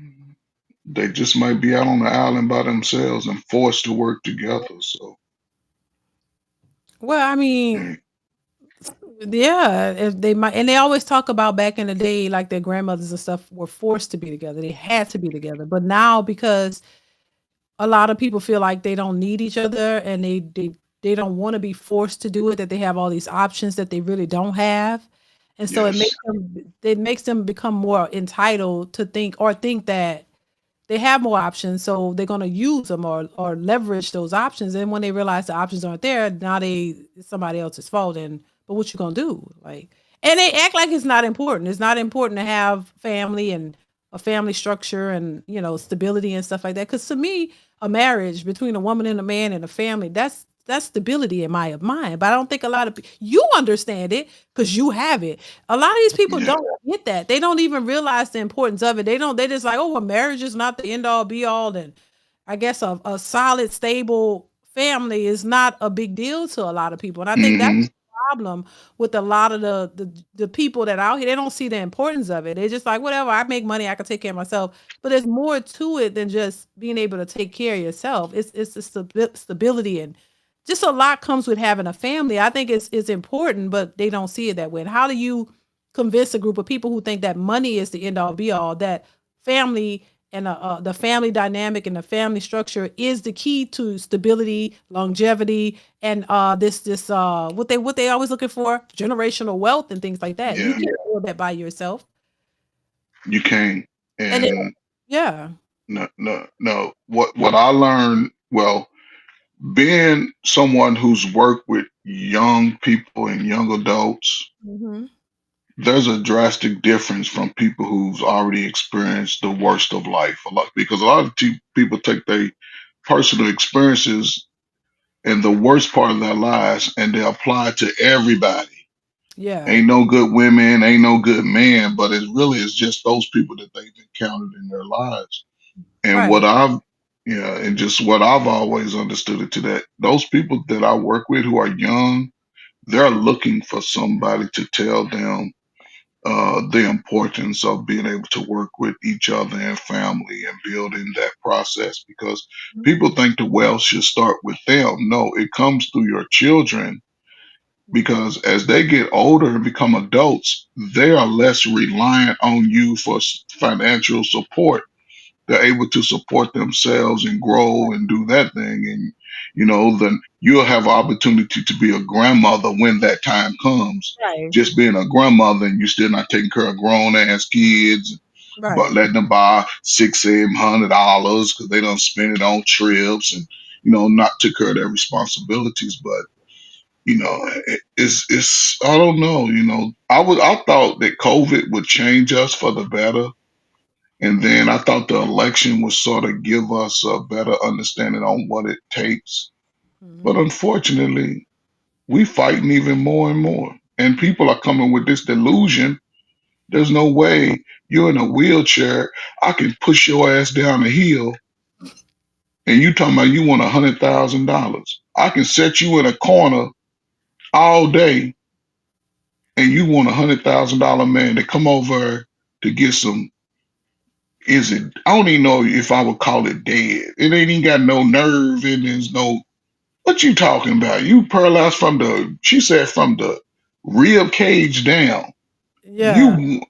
they just might be out on the island by themselves and forced to work together. So Well, I mean, yeah. yeah, if they might, and they always talk about back in the day, like their grandmothers and stuff were forced to be together. They had to be together. But now, because a lot of people feel like they don't need each other and they don't want to be forced to do it, that they have all these options that they really don't have. And so Yes. it makes them become more entitled to think that they have more options, so they're going to use them or leverage those options. And when they realize the options aren't there, now it's somebody else's fault. And but what you gonna do? Like, and they act like it's not important. It's not important to have family and a family structure and stability and stuff like that. Because to me, a marriage between a woman and a man and a family, that's stability in my mind. But I don't think a lot of you understand it because you have it. A lot of these people Yeah. don't get that. They don't even realize the importance of it. They don't. They just like, oh, well, marriage is not the end all be all. And I guess a solid, stable family is not a big deal to a lot of people. And I think that's Hmm. the problem with a lot of the people that are out here. They don't see the importance of it. They're just like, whatever, I make money, I can take care of myself. But there's more to it than just being able to take care of yourself. It's the stability and just a lot comes with having a family. I think it's important, but they don't see it that way. And how do you convince a group of people who think that money is the end all be all, that family and the family dynamic and the family structure is the key to stability, longevity, and what they always looking for, generational wealth and things like that. You Yeah. can't build that by yourself. You can't. And then, And yeah. no, no, no. What I learned, well, being someone who's worked with young people and young adults, Mm-hmm. there's a drastic difference from people who've already experienced the worst of life. Because a lot of people take their personal experiences and the worst part of their lives and they apply it to everybody. Yeah. Ain't no good women, ain't no good men, but it really is just those people that they've encountered in their lives. And Right. and just what I've always understood it to that, those people that I work with who are young, they're looking for somebody to tell them the importance of being able to work with each other and family and building that process because people think the wealth should start with them. No, it comes through your children because as they get older and become adults, they are less reliant on you for financial support. they're able to support themselves and grow and do that thing. And, then you'll have opportunity to be a grandmother when that time comes. Right. Just being a grandmother and you're still not taking care of grown ass kids, but Right. letting them buy $600-$700 because they don't spend it on trips and, not took care of their responsibilities. But it's I don't know. I thought that COVID would change us for the better, and then I thought the election would sort of give us a better understanding on what it takes. But Mm-hmm. unfortunately, we fighting even more and more, and people are coming with this delusion. There's no way you're in a wheelchair. I can push your ass down a hill, and you talking about you want $100,000. I can set you in a corner all day and you want $100,000 man to come over to get some, is it, I don't even know if I would call it dead. It ain't even got no nerve and there's no, what you talking about? You paralyzed she said from the rib cage down. Yeah. You,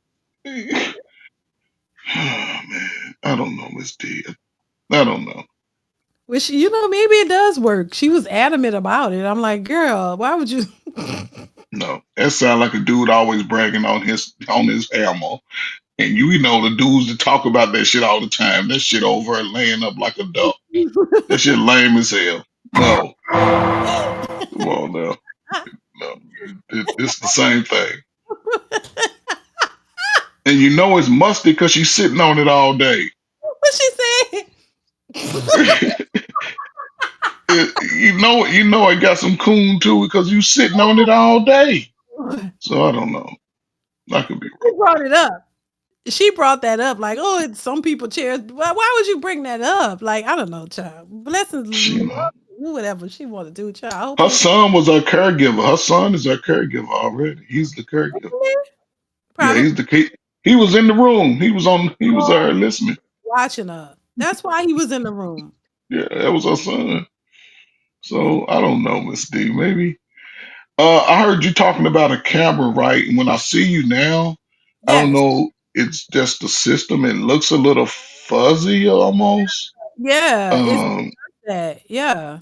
oh man, I don't know, Miss D. I don't know. Which, maybe it does work. She was adamant about it. I'm like, girl, why would you? No, that sound like a dude always bragging on his hammer. And you know the dudes that talk about that shit all the time. That shit over and laying up like a duck. That shit lame as hell. No, come on now. No, it's the same thing. And you know it's musty because she's sitting on it all day. What she said? You know it got some coon to it because you sitting on it all day. So I don't know. I could be She wrong. brought it up. She brought that up, like, oh, it's some people chairs. Why would you bring that up? Like, I don't know, child. Blessings, She know. do whatever she want to do, child. I hope Her you son was her caregiver. Her son is her caregiver already. He's the caregiver. Yeah, probably he was in the room. He was there listening. watching her. That's why he was in the room. Yeah, that was her son. So I don't know, Miss D. Maybe. I heard you talking about a camera, right? And when I see you now, I don't Yes. know. It's just the system. It looks a little fuzzy almost. Yeah. It's Um, that. Yeah.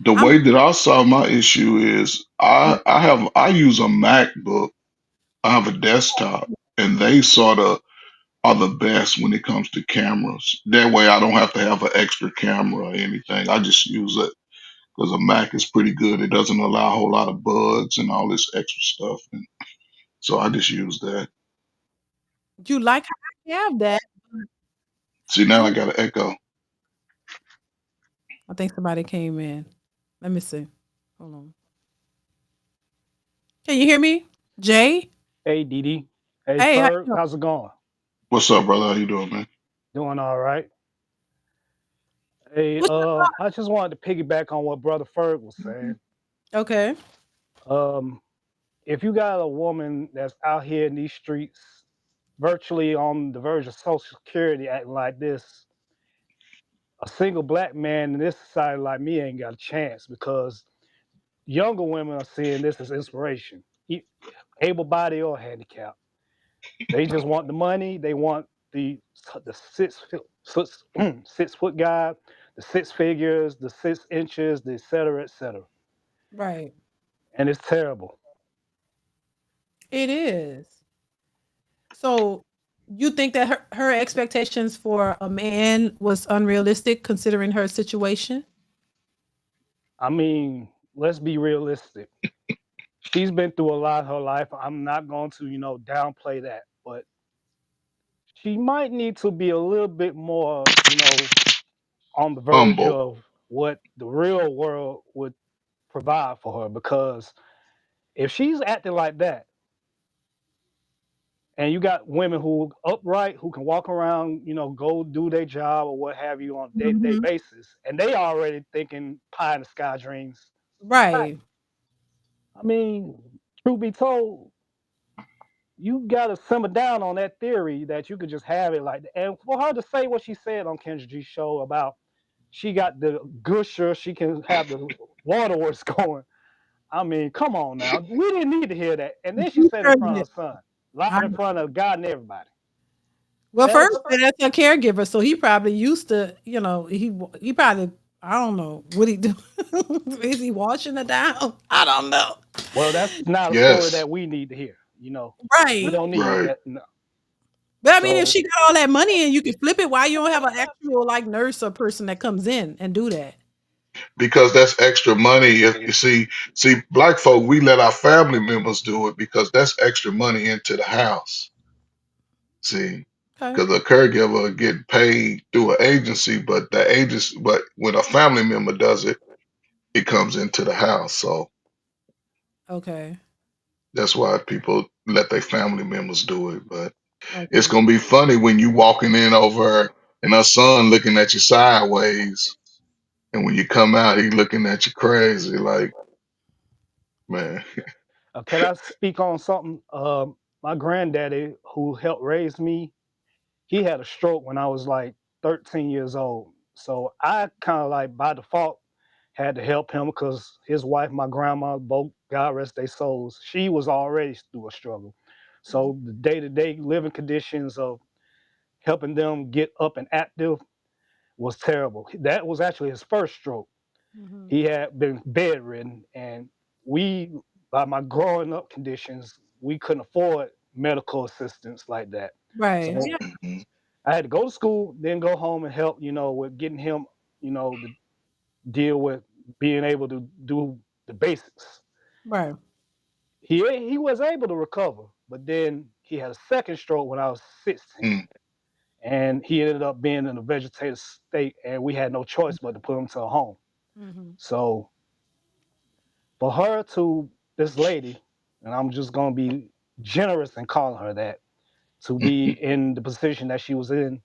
the I'm. way that I saw my issue is I use a MacBook. I have a desktop, and they sort of are the best when it comes to cameras. That way, I don't have to have an extra camera or anything. I just use it because a Mac is pretty good. It doesn't allow a whole lot of bugs and all this extra stuff. And so I just use that. You like how I have that? See, now I got an echo. I think somebody came in. Let me see. Hold on. Can you hear me, Jay? Hey, DeeDee. Hey, Hey, how you Ferg. doing? How's it going? What's up, brother? How you doing, man? Doing all right. Hey, What's your I just wanted to piggyback on what Brother Ferg was thought? saying. Okay. Um, if you got a woman that's out here in these streets, virtually on the verge of Social Security, acting like this, a single black man in this society like me ain't got a chance because younger women are seeing this as inspiration, able body or handicap. They just want the money. They want the 6 foot guy, the 6 figures, the 6 inches, the et cetera, et cetera. Right. And it's terrible. It is. So you think that her expectations for a man was unrealistic considering her situation? I mean, let's be realistic. She's been through a lot of her life. I'm not going to, downplay that, but she might need to be a little bit more, on the verge Humble. of what the real world would provide for her because if she's acting like that, and you got women who upright who can walk around, go do their job or what have you on a day-to-day Mhm. basis, and they already thinking pie in the sky dreams. Right. I mean, truth be told, you gotta simmer down on that theory that you could just have it like that. And for her to say what she said on Kendra G's show about she got the gusher, she can have the waterworks going. I mean, come on now. We didn't need to hear that. And then she You said in heard front it. of her son, live I in front of God and everybody. Well, That first is that's a caregiver, so he probably used to, he probably I don't know what he do. Is he washing it down? I don't know. well, that's not a story Yes. that we need to hear. You know, we Right. don't need Right. that. No. But I mean, if So she got all that money and you can flip it, why you don't have an actual like nurse or person that comes in and do that? Because that's extra money. If you see, black folk, we let our family members do it because that's extra money into the house. See, Okay. because a caregiver get paid through an agency, but when a family member does it, it comes into the house. So Okay. that's why people let their family members do it. But it's Okay. gonna be funny when you walking in over and her son looking at you sideways, and when you come out, he looking at you crazy, like, man. can I speak on something? My granddaddy, who helped raise me, he had a stroke when I was like 13 years old. So I kind of like by default had to help him because his wife, my grandma, both God rest their souls, she was already through a struggle. So the day-to-day living conditions of helping them get up and active was terrible. That was actually his first stroke. Mhm. He had been bedridden, and we, by my growing up conditions, we couldn't afford medical assistance like that. Right. So Yeah. Mhm. I had to go to school, then go home and help, with getting him, to deal with being able to do the basics. Right. He was able to recover, but then he had a second stroke when I was 16. Mm. And he ended up being in a vegetative state, and we had no choice but to put him to a home. Mhm. So for her to this lady, and I'm just gonna be generous and calling her that, to be in the position that she was in,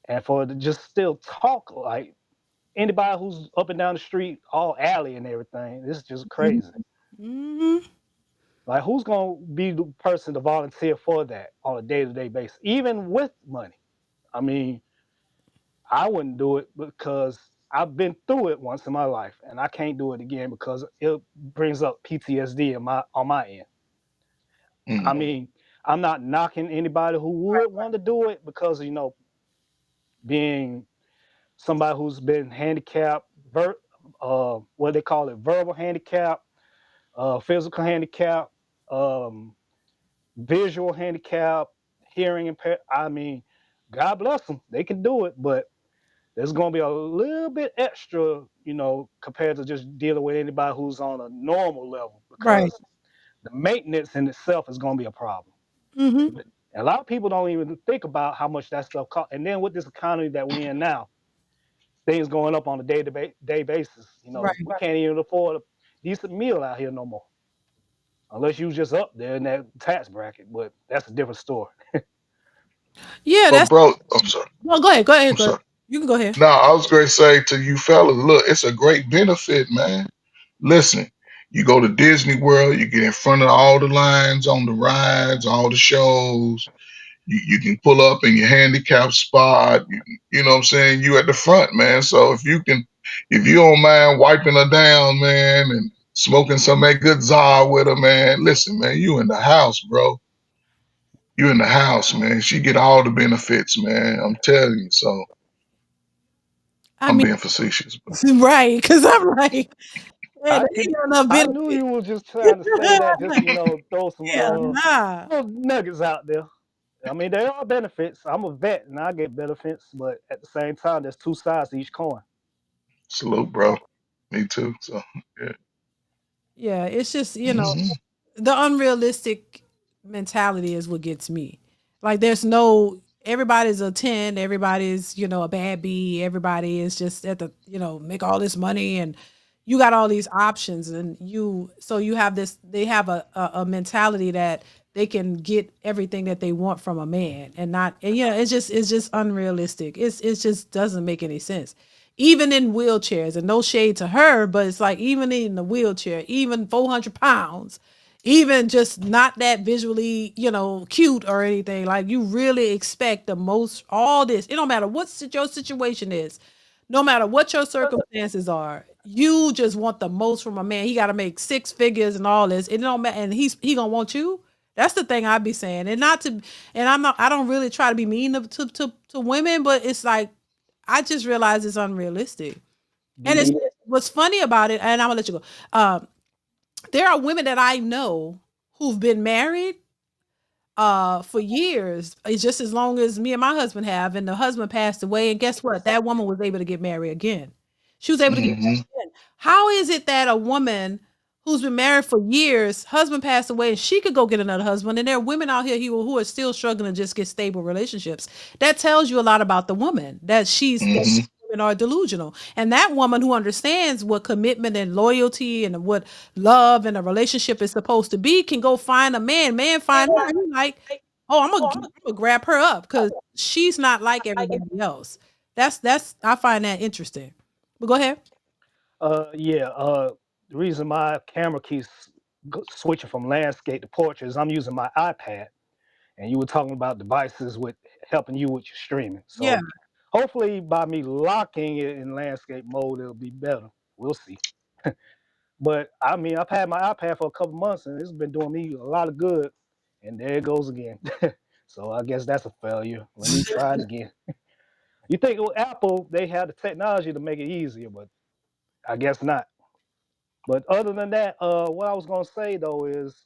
and for her to just still talk like anybody who's up and down the street, all alley and everything, this is just Mhm. crazy. Mhm. Like, who's gonna be the person to volunteer for that on a day-to-day basis, even with money? I mean, I wouldn't do it because I've been through it once in my life, and I can't do it again because it brings up PTSD on my end. I Mm. mean, I'm not knocking anybody who would want to do it because being somebody who's been handicapped, what they call it, verbal handicap, physical handicap, um, visual handicap, hearing impaired. I mean, God bless them, they can do it, but there's going to be a little bit extra, compared to just dealing with anybody who's on a normal level Right. because the maintenance in itself is going to be a problem. Mhm. And a lot of people don't even think about how much that stuff costs. And then with this economy that we in now, things going up on a day basis. Right. We can't even afford a decent meal out here no more, unless you just up there in that tax bracket. But that's a different story. Yeah, But that's bro, I'm sorry. well, go ahead. Go ahead. I'm Go ahead. sorry. You can go ahead. No, I was going to say to you fellas, look, it's a great benefit, man. Listen, you go to Disney World, you get in front of all the lines on the rides, all the shows. You can pull up in your handicap spot. You know what I'm saying? You at the front, man. So if you don't mind wiping her down, man, and smoking some of that good czar with her, man, listen, man, you in the house, bro. You in the house, man. She get all the benefits, man. I'm telling you. So I I'm mean, being facetious, but right? Because I'm like, hey, I they ain't could. got enough I knew benefit. you were just trying to say that, just throw some Yeah, nah. little nuggets out there. I mean, there are benefits. I'm a vet and I get benefits, but at the same time, there's two sides to each coin. salute, bro. Me too. So yeah. Yeah, it's just, Hmm. the unrealistic mentality is what gets me. Like there's no everybody's a 10, everybody's, a bad B, everybody is just at the, make all this money and you got all these options and you have this they have a mentality that they can get everything that they want from a man and not and it's just unrealistic. It just doesn't make any sense even in wheelchairs and no shade to her, but it's like even in the wheelchair, even 400 pounds, even just not that visually, cute or anything. Like you really expect the most, all this. It don't matter what your situation is, no matter what your circumstances are, you just want the most from a man. He got to make six figures and all this. It don't matter, and he gonna want you. That's the thing I'd be saying, and not to, and I'm not. I don't really try to be mean to women, but it's like I just realize it's unrealistic. And it's what's funny about it, and I'm gonna let you go. There are women that I know who've been married for years. It's just as long as me and my husband have, and the husband passed away. And guess what? That woman was able to get married again. She was able to get married Hmm. again. How is it that a woman who's been married for years, husband passed away, and she could go get another husband, and there are women out here who are still struggling to just get stable relationships? That tells you a lot about the woman, that Hmm. women are delusional. And that woman who understands what commitment and loyalty and what love and a relationship is supposed to be can go find a man find her, and he's like, oh, I'm gonna grab her up because she's not like everybody else. That's I find that interesting. But go ahead. Yeah. The reason my camera keeps switching from landscape to portrait is I'm using my iPad, and you were talking about devices with helping you with your streaming. Yeah. So hopefully, by me locking it in landscape mode, it'll be better. We'll see. But I mean, I've had my iPad for a couple months, and it's been doing me a lot of good. And there it goes again. So I guess that's a failure. Let me try it again. You think with Apple, they have the technology to make it easier, but I guess not. But other than that, what I was gonna say though is,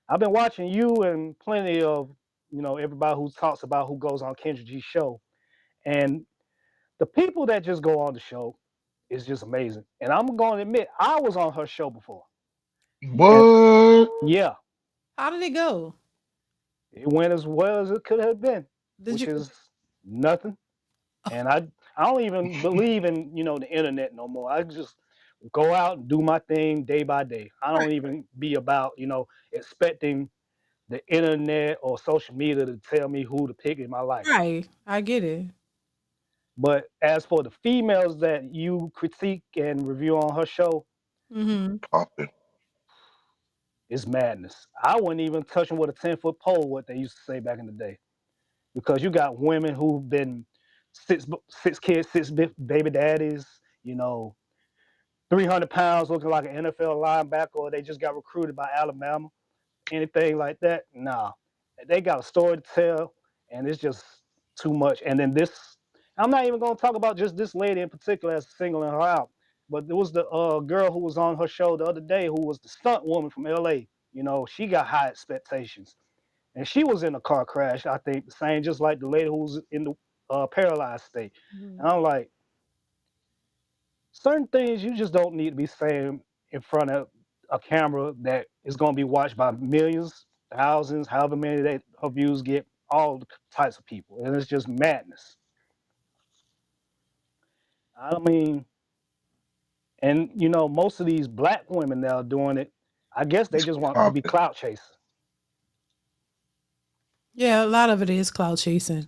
I've been watching you and plenty of, everybody who talks about who goes on Kendra G's show, and the people that just go on the show is just amazing. And I'm going to admit, I was on her show before, and What? yeah, How did it go? it went as well as it could have been, Did which you? is nothing. And I don't even believe in the internet no more. I just go out and do my thing day by day. I don't even be about expecting the internet or social media to tell me who to pick in my life. Right. I get it. But as for the females that you critique and review on her show, Mm-hmm. Popping. it's madness. I wouldn't even touch them with a 10-foot pole, what they used to say back in the day. Because you got women who've been six kids, baby daddies, you know, 300 pounds looking like an NFL linebacker, or they just got recruited by Alabama, anything like that. Nah, they got a story to tell, and it's just too much. And then this, I'm not even going to talk about just this lady in particular as singling her out, but there was the girl who was on her show the other day who was the stunt woman from LA. She got high expectations, and she was in a car crash, I think, the same just like the lady who was in the paralyzed state. And I'm like, certain things you just don't need to be saying in front of a camera that is going to be watched by millions, thousands, however many that her views get, all types of people, and it's just madness. I mean, and most of these black women now doing it, I guess they It's just want to be popping. clout chasing. Yeah, a lot of it is cloud chasing.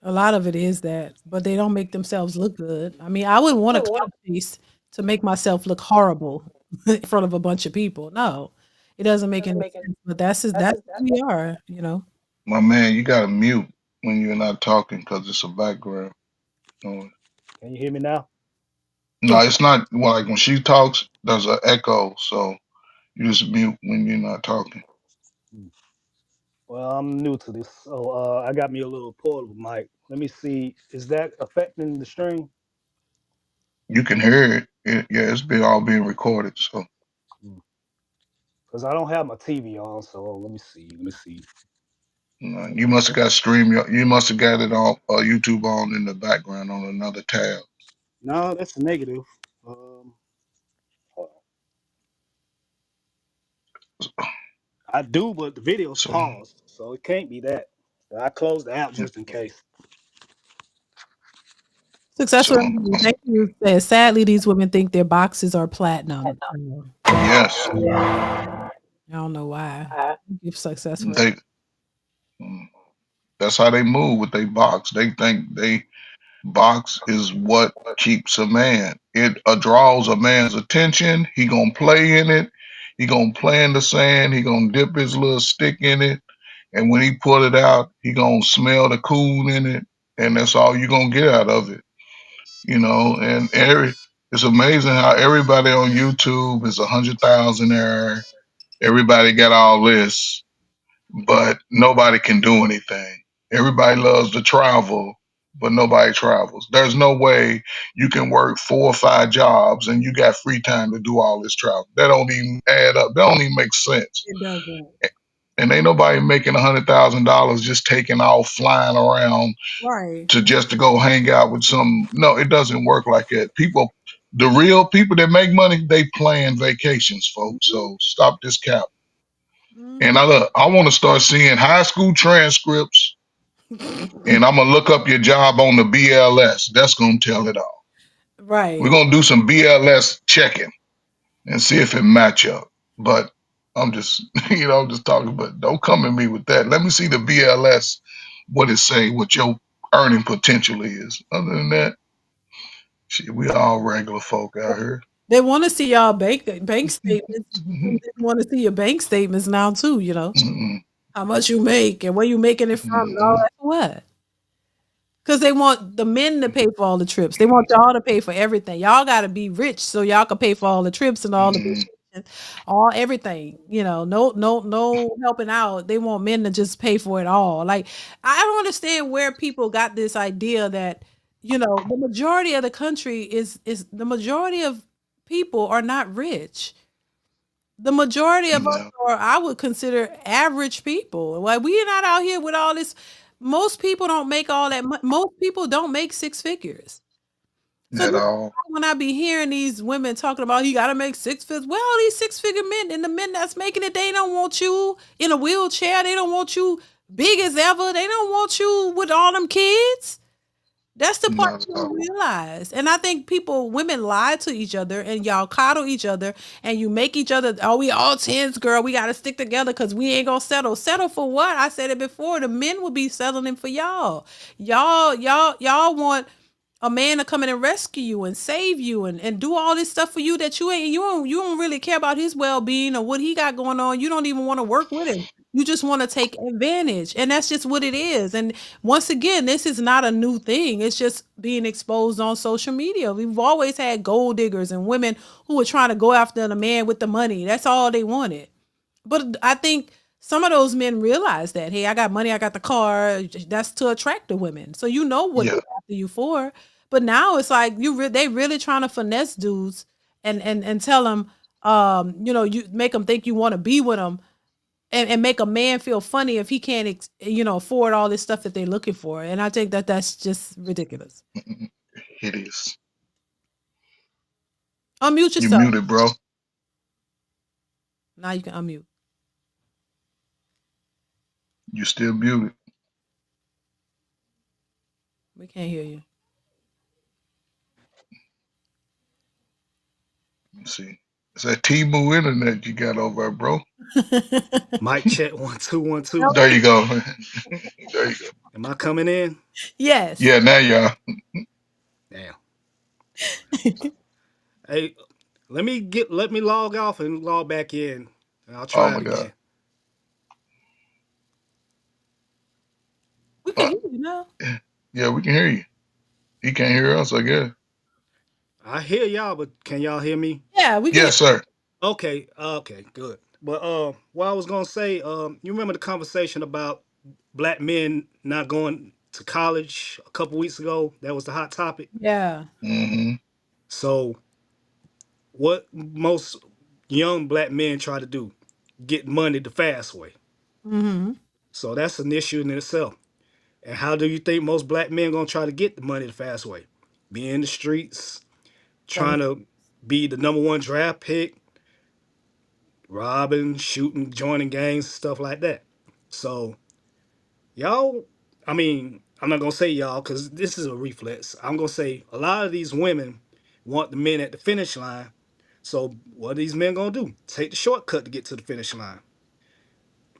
A lot of it is that, but they don't make themselves look good. I mean, I wouldn't want a cloud chase to make myself look horrible in front of a bunch of people. No, it doesn't make any sense. But that's who we are. My man, you gotta mute when you're not talking because it's a background noise. Can you hear me now? No, it's not well, like when she talks, there's an echo, so you just mute when you're not talking. Well, I'm new to this, so I got me a little portable mic. Let me see. Is that affecting the stream? You can hear yeah, it's been all being recorded. So Because I don't have my TV on, so let me see. Let me see. you must have got you must have got it on YouTube on in the background on another tab. No, that's negative. Um, I do, but the video's So paused, so it can't be that. I closed the app just in case. Successful. so Thank you. Sadly, these women think their boxes are platinum. yes, I don't know why. If successful. they that's how they move with their box. They think they box is what keeps a man. It draws a man's attention. He gonna play in it. He gonna play in the sand. He gonna dip his little stick in it, and when he pull it out, he gonna smell the coon in it, and that's all you gonna get out of it. And it's amazing how everybody on YouTube is 100,000 there, Everybody got all this, but nobody can do anything. Everybody loves to travel, but nobody travels. There's no way you can work 4 or 5 jobs and you got free time to do all this travel. That don't even add up. That don't even make sense. It doesn't. And ain't nobody making $100,000 just taking off, flying around Right. to go hang out with some. No, it doesn't work like that. People, the real people that make money, they plan vacations, folks. So stop this cap. And I want to start seeing high school transcripts, and I'm gonna look up your job on the BLS. That's gonna tell it all. We're Right. gonna do some BLS checking and see if it match up. But I'm just, I'm just talking. But don't come at me with that. Let me see the BLS, what it say, what your earning potential is. Other than that, shit, we all regular folk out here. They want to see y'all bank statements. They want to see your bank statements now too. How much you make and where you making it from and all that. What? Because they want the men to pay for all the trips. They want y'all to pay for everything. Y'all got to be rich so y'all can pay for all the trips and all the vacations, all everything. No helping out. They want men to just pay for it all. Like I don't understand where people got this idea that the majority of the country is the majority of people are not rich. The majority of us No, are, I would consider, average people. Like we're not out here with all this. Most people don't make all that. Most people don't make six figures. So at this is all. why when I be hearing these women talking about you got to make six figures, well, these six-figure men and the men that's making it, they don't want you in a wheelchair. They don't want you big as ever. They don't want you with all them kids. That's the part Not at you don't all. realize. And I think women lie to each other and y'all coddle each other and you make each other, oh, we all tens, girl. We got to stick together because we ain't going to settle. Settle for what? I said it before. The men will be settling for y'all. Y'all want a man to come in and rescue you and save you and do all this stuff for you that you don't really care about his well-being or what he got going on. You don't even want to work with him. You just want to take advantage. And that's just what it is. And once again, this is not a new thing. It's just being exposed on social media. We've always had gold diggers and women who were trying to go after the man with the money. That's all they wanted. But I think some of those men realize that, hey, I got money, I got the car. That's to attract the women. So you know what they're Yeah, after you for. But now it's like they really trying to finesse dudes and tell them, you make them think you want to be with them and make a man feel funny if he can't, afford all this stuff that they're looking for. And I think that that's just ridiculous. it is. Unmute You yourself. muted, bro. Now you can unmute. You still muted. We can't hear you. Let's see. It's that T-Move internet you got over there, bro. Mic check 1 2 1 2. There you go. There you go. Am I coming in? Yes. Yeah, now y'all. Damn. Hey, let me log off and log back in. And I'll Oh try my it God. again. We can hear you now. Yeah, we can hear you. He can't hear us, I guess. I hear y'all, but can y'all hear me? Yeah, we can. Yes, sir. Okay, good. But what I was gonna say, you remember the conversation about black men not going to college a couple weeks ago? That was the hot topic. Yeah. Mm-hmm. So what most young black men try to do? Get money the fast way. Mm-hmm. So that's an issue in itself. And how do you think most black men gonna try to get the money the fast way? Be in the streets, Selling. trying to be the number one draft pick, robbing, shooting, joining gangs, stuff like that. So y'all, I mean, I'm not gonna say y'all because this is a reflex. I'm gonna say a lot of these women want the men at the finish line. So what are these men gonna do? Take the shortcut to get to the finish line.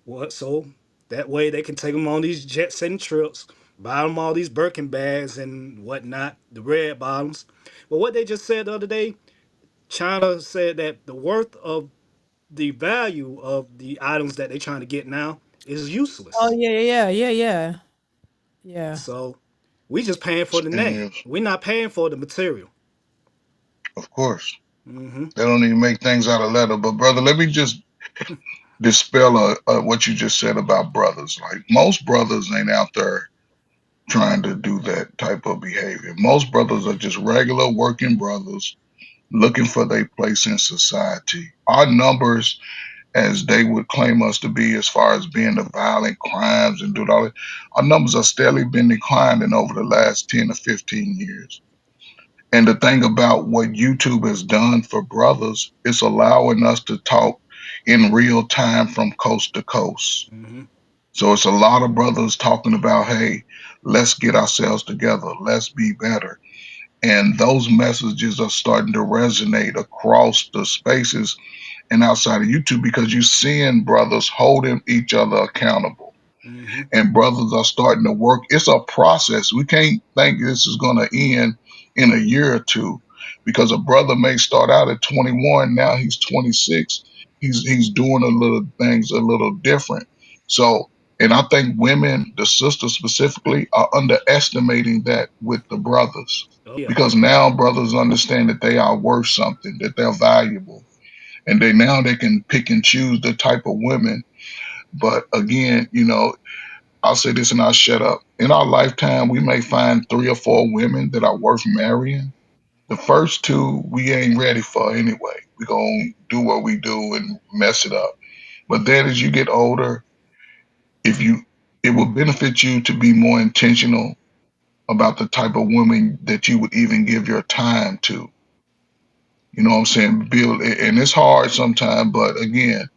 What? So that way they can take them on these jet setting trips, buy them all these Birkin bags and whatnot, the red bottoms. But what they just said the other day, China said that the worth of the value of the items that they're trying to get now is Oh useless. yeah. Yeah. So we just paying for the name. Yes, We're not paying for the material. of course. Hmm. They don't even make things out of leather. But brother, let me just dispel what you just said about brothers. Like most brothers ain't out there trying to do that type of behavior. Most brothers are just regular working brothers looking for their place in society. Our numbers, as they would claim us to be, as far as being the violent crimes and do all that, our numbers are steadily been declining over the last 10 to 15 years. And the thing about what YouTube has done for brothers is allowing us to talk in real time from coast to coast. So it's a lot of brothers talking about, hey, let's get ourselves together, let's be better. And those messages are starting to resonate across the spaces and outside of YouTube because you're seeing brothers holding each other accountable. And brothers are starting to work. It's a process. We can't think this is going to end in a year or two because a brother may start out at 21. Now he's 26. He's doing a little things a little different. So, and I think women, the sisters specifically, are underestimating that with the brothers because now brothers understand that they are worth something, that they're valuable, and they can pick and choose the type of women. But again, I'll say this and I'll shut up. In our lifetime, we may find 3 or 4 women that are worth marrying. The first 2 we ain't ready for anyway. We're gonna do what we do and mess it up. But then as you get older, if you it will benefit you to be more intentional about the type of woman that you would even give your time to. You know what I'm saying? Build, and it's hard sometimes, but again,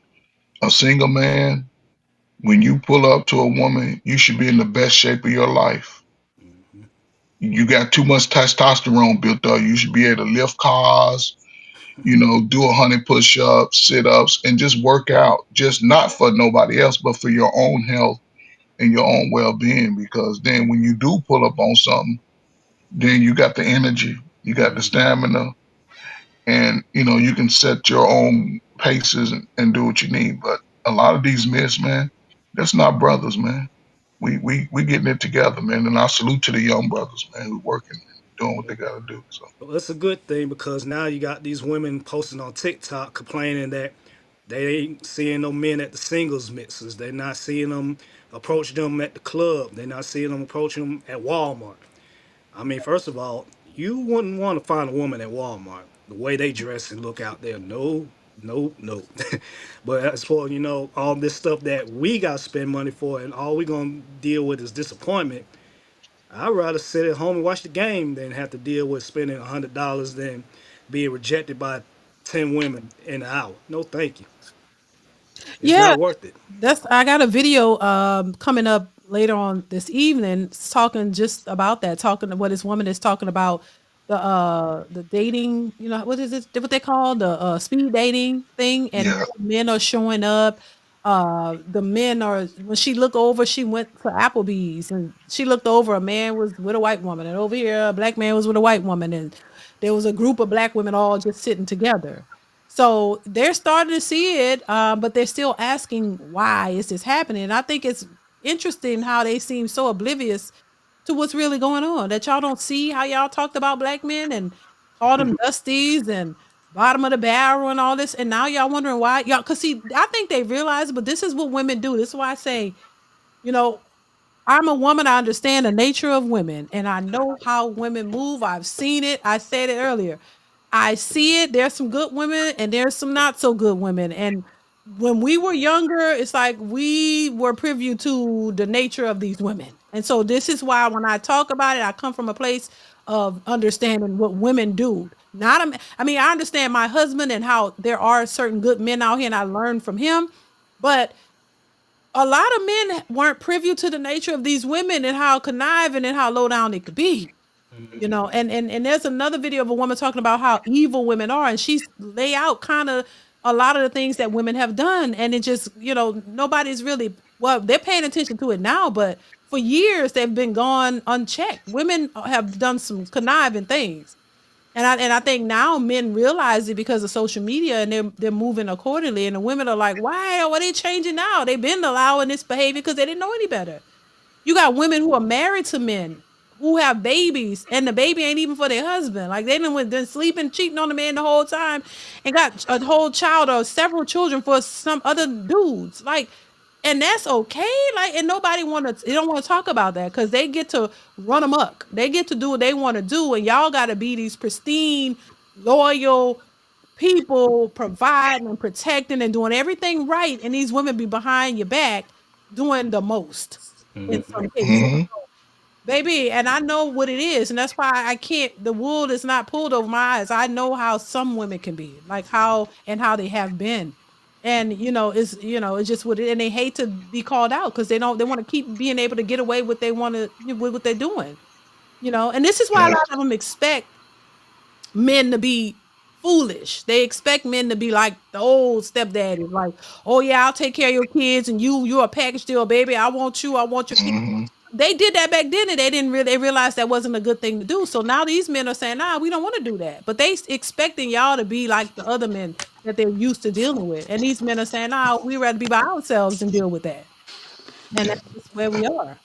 a single man, when you pull up to a woman, you should be in the best shape of your life. You got too much testosterone built up. You should be able to lift cars, do 100 push-ups, sit-ups, and just work out. Just not for nobody else, but for your own health and your own well-being. Because then when you do pull up on something, then you got the energy, you got the stamina, and you can set your own paces and do what you need. But a lot of these myths, man, that's not brothers, man. We getting it together, man. And I salute to the young brothers, man, who working and doing what they gotta do. So Well, it's a good thing because now you got these women posting on TikTok complaining that they ain't seeing no men at the singles mixes. They're not seeing them approach them at the club. They're not seeing them approach them at Walmart. I mean, first of all, you wouldn't want to find a woman at Walmart. The way they dress and look out there, no, no, no. But as for, all this stuff that we got to spend money for and all we going to deal with is disappointment, I'd rather sit at home and watch the game than have to deal with spending $100 than being rejected by 10 women in an hour. No, thank you. It's Yeah, not worth it. I got a video coming up later on this evening talking just about that, talking to what this woman is talking about the dating, what is it what they call the speed dating thing, and yeah, how men are showing up. The men are, when she looked over, she went to Applebee's and she looked over, a man was with a white woman, and over here a black man was with a white woman, and there was a group of black women all just sitting together. So they're starting to see it, but they're still asking why is this happening. And I think it's interesting how they seem so oblivious to what's really going on. That y'all don't see how y'all talked about black men and called them dusties and bottom of the barrel and all this. And now y'all wondering why y'all. Cause see, I think they realize, but this is what women do. This is why I say, you know, I'm a woman. I understand the nature of women, and I know how women move. I've seen it. I said it earlier. I see it. There's some good women and there's some not so good women. And when we were younger, it's like we were privy to the nature of these women. And so this is why when I talk about it, I come from a place of understanding what women do. Not I mean, I understand my husband and how there are certain good men out here and I learned from him, but a lot of men weren't privy to the nature of these women and how conniving and how low down they could be. And there's another video of a woman talking about how evil women are, and she's lay out kind of a lot of the things that women have done, and it just, nobody's really, well, they're paying attention to it now, but for years they've been gone unchecked. Women have done some conniving things. And I think now men realize it because of social media, and they're moving accordingly. And the women are like, why are they changing now? They've been allowing this behavior because they didn't know any better. You got women who are married to men who have babies and the baby ain't even for their husband. Like they done went then sleeping, cheating on the man the whole time and got a whole child or several children for some other dudes. Like, and that's okay. Like, and nobody they don't want to talk about that because they get to run amok. They get to do what they want to do, and y'all got to be these pristine, loyal people, providing and protecting and doing everything right, and these women be behind your back doing the most in some cases. Hmm. Baby, and I know what it is, and that's why I can't. The wool is not pulled over my eyes. I know how some women can be, like how they have been, and it's just what it. And they hate to be called out because they don't. They want to keep being able to get away what they want to with what they're doing, And this is why a Yeah. lot of them expect men to be foolish. They expect men to be like the old stepdaddy, like, oh yeah, I'll take care of your kids, and you're a package deal, baby. I want you. I want your kids. Hmm. They did that back then and they didn't really they realized that wasn't a good thing to do. So now these men are saying, nah, we don't want to do that. But expecting y'all to be like the other men that they're used to dealing with. And these men are saying, nah, we rather be by ourselves and deal with that. And Yeah. that's just where we are.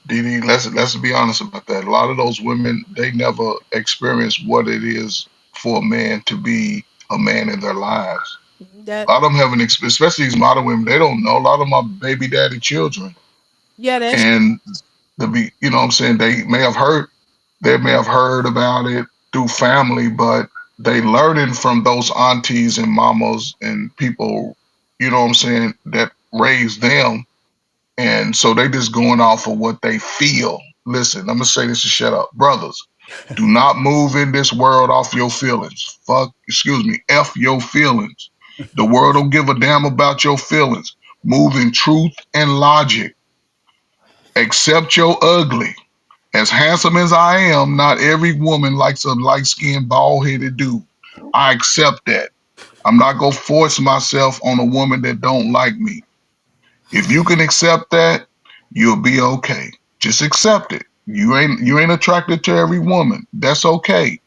DeeDee, let's be honest about that. A lot of those women, they never experience what it is for a man to be a man in their lives. A That lot of them haven't, especially these modern women. They don't know. A lot of them are baby daddy children, yeah, that's and what I'm saying, they may have heard about it through family, but they learning from those aunties and mamas and people, what I'm saying, that raised them, and so they just going off of what they feel. Listen, I'm gonna say this to shut up, brothers. Do not move in this world off your feelings. F your feelings. The world don't give a damn about your feelings. Move in truth and logic. Accept your ugly. As handsome as I am, not every woman likes a light skinned, bald headed dude. I accept that. I'm not gonna force myself on a woman that don't like me. If you can accept that, you'll be okay. Just accept it. You ain't attracted to every woman. That's okay.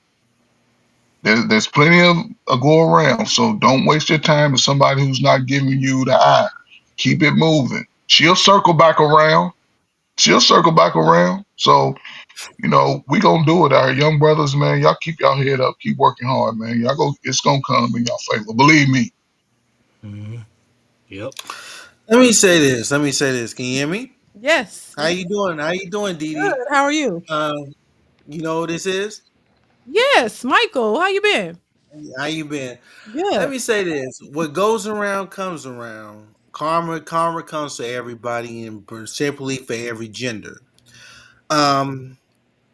There's plenty of go around. So don't waste your time with somebody who's not giving you the eye. Keep it moving. She'll circle back around. She'll circle back around. So we gonna do it. Our young brothers, man, y'all keep y'all head up, keep working hard, man. It's gonna come in y'all favor. Believe me. Hmm. Yep. Let me say this. Let me say this. Can you hear me? yes. How you doing? How you doing, Good. DeeDee? How are you? You know who this is? Yes, Michael. How you been? How you been? Let Good. me say this. What goes around comes around. Karma comes to everybody and simply for every gender. Um,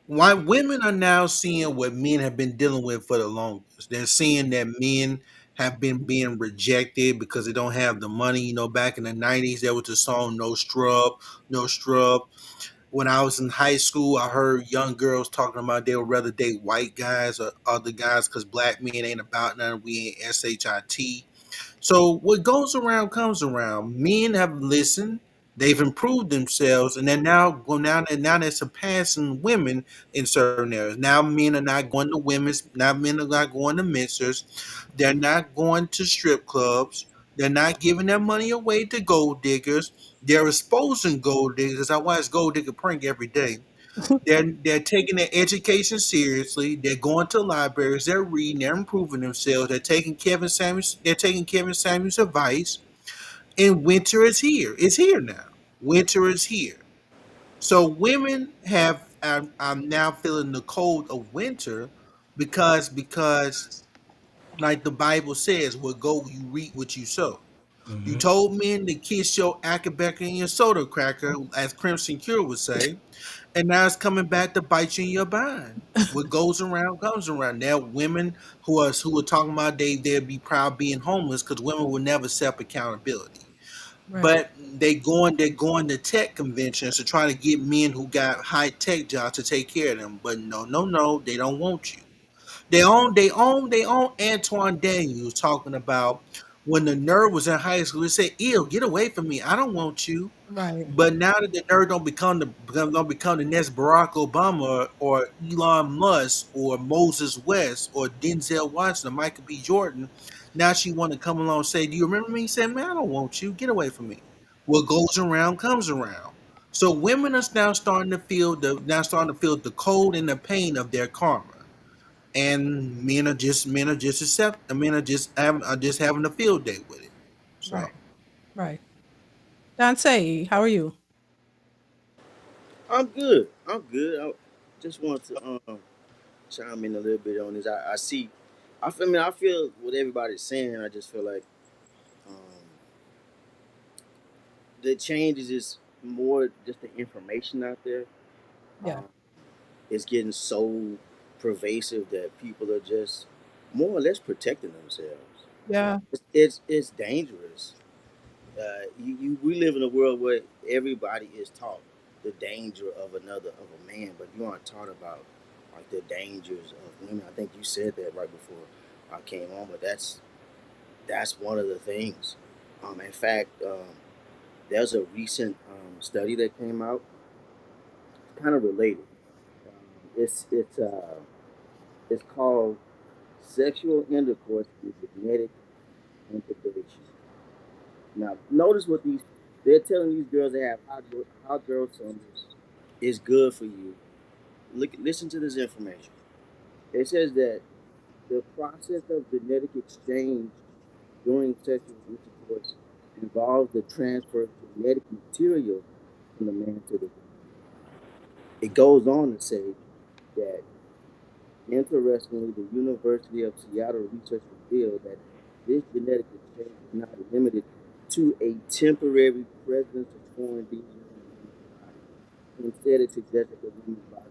why women are now seeing what men have been dealing with for the longest. They're seeing that men have been being rejected because they don't have the money. Back in the 90s, there was the song No Scrub, No Scrub. When I was in high school, I heard young girls talking about they would rather date white guys or other guys because black men ain't about nothing. We ain't shit. So what goes around comes around. Men have listened. They've improved themselves, and they're surpassing women in certain areas. Now men are not going to women's. Now men are not going to mixers. They're not going to strip clubs. They're not giving their money away to gold diggers. They're exposing gold diggers. I watch gold digger prank every day. They're taking their education seriously. They're going to libraries. They're reading. They're improving themselves. They're taking Kevin Samuel's advice. And winter is here. It's here now. Winter is here. So women have. I'm now feeling the cold of winter because like the Bible says, "What go you reap what you sow." You Hmm. told men to kiss your Ackerbecker and your soda cracker, as Crimson Cure would say, and now it's coming back to bite you in your behind. What goes around comes around. There are women who are talking about they'll be proud being homeless because women will never accept accountability. Right. But they're going to tech conventions to try to get men who got high tech jobs to take care of them. But no, they don't want you. They own Antoine Daniels talking about when the nerd was in high school. He said, "Ew, get away from me! I don't want you." Right. But now that the nerd don't become the next Barack Obama or Elon Musk or Moses West or Denzel Washington or Michael B. Jordan, now she want to come along and say, "Do you remember me?" He said, "Man, I don't want you. Get away from me." What goes around comes around. So women are now starting to feel the cold and the pain of their karma, and men are just having a field day with it. So Right. Right. Dante, how are you? I'm good. I'm good. I just want to chime in a little bit on this. I see. I feel what everybody's saying. I just feel like um, the changes is more just the information out there. Yeah. Um, it's getting so pervasive that people are just more or less protecting themselves. Yeah. It's dangerous. We live in a world where everybody is taught the danger of a man, but you aren't taught about like the dangers of women. I think you said that right before I came on, but that's one of the things. In fact, there's a recent study that came out, kind of related. It's called "Sexual Intercourse is Genetic Integration." Now, notice what they're telling these girls they have hot girl summers is good for you. Listen to this information. It says that the process of genetic exchange during sexual intercourse involves the transfer of genetic material from the man to the woman. It goes on to say that, interestingly, the University of Seattle research revealed that this genetic exchange is not limited to a temporary presence of foreign DNA in a woman's body. Instead, it suggests that the woman's body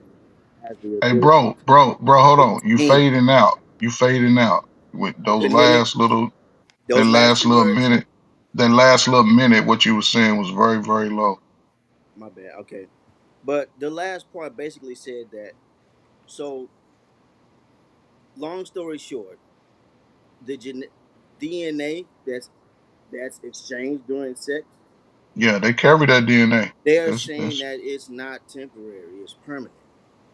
has the Hey, ability bro, hold to on. You retain. fading out. You fading out with Couldn't hear me? that Those last last two little words? minute. That last little minute, what you were saying was very, very low. My bad. Okay. But the last part basically said that, so long story short, the DNA that's exchanged during sex, Yeah, they carry that DNA. they are saying That's that it's not temporary, it's permanent.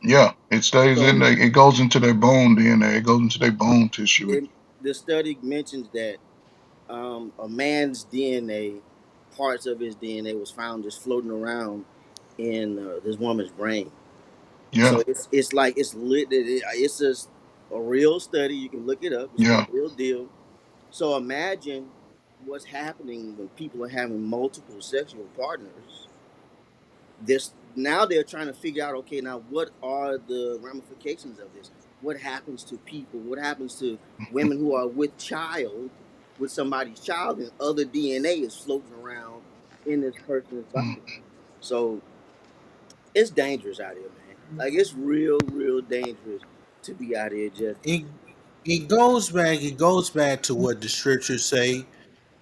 yeah. It stays in So there. It goes into their bone DNA. It goes into their bone tissue. it, the study mentions that a man's DNA, parts of his DNA was found just floating around in this woman's brain. Yeah, So it's like it's lit. It's just a real study. You can look it up. It's the yeah. real deal. So imagine what's happening when people are having multiple sexual partners. This now they're trying to figure out, okay, now what are the ramifications of this? What happens to people? What happens to women who are with somebody's child, and other DNA is floating around in this person's body? So it's dangerous out here, man. Like it's real dangerous to be out here just it it goes back to what the scriptures say.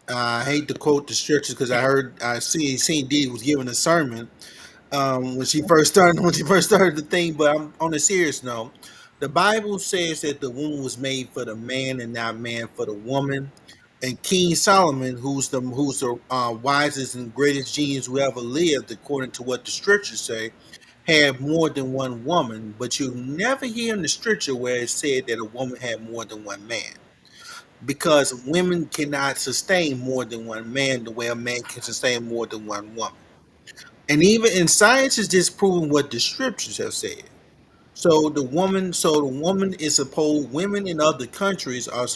I hate to quote the scriptures because I seen Dee was giving a sermon when she first started the thing. But I'm on a serious note. The Bible says that the woman was made for the man and not man for the woman. And King Solomon, who's the wisest and greatest genius who ever lived, according to what the scriptures say, had more than one woman. But you never hear in the scripture where it said that a woman had more than one man, because women cannot sustain more than one man the way a man can sustain more than one woman. And even in science is disproving what the scriptures have said. So the woman is supposed. Women in other countries are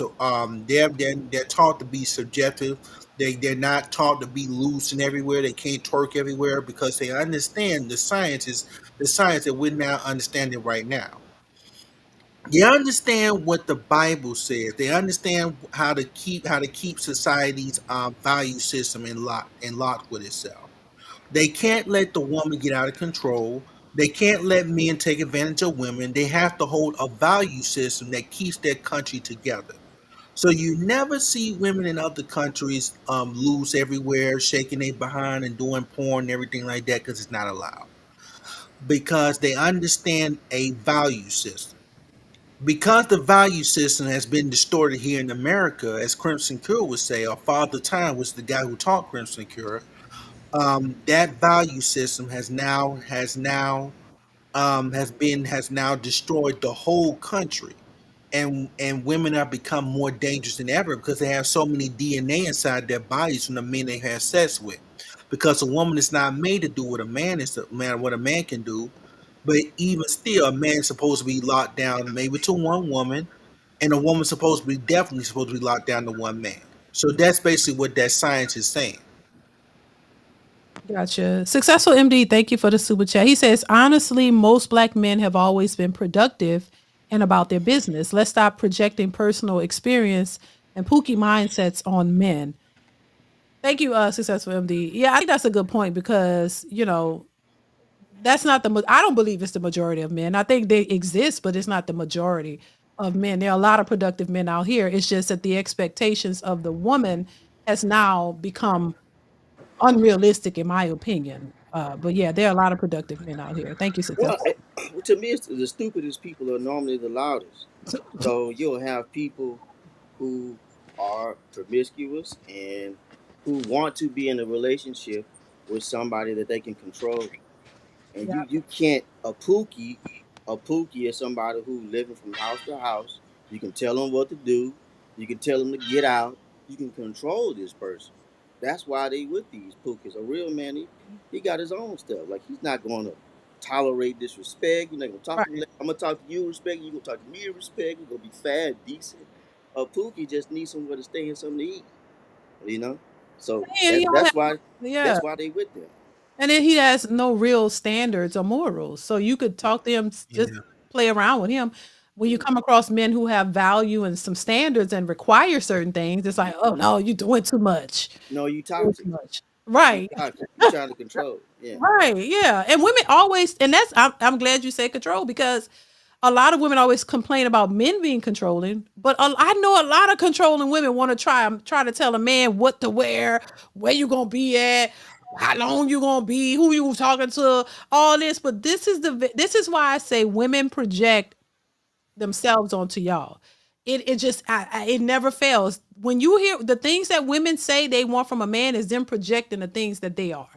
they're taught to be subjective. They're not taught to be loose and everywhere. They can't twerk everywhere because they understand the science that we're now understanding right now. They understand what the Bible says. They understand how to keep society's value system in lock with itself. They can't let the woman get out of control. They can't let men take advantage of women. They have to hold a value system that keeps their country together. So you never see women in other countries loose everywhere, shaking their behind and doing porn and everything like that because it's not allowed. Because they understand a value system. Because the value system has been distorted here in America, as Crimson Cure would say, or Father Time was the guy who taught Crimson Cure. That value system has now destroyed the whole country, and women have become more dangerous than ever because they have so many DNA inside their bodies from the men they have sex with. because a woman is not made to do what a man can do. But even still, a man's supposed to be locked down maybe to one woman, and a woman's definitely supposed to be locked down to one man. So that's basically what that science is saying. Gotcha. Successful MD, thank you for the super chat. He says, honestly, most black men have always been productive and about their business. Let's stop projecting personal experience and pookie mindsets on men. Thank you, Successful MD. Yeah, I think that's a good point because, that's not I don't believe it's the majority of men. I think they exist, but it's not the majority of men. There are a lot of productive men out here. It's just that the expectations of the woman has now become unrealistic in my opinion. But yeah, there are a lot of productive men out here. Thank you, Well, successful. to me, it's the stupidest people are normally the loudest. So you'll have people who are promiscuous and who want to be in a relationship with somebody that they can control. And Yeah. you can't a pookie is somebody who living from house to house. You can tell them what to do. You can tell them to get out. You can control this person. That's why they with these pookies. A real man, he got his own stuff. Like he's not going to tolerate disrespect. You're not going to talk to me. Right. I'm going to talk to you with respect. You're going to talk to me with respect. You're going to be fair, decent. A pookie just needs somewhere to stay and something to eat. You know. So And he don't have, that's why yeah. that's why they with them. And then he has no real standards or morals. So you could talk to him, Yeah. just play around with him. When you come across men who have value and some standards and require certain things, it's like, oh no, you're doing too much. No, you Doing toxic. too much. You Right. toxic. You trying to control. Yeah. Right. Yeah. And women always, and I'm glad you said control because a lot of women always complain about men being controlling, but I know a lot of controlling women want to try to tell a man what to wear, where you gonna be at, how long you gonna be, who you talking to, all this. But this is why I say women project themselves onto y'all. It just it never fails. When you hear the things that women say they want from a man is them projecting the things that they are.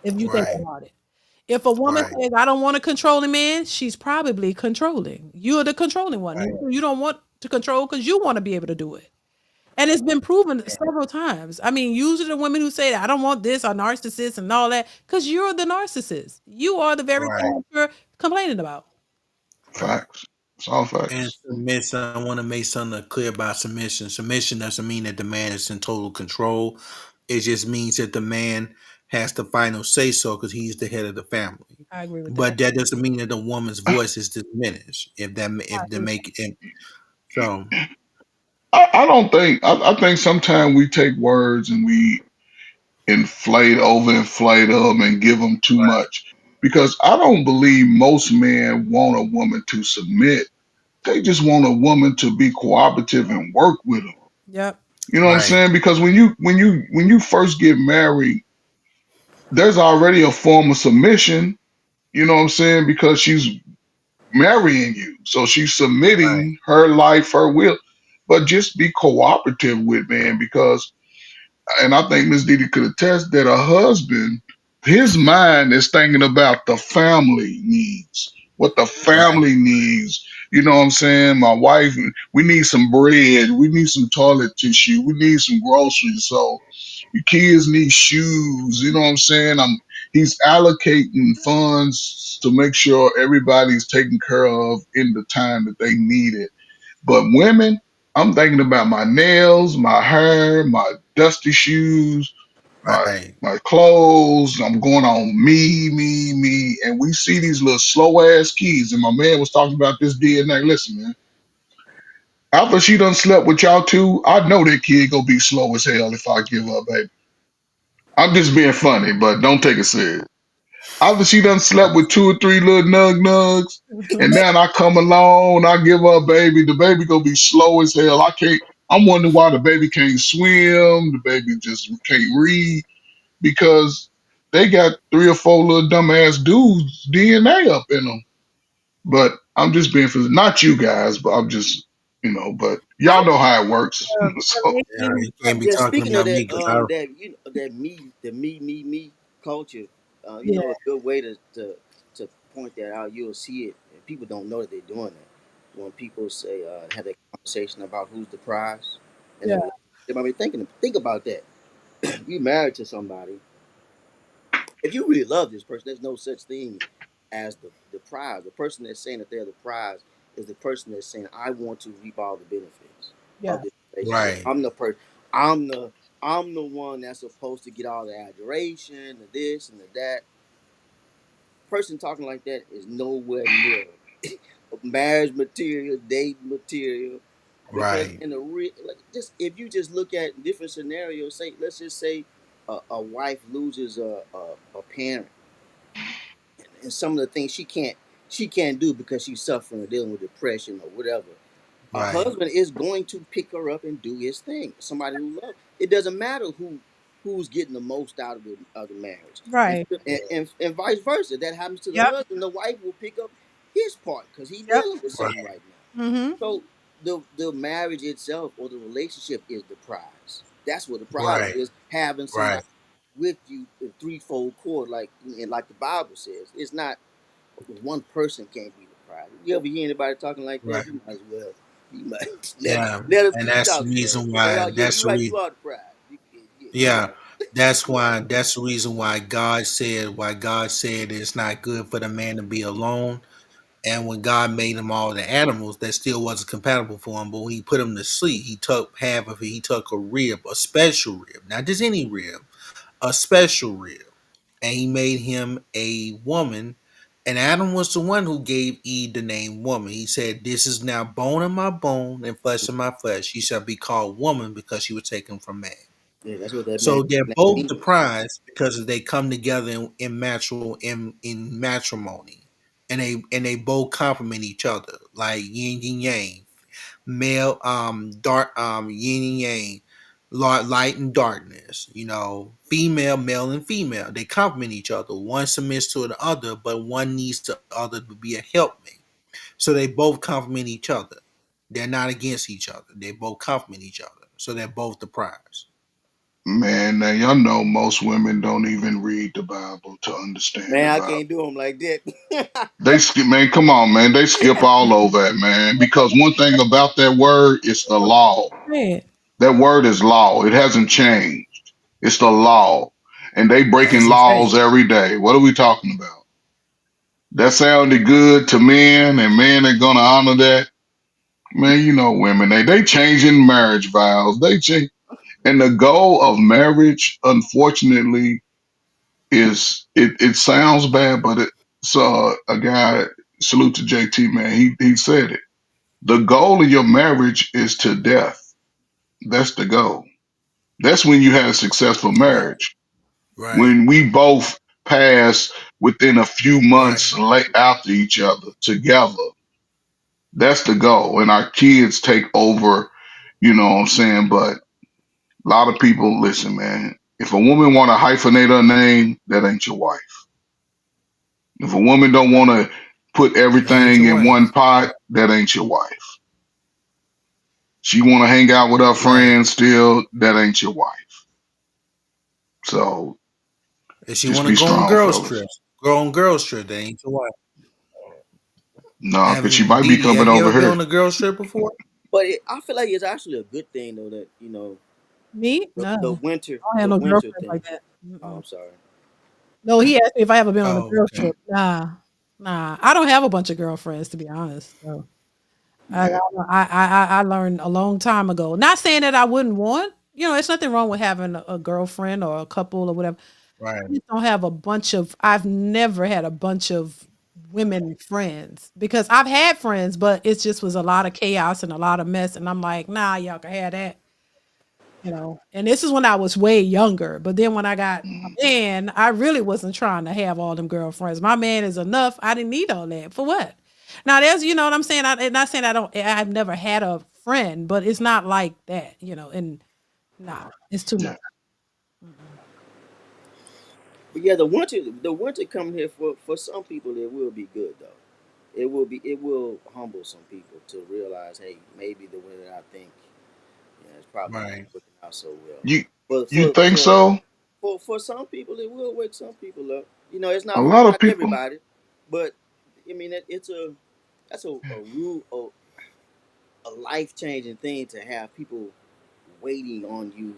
If you think Right. about it. If a woman Right. says, I don't want a controlling man, she's probably controlling. You're the controlling one. Right. You don't want to control because you want to be able to do it. And it's been proven several times. I mean, usually the women who say that I don't want this are narcissists and all that, because you're the narcissist. You are the very Right. thing that you're complaining about. Facts. It's all And facts. submission, I want to make something clear about submission. Submission doesn't mean that the man is in total control. It just means that the man has the final say so because he's the head of the family. I agree with that. But that doesn't mean that the woman's voice is diminished. I If they agree with make it so. I don't think I think sometimes we take words and we overinflate them and give them too much. Because I don't believe most men want a woman to submit. They just want a woman to be cooperative and work with them. Yep. You know what I'm Right. saying? Because when you first get married, there's already a form of submission. You know what I'm saying? Because she's marrying you, so she's Right. submitting her life, her will. But just be cooperative with man, because and I think Miss Didi could attest that a husband, his mind is thinking about the family needs, what the Right. family needs. You know what I'm saying? My wife, we need some bread, we need some toilet tissue, we need some groceries. So your kids need shoes. You know what I'm saying? He's allocating funds to make sure everybody's taken care of in the time that they need it. But women, I'm thinking about my nails, my hair, my dusty shoes, my Right. my clothes. I'm going on me, and we see these little slow ass kids. And my man was talking about this DNA. Listen, man. After she done slept with y'all two, I know that kid gonna be slow as hell if I give up, baby. I'm just being funny, but don't take it serious. After she done slept with two or three little nugs, and then I come along, I give her a baby, the baby gonna be slow as hell. I'm wondering why the baby can't swim, the baby just can't read, because they got three or four little dumbass dudes DNA up in them. But I'm just being for not you guys, but I'm just, but y'all know how it works. So Yeah, you can't be Yeah, talking speaking of about me that, because I that me culture, Yeah. a good way to point that out, you'll see it, and people don't know that they're doing that. When people say have that conversation about who's the prize, and Yeah. the relationship, I mean, think about that. You married to somebody, If you really love this person, there's no such thing as the prize. The person that's saying that they're the prize is the person that's saying, I want to reap all the benefits Yeah. of this relationship. Right. I'm the person. I'm the I'm the one that's supposed to get all the adoration, the this and the that. Person talking like that is nowhere near marriage material, dating material. Because Right. in the real, like, just if you just look at different scenarios, say let's just say a wife loses a parent, and some of the things she can't do because she's suffering or dealing with depression or whatever. A Right. husband is going to pick her up and do his thing. Somebody who loves. It doesn't matter who's getting the most out of the marriage, and, Right. and vice versa. That happens to the Yep. husband. The wife will pick up his part because he's Yep. dealing with Right. something right now. Mm-hmm. So the marriage itself or the relationship is the prize. That's what the prize Right. is. Having Right. somebody with you in threefold cord, like the Bible says. It's not one person can't be the prize. You ever hear anybody talking like Right. that? You might as well. You might Yeah. let them And keep that's the talking, man. reason Cause they why. are. Yeah, That's you're the right. reason. You are the prize. You Yeah. are. That's why. That's the reason why God said. Why God said it's not good for the man to be alone. And when God made them all the animals, that still wasn't compatible for him. But when He put him to sleep, He took half of it. He took a rib, a special rib, not just any rib, a special rib, and He made him a woman. And Adam was the one who gave Eve the name woman. He said, "This is now bone of my bone and flesh of my flesh. She shall be called woman because she was taken from man." Yeah, that's what that man So they're name both the means. prize because they come together in matrimony, and they both complement each other like yin and yang, male dark yin and yang, light and darkness. Female, male, and female. They complement each other. One submits to the other, but one needs the other to be a helpmate. So they both complement each other. They're not against each other. They both complement each other. So they're both the prize. Man, now y'all know most women don't even read the Bible to understand the Man, I Bible. can't do them like that. They skip, man. Come on, man. They skip all over it, man. Because one thing about that word is the law. Man. That word is law. It hasn't changed. It's the law, and they It breaking hasn't laws changed. every day. What are we talking about? That sounded good to men, and men are gonna honor that. Man, you know women. They changing marriage vows. They change, and the goal of marriage, unfortunately, is it sounds bad, but it's a guy. Salute to JT, man. He said it. The goal of your marriage is to death. That's the goal. That's when you had a successful Right. marriage. Right. When we both pass within a few Right. months after each other together. That's the goal. And our kids take over, you know what I'm saying? But a lot of people, listen, man, if a woman want to hyphenate her name, that ain't your wife. If a woman don't want to put That ain't everything your in wife. one pot, that ain't your wife. She want to hang out with her Right. friends still, that ain't your wife. So If she just want to be go on strong, girls fellas. trips, go on girls trip. That ain't your wife. No, because she Haven't might be DeeDee, coming have you over ever been here. on a girls trip before? But I feel like it's actually a good thing though that Me? the No. winter I don't have the no winter girlfriend thing. like that. Oh, Mm-mm. I'm sorry. No, he asked me if I ever been on a Oh, girl okay. trip. Nah. Nah. I don't have a bunch of girlfriends, to be honest. So Yeah. I learned a long time ago. Not saying that I wouldn't want, it's nothing wrong with having a girlfriend or a couple or whatever. Right. I just don't have I've never had a bunch of women friends because I've had friends, but it just was a lot of chaos and a lot of mess. And I'm like, nah, y'all can have that. And this is when I was way younger. But then when I got a Mm. man, I really wasn't trying to have all them girlfriends. My man is enough. I didn't need all that. For what? Now there's, you know what I'm saying? I'm not saying I've never had a friend, but it's not like that, and nah, it's too Yeah. much. Mm-mm. But yeah, the winter coming here for some people it will be good though. It will humble some people to realize, hey, maybe the way that I think, it's probably not Right. working out so well. You But you for think for so? for some people, it will wake some people up. It's A not for lot of not people. everybody, but I mean, that's a rule, a life changing thing to have people waiting on you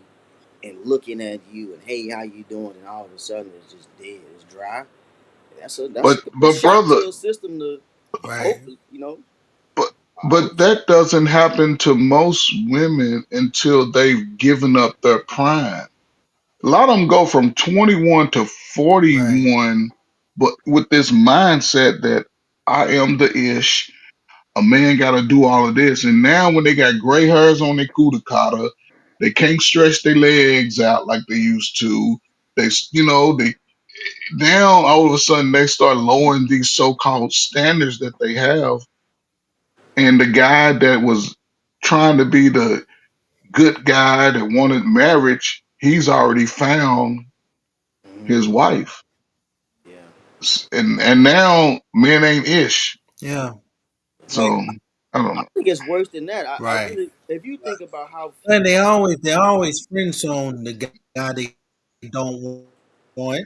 and looking at you and hey, how you doing? And all of a sudden it's just dead, it's dry. That's a but shock brother, to a system to Right. hopefully, you know. but I but hope so. that doesn't happen to most women until they've given up their prime. A lot of them go from 21 to Right. 41, but with this mindset that I am the ish. A man got to do all of this, and now when they got gray hairs on their cootie they can't stretch their legs out like they used to. They now all of a sudden they start lowering these so-called standards that they have, and the guy that was trying to be the good guy that wanted marriage, he's already found his Mm, wife. yeah. And now men ain't ish. Yeah. So I don't I know. think it's worse than that. I Right. really, if you think about how And they always friend zone the guy they don't want.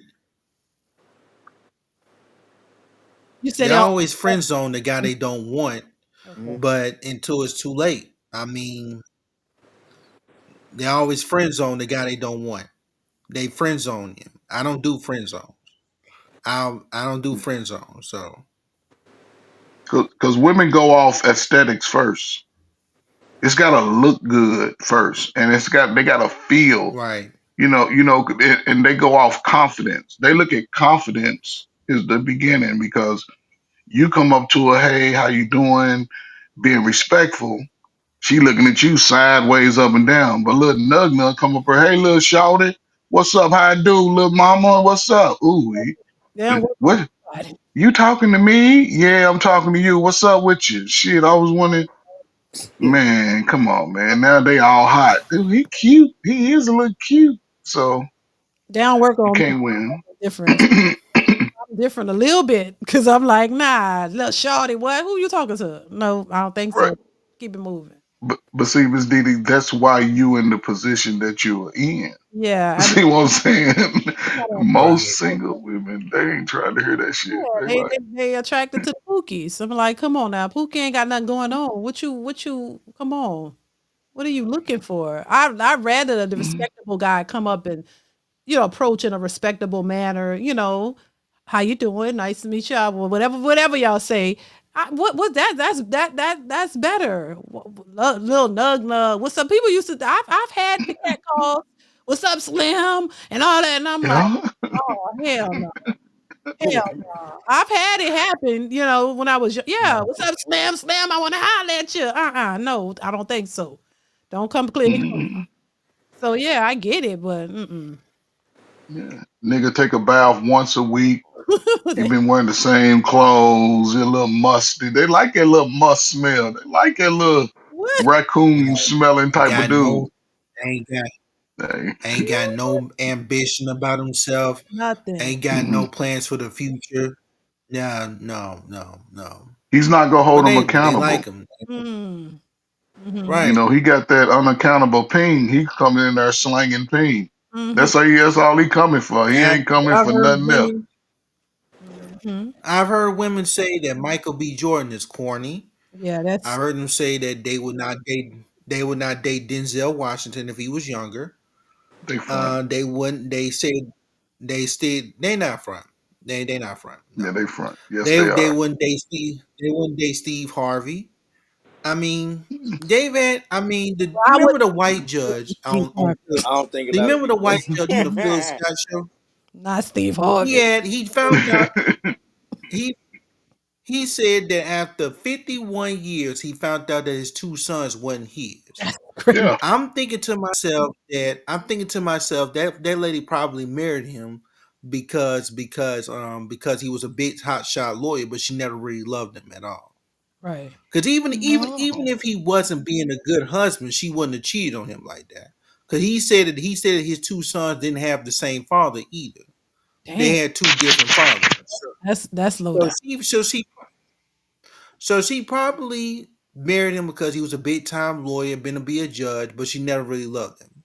You said They they all. always friend zone the guy they don't want, Okay. but until it's too late. I mean, they always friend zone the guy they don't want. They friend zone him. I don't do friend zone. I don't do friend zone. So Because women go off aesthetics first. It's got to look good first, and they got to feel, right. and they go off confidence. They look at confidence is the beginning because you come up to her, hey, how you doing? Being respectful. She looking at you sideways, up and down. But little Nug Nug come up her, hey, little shorty, what's up? How I do, little mama? What's up? Ooh, They don't work on what? everybody. You talking to me? Yeah, I'm talking to you. What's up with you? Shit, I was wondering. Man, come on, man. Now they all hot. Dude, he cute. He is a little cute. So They don't work you on me. can't win. Different. I'm different a little bit because I'm like, nah, little shorty, what? Who you talking to? No, I don't think Right. so. Keep it moving. But see, Miss Didi, that's why you in the position that you're in. Yeah, I mean, See what I'm saying? Right. Most single women, they ain't trying to hear that shit. They they, like, they they attracted to the Pookies. I'm like, come on now, Pookie ain't got nothing going on. What you? Come on. What are you looking for? I'd rather the mm, respectable guy come up and approach in a respectable manner. How you doing? Nice to meet you. Well, whatever y'all say. What that's better. Little nug nug. What's up? People used to. I've had the cat calls. What's up, Slim? And all that. And I'm like, yeah. oh hell no, hell no. I've had it happen. When I was yeah. What's up, Slim? Slim, I want to holler at you. No, I don't think so. Don't come clear. Mhm. So yeah, I get it, but mm-mm. Yeah. Nigga take a bath once a week. He They- been wearing the same clothes. You're a little musty. They like that little must smell. They like that little what? raccoon smelling Ain't type of got dude. no ain't got Hey. ain't got no ambition about himself. Nothing. Ain't got Mm-mm. no plans for the future. Yeah, no, no, no. He's not gonna hold him But they accountable. like him. Mm. Mhm. You Right. know, he got that unaccountable ping. He coming in there slanging ping. Mhm. That's all he coming for. He Yeah, ain't coming I've for heard nothing else. women Mhm. I've heard women say that Michael B. Jordan is corny. Yeah, I that's heard them say that they would not date Denzel Washington if he was younger. They front. They wouldn't. They said they not front. They not front. Yeah, No, they front. Yes, they they they are. wouldn't date Steve. They wouldn't date Steve Harvey. I mean, they've had. I mean, you I would remember the white judge Steve on Harvey. I don't think do you about remember it the white judge on the Phil either. Scott show? Not Steve Harvey. He found out he he said that after 51 years he found out that his two sons wasn't his. Crazy. Yeah. I'm thinking to myself that lady probably married him because he was a big hot shot lawyer, but she never really loved him at all. Right. Because even even No. even if he wasn't being a good husband, she wouldn't have cheated on him like that. Because he said that his two sons didn't have the same father either. They Damn. had two different fathers. That's low So down. she so she so she probably married him because he was a big time lawyer, been to be a judge, but she never really loved him.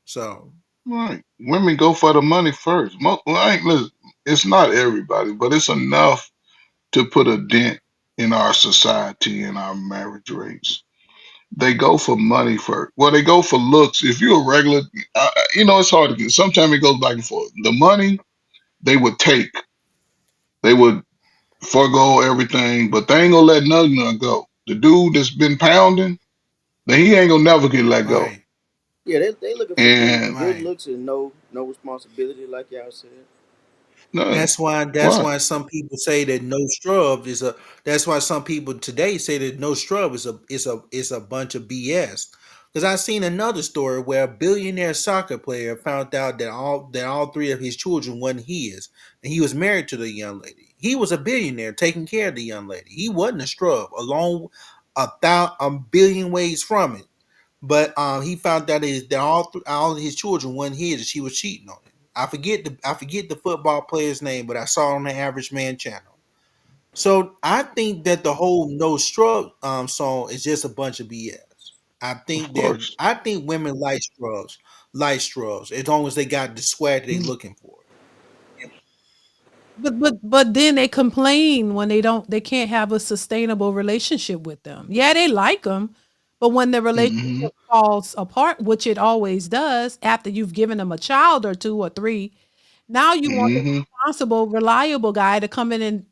So Right. Women go for the money first. Well, listen, it's not everybody, but it's enough to put a dent in our society and our marriage rates. they go for money first. Well, they go for looks. If you're a regular, it's hard to get. Sometimes it goes back and forth. The money they would take, they would forego everything, but they ain't gonna let none go. The dude that's been pounding, then he ain't gonna never get let go. Right. Yeah, they looking for And good Right. looks and no responsibility, like y'all said. no, That's right. why some people say that no scrub is a that's why some people today say that no scrub is a bunch of BS. Because I seen another story where a billionaire soccer player found out that all three of his children wasn't his, and he was married to the young lady. He was a billionaire taking care of the young lady. He wasn't a scrub, alone a billion ways from it. But he found out that all of his children wasn't his, and she was cheating on him. I forget the football player's name, but I saw it on the Average Man channel. So I think that the whole no scrub song is just a bunch of BS. Of course. I think women like scrubs, as long as they got the swag they looking for. But then they complain when they can't have a sustainable relationship with them. Yeah, they like them, but when the Hmm. relationship falls apart, which it always does after you've given them a child or 2 or 3, now you want the Hmm. responsible, reliable guy to come in and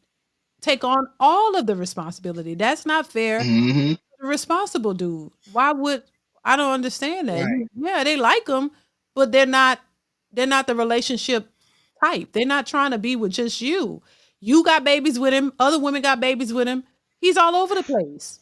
take on all of the responsibility. That's not fair. Hmm. The responsible dude. Why would I don't understand that. Right. Yeah, they like him, but they're not the relationship type. They're not trying to be with just you. You got babies with him, other women got babies with him. He's all over the place.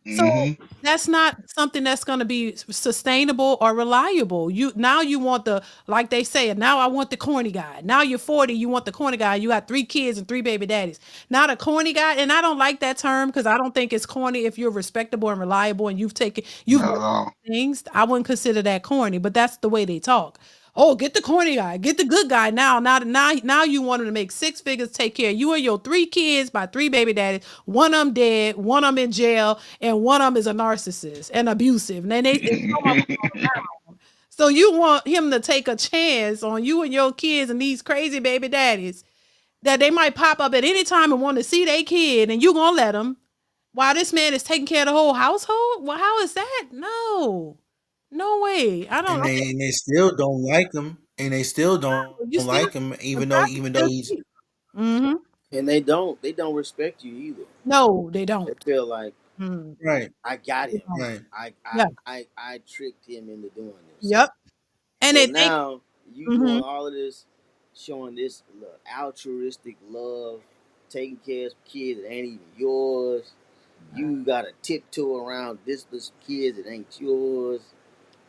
So Hmm. that's not something that's going to be sustainable or reliable. You want the like they say, now I want the corny guy. Now you're 40, you want the corny guy. You got 3 kids and 3 baby daddies. Now the corny guy, and I don't like that term because I don't think it's corny if you're respectable and reliable and you've Not done at all. things. I wouldn't consider that corny, but that's the way they talk. Oh, get the corny guy, get the good guy now. Now you want him to make 6 figures, take care of you and your 3 kids by 3 baby daddies. One of them dead, one of them in jail, and one of them is a narcissist and abusive. And then so you want him to take a chance on you and your kids and these crazy baby daddies that they might pop up at any time and want to see their kid, and you gonna let them while this man is taking care of the whole household? Well, how is that? No, no way. I don't. And they still don't like him, and they still don't You still like him, the even though traffic he's still. Mm-hmm. And they don't respect you either. No, they They don't. feel like Mm, right, I got they him. don't. right. I Yeah. tricked him into doing this. Yep. And So they think. now you Mm-hmm. doing all of this, showing this altruistic love, taking care of kids that ain't even yours. You gotta tiptoe around this kids that ain't yours.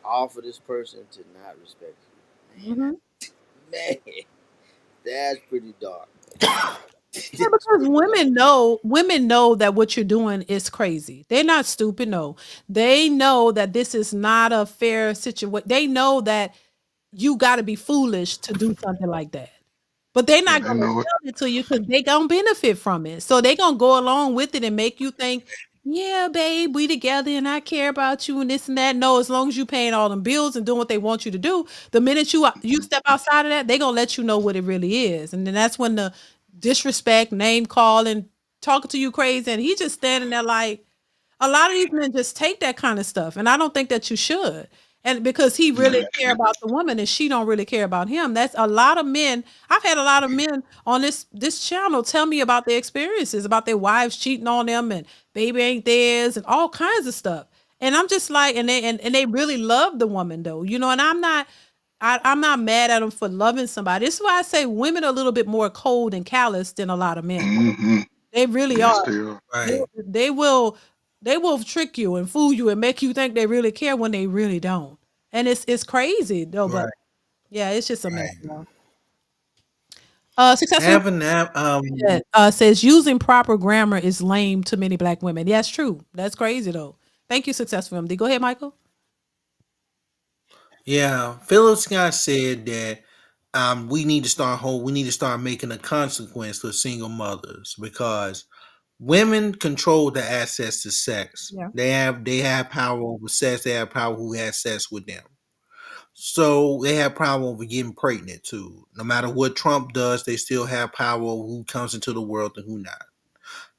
All for this person to not respect you. Mm-hmm. Man, that's pretty dark. Yeah, That's because pretty dark. women know that what you're doing is crazy. They're not stupid. No, they know that this is not a fair situation. They know that you got to be foolish to do something like that. But they're Yeah, not they gonna know it. tell it to you because they gonna benefit from it. So they gonna go along with it and make you think, yeah, babe, we together and I care about you and this and that. No, as long as you paying all them bills and doing what they want you to do, the minute you step outside of that, they gonna let you know what it really is. And then that's when the disrespect, name calling, talking to you crazy, and he just standing there like a lot of these men just take that kind of stuff, and I don't think that you should. And because he No, really you care shouldn't. about the woman and she don't really care about him. That's a lot of men. I've had a lot of men on this channel tell me about their experiences, about their wives cheating on them and baby ain't theirs and all kinds of stuff. And I'm just like, and they really love the woman though, and I'm not mad at them for loving somebody. This is why I say women are a little bit more cold and callous than a lot of men. Hmm. They really Yes, are. they are. They Right. they will they will trick you and fool you and make you think they really care when they really don't. And it's crazy though, but Right. yeah, it's just a mess. Right. Successful Having that says using proper grammar is lame to many black women. Yeah, that's true. That's crazy though. Thank you, Successful MD. Go ahead, Michael. yeah, Philip Scott said that we need to start making a consequence for single mothers because women control the access to sex. Yeah. They have power over sex. They have power who has sex with them. So they have power over getting pregnant too. No matter what Trump does, they still have power over who comes into the world and who not.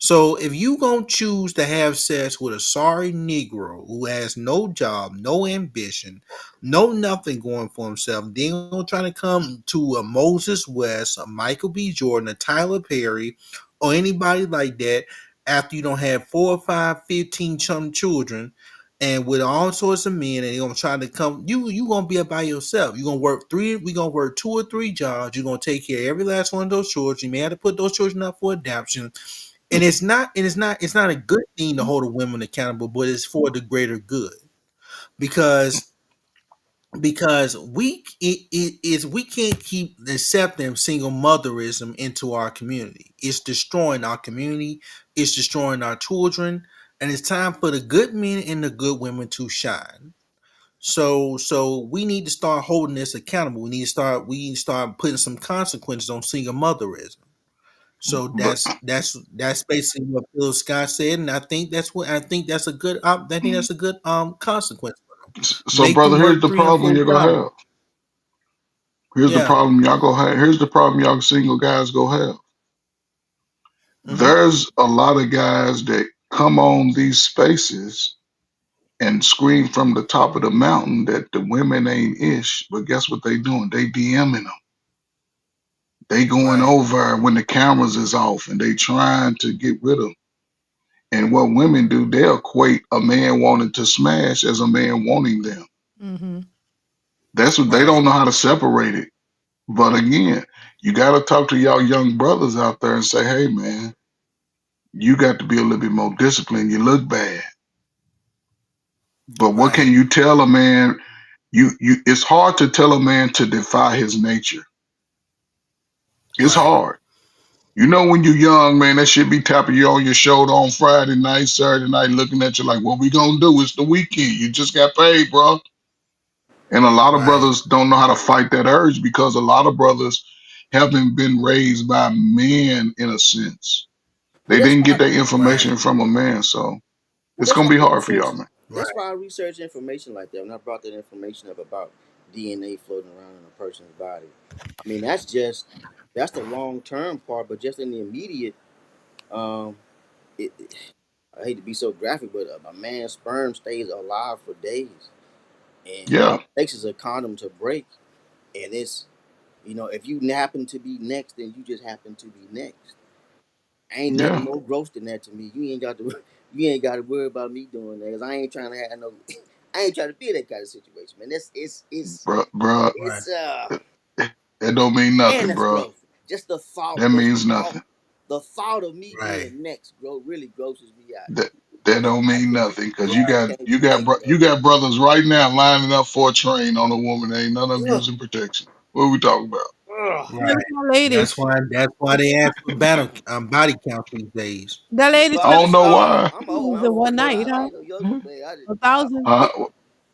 So if you gonna choose to have sex with a sorry Negro who has no job, no ambition, no nothing going for himself, then gonna try to come to a Moses West, a Michael B. Jordan, a Tyler Perry, or anybody like that after you don't have 4 or 5, 15 children and with all sorts of men, and they're gonna try to come. You gonna be up by yourself. You're gonna work three. We gonna work 2 or 3 jobs. You're gonna take care of every last one of those children. You may have to put those children up for adoption, and it's not a good thing to hold a woman accountable, but it's for the greater good because we can't keep accepting single motherism into our community. It's destroying our community. It's destroying our children, and it's time for the good men and the good women to shine. So we need to start holding this accountable. We need to start putting some consequences on single motherism. So But that's basically what Phil Scott said, and I think that's a good consequence. so, Make brother, them here's work the 3 and 4 problem you're gonna jobs. have. Here's the Yeah. problem y'all gonna have. Here's the problem y'all single guys gonna have. Hmm. There's a lot of guys that come on these spaces and scream from the top of the mountain that the women ain't ish, but guess what they doing? They DMing them. They going Right. over when the cameras is off and they trying to get with them. And what women do, they equate a man wanting to smash as a man wanting them. Mm-hmm. That's what they Right. don't know how to separate it. But again, you got to talk to y'all young brothers out there and say, hey, man, you got to be a little bit more disciplined. You look bad. But what can Right. you tell a man? It's hard to tell a man to defy his nature. It's Right. hard. You know, when you're young, man, that shit be tapping you on your shoulder on Friday night, Saturday night, looking at you like, what we gonna do? It's the weekend. You just got paid, bro. And a lot of Right. brothers don't know how to fight that urge because a lot of brothers haven't been raised by men in a sense. Well, They that's didn't why. get their Right. information from a man, so Well, it's that's gonna why be I hard for research. y'all, man. Right. That's why I research information like that. When I brought that information up about DNA floating around in a person's body, I mean that's the long term part, but just in the immediate, um, I hate to be so graphic, but a man's sperm stays alive for days, and all Yeah, it takes is a condom to break, and it's if you happen to be next, then you just happen to be next. Ain't nothing yeah, more gross than that to me. You ain't got to you ain't got to worry about me doing that because I ain't trying to have no. I ain't trying to be in that kind of situation, man. That's bruh. Right. it's That don't mean man, nothing, that's bro. gross. Just the thought, That means nothing. the thought of me Right. being next, bro, really grosses me out. That that don't I mean can't, nothing because bro, I can't take no. you got brothers right now lining up for a train on a woman. Ain't none of them Ugh, using protection. What are we talking about? ugh. Look Right. at that lady. That's why they ask for body count these days. That lady Well, I smelled don't know why. I'm old. dudes I'm in one old, but night, I huh? ain't no younger, man. I just, A thousand, Uh,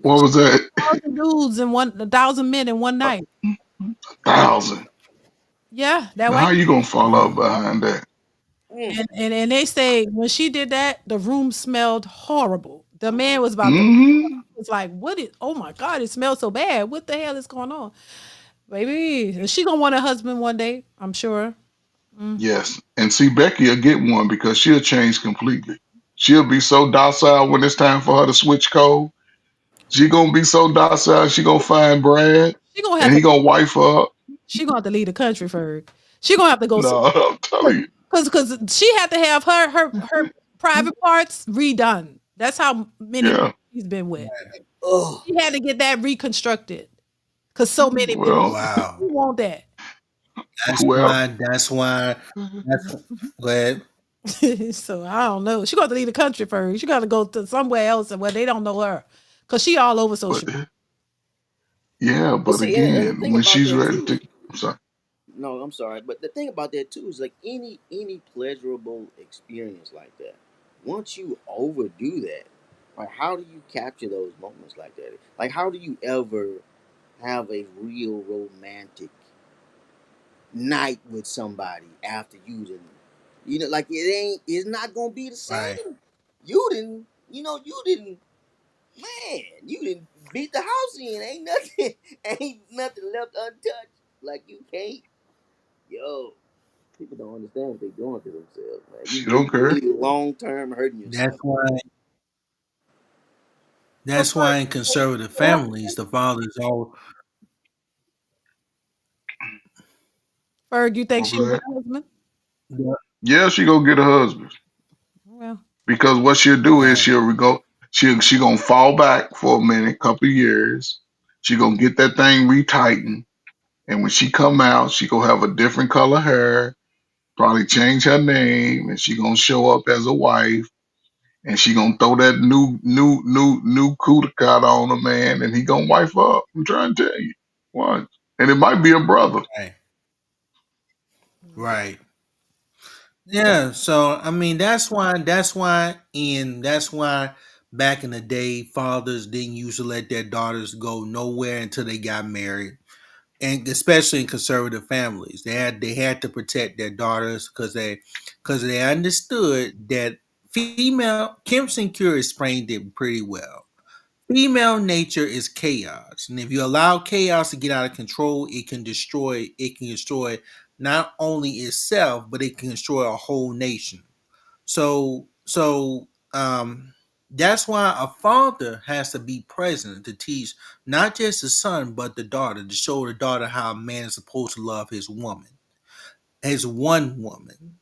what was that? 1,000 dudes in one, 1,000 men in one A night. thousand. Yeah, that Now how white. you gonna follow up Mm. behind that? mm, And they say when she did that, the room smelled horrible. The man was about to Hmm. was like, "What is? Oh my God, it smells so bad. What the hell is going on, baby?" She gonna want a husband one day, I'm sure. Mm. Yes. And see, Becky will get one because she'll change completely. She'll be so docile when it's time for her to switch code. She gonna be so docile. She gonna find Brad, She gonna and have he to. gonna wife her up. She gonna have to leave the country for her. She gonna have to go No, I'm telling you. because she had to have her private parts redone. That's how many men Yeah. she's been with. ugh. She had to get that reconstructed because so many men Well, Wow. want that. That's well. why. That's why. That's go ahead. So I don't know. She got to leave the country first. She got to go to somewhere else where they don't know her, cause she all over But social. yeah, But but see, and the again, thing when about she's that ready too to, is, I'm sorry. no, I'm sorry, but the thing about that too is like any pleasurable experience like that. Once you overdo that, like how do you capture those moments like that? Like how do you ever have a real romantic night with somebody after you didn't, like it's not gonna be the Right. same. You didn't, man, you didn't beat the house in. Ain't nothing, ain't nothing left untouched. Like you can't, yo. People don't understand what they're doing to themselves, man. She You don't care. really long term hurting That's yourself. why. That's why in conservative families, the fathers all. Ferg, you think What's she'll get that? a husband? Yeah, she gonna get a husband Well, because what she'll do is Right. she'll go. She gonna fall back for a minute, couple of years. She gonna get that thing retightened, and when she come out, she gonna have a different color hair. Probably change her name, and she gonna show up as a wife, and she gonna throw that new cooter on a man, and he gonna wife her up. I'm trying to tell you, what? And it might be a brother. Right. Right. Yeah. So I mean, that's why. That's why back in the day, fathers didn't used to let their daughters go nowhere until they got married, and especially in conservative families, they had to protect their daughters because they understood that female Kim Sincure explained it pretty well. Female nature is chaos, and if you allow chaos to get out of control, it can destroy. It can destroy not only itself, but it can destroy a whole nation. So that's why a father has to be present to teach not just the son but the daughter, to show the daughter how a man is supposed to love his woman, his one woman,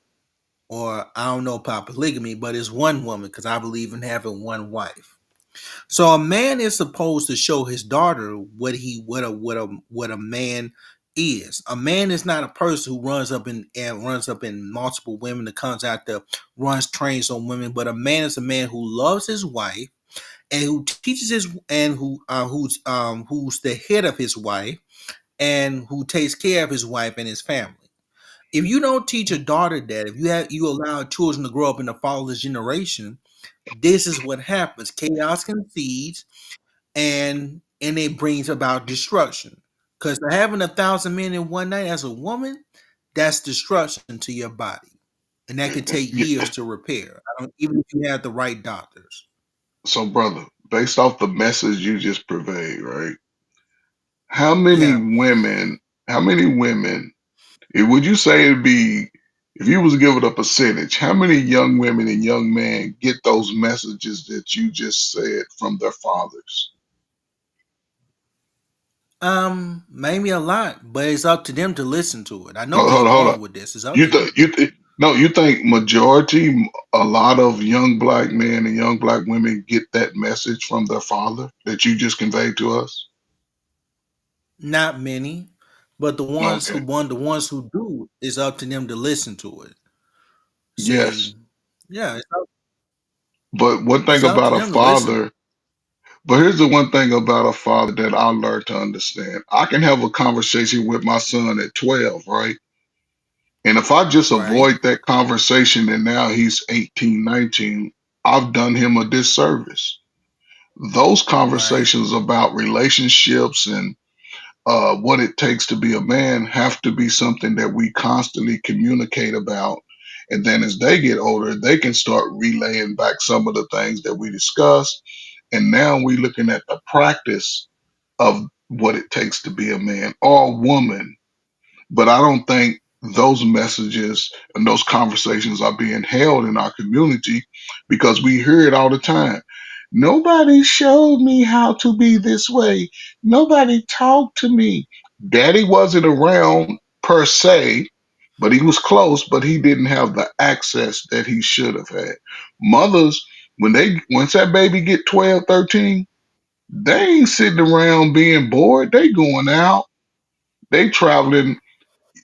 or I don't know about polygamy, but his one woman, because I believe in having one wife. So a man is supposed to show his daughter what a man is. A man is not a person who runs up in multiple women that comes out there, runs trains on women, but a man is a man who loves his wife and who teaches his and who's the head of his wife and who takes care of his wife and his family. If you don't teach a daughter that, if you allow children to grow up in the fatherless generation, this is what happens. Chaos concedes and it brings about destruction. Because having 1,000 men in one night as a woman, that's destruction to your body, and that could take Yeah. years to repair. Even if you have the right doctors. So, brother, based off the message you just purveyed, right? How many Yeah. women? How many women? Would you say it'd be if you was given a percentage? How many young women and young men get those messages that you just said from their fathers? Maybe a lot, but it's up to them to listen to it. I know Hold, where you're hold, hold on. going with this. It's up to them. No, you think majority, a lot of young black men and young black women get that message from their father that you just conveyed to us? Not many, but Okay. the ones who do, it's up to them to listen to it. Yes. See, yeah, But one thing it's up to about a them to listen. father, but here's the one thing about a father that I learned to understand. I can have a conversation with my son at 12, right? And if I just Right, avoid that conversation and now he's 18, 19, I've done him a disservice. Those right, conversations about relationships and what it takes to be a man have to be something that we constantly communicate about. And then as they get older, they can start relaying back some of the things that we discussed. And now we're looking at the practice of what it takes to be a man or a woman, but I don't think those messages and those conversations are being held in our community because we hear it all the time. Nobody showed me how to be this way. Nobody talked to me. Daddy wasn't around per se, but he was close, but he didn't have the access that he should have had. Mothers, once that baby get 12, 13, they ain't sitting around being bored. They going out. They traveling.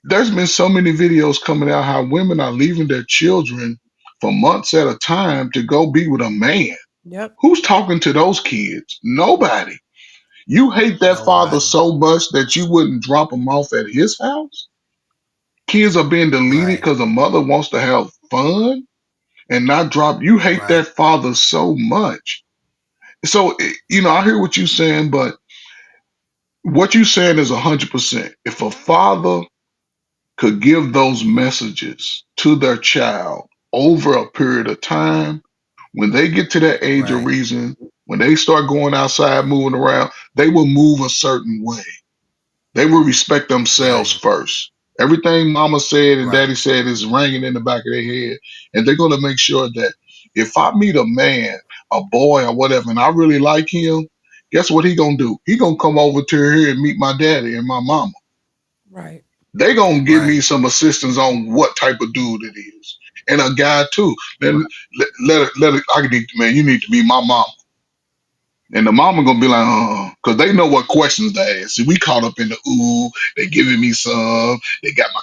There's been so many videos coming out how women are leaving their children for months at a time to go be with a man. yep. Who's talking to those kids? Nobody. You hate that father nobody. so much that you wouldn't drop him off at his house? Kids are being deleted Right, because a mother wants to have fun and not drop. You hate right, that father so much. So, I hear what you're saying, but what you're saying is 100%. If a father could give those messages to their child over a period of time, when they get to that age of right, reason, when they start going outside, moving around, they will move a certain way. They will respect themselves right, first. Everything mama said and Right. daddy said is ringing in the back of their head. And they're going to make sure that if I meet a man, a boy or whatever, and I really like him, guess what he going to do? He going to come over to here and meet my daddy and my mama. Right. They going to give Right. me some assistance on what type of dude it is. And a guy too. Then let it, I need, man, you need to be my mama. And the mama gonna be like, because they know what questions to ask. See, we caught up in the ooh, they giving me some, they got my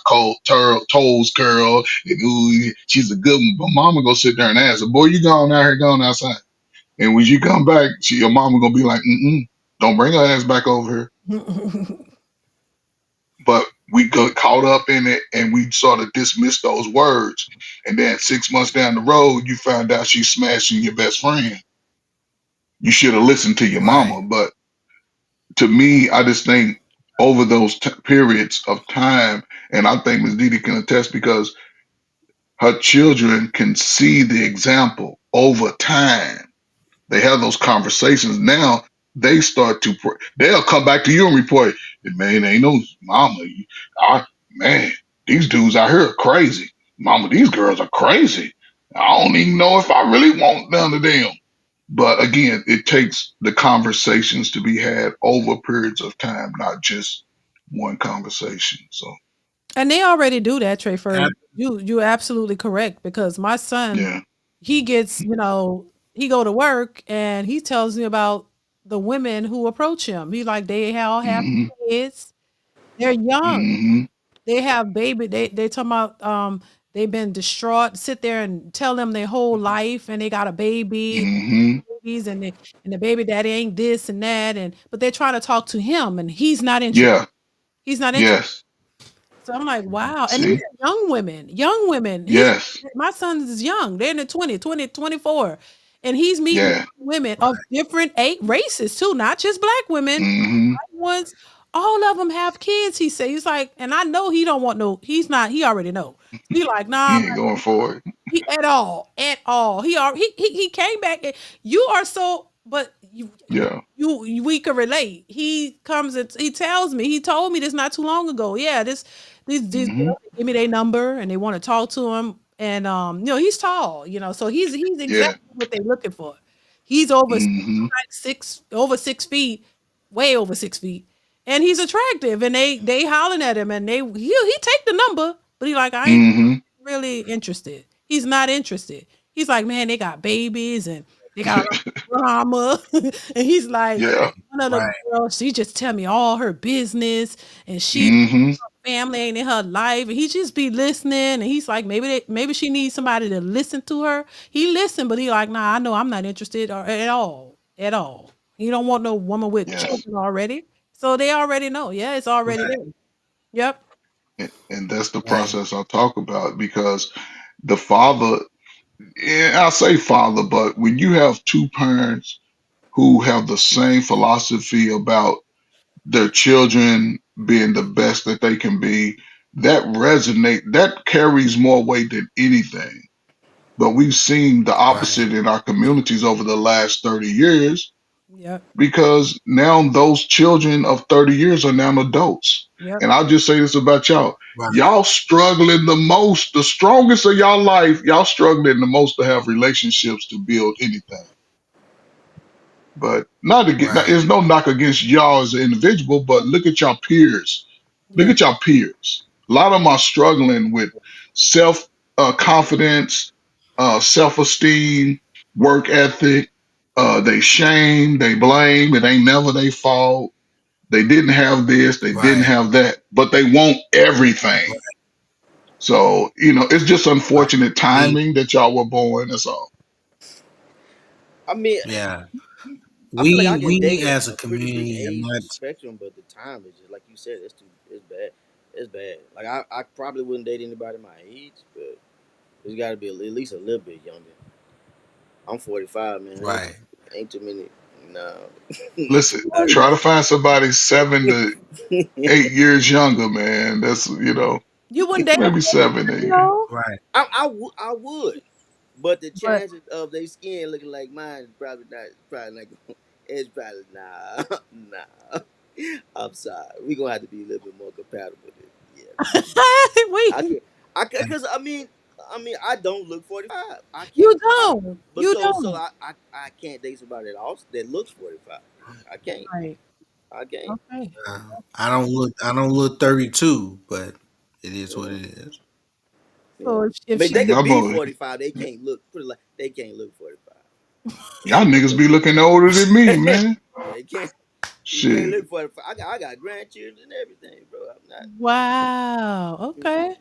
toes curled, and ooh, she's a good one. But mama gonna sit there and ask her, boy, you gone out here, gone outside. And when you come back, your mama gonna be like, don't bring her ass back over here. But we got caught up in it and we sort of dismissed those words. And then 6 months down the road, you found out she's smashing your best friend. You should have listened to your Right. mama, but to me, I just think over those periods of time, and I think Ms. DeeDee can attest because her children can see the example over time. They have those conversations. Now they start to, they'll come back to you and report, man, ain't no mama. Man, these dudes out here are crazy. Mama, these girls are crazy. I don't even know if I really want none of them. But again, it takes the conversations to be had over periods of time, not just one conversation. So And they already do that, Trey Ab- Ferg. You're absolutely correct because my son, yeah. he gets, he go to work and he tells me about the women who approach him. He like they all have Hmm. kids. They're young. Hmm. They have baby. They talking about they've been distraught. Sit there and tell them their whole life, and they got a baby, Hmm. babies, and the baby daddy ain't this and that, and but they're trying to talk to him, and he's not interested. Yeah. He's not interested. Yes. So I'm like, wow. And these See. are young women, young women. Yes. My son is young. They're in the 24. And he's meeting Yeah. women of different races too, not just black women, Hmm. white ones. All of them have kids, he says. He's like, and I know he don't want no, he's not, he already know. He like, nah, He ain't going for it. he at all. He came back. And you are so, but Yeah. we could relate. He comes and he tells me. He told me this not too long ago. Yeah, these Hmm. girls give me their number and they want to talk to him. And he's tall. So he's Yeah. exactly what they're looking for. He's over Hmm. like over 6 feet, way over 6 feet, and he's attractive. And they hollering at him, and he take the number, but he like I ain't Hmm. really interested. He's not interested. He's like, man, they got babies and they got a lot of drama. And he's like, Yeah. one of the right. girls, she just tell me all her business and she Hmm. family ain't in her life. And he just be listening. And he's like, maybe she needs somebody to listen to her. He listened, but he like, nah, I know I'm not interested at all. At all. He don't want no woman with Yes. children already. So they already know. Yeah, it's already Right. there. Yep. And that's the Right. process I talk about because the father, yeah, I say father, but when you have two parents who have the same philosophy about their children being the best that they can be, that carries more weight than anything. But we've seen the Right. opposite in our communities over the last 30 years Yep. because now those children of 30 years are now adults. Yep. And I'll just say this about y'all. Right. Y'all struggling the most, the strongest of y'all life, y'all struggling the most to have relationships to build anything. But not to get, Right. there's no knock against y'all as an individual, but look at y'all peers. Look Yeah. at y'all peers. A lot of them are struggling with self confidence, self esteem, work ethic. They shame, they blame. It ain't never their fault. They didn't have this, they didn't Right. have that, but they want everything. So, it's just Right. unfortunate We. timing that y'all were born. That's all. I mean, Yeah. I feel like I can We date as a a pretty big community are age not. spectrum, but the time is just like you said. It's bad. It's bad. Like I probably wouldn't date anybody my age, but it's got to be at least a little bit younger. I'm 45, man. Right. Ain't too many. No. Listen, Right. try to find somebody 7 to 8 years younger, man. That's, You wouldn't date maybe a 7, 8 years. year. Right. I would, but the But chances of their skin looking like mine is probably not. Probably not. It's probably nah, nah. I'm sorry. We gonna have to be a little bit more compatible. Wait, Because I don't look 45. I you can't. don't. But You so don't. I can't date somebody that looks 45. I can't. Right. I can't. Okay. I don't look 32, but it is what Yeah. it is. Yeah. So if But they she could Y'all be boy, 45. They can't look. Put it like they can't look 45. y'all niggas be looking older than me, man. They can't. You can't Shit. look 45. I got grandchildren and everything, bro. I'm not. wow. Okay.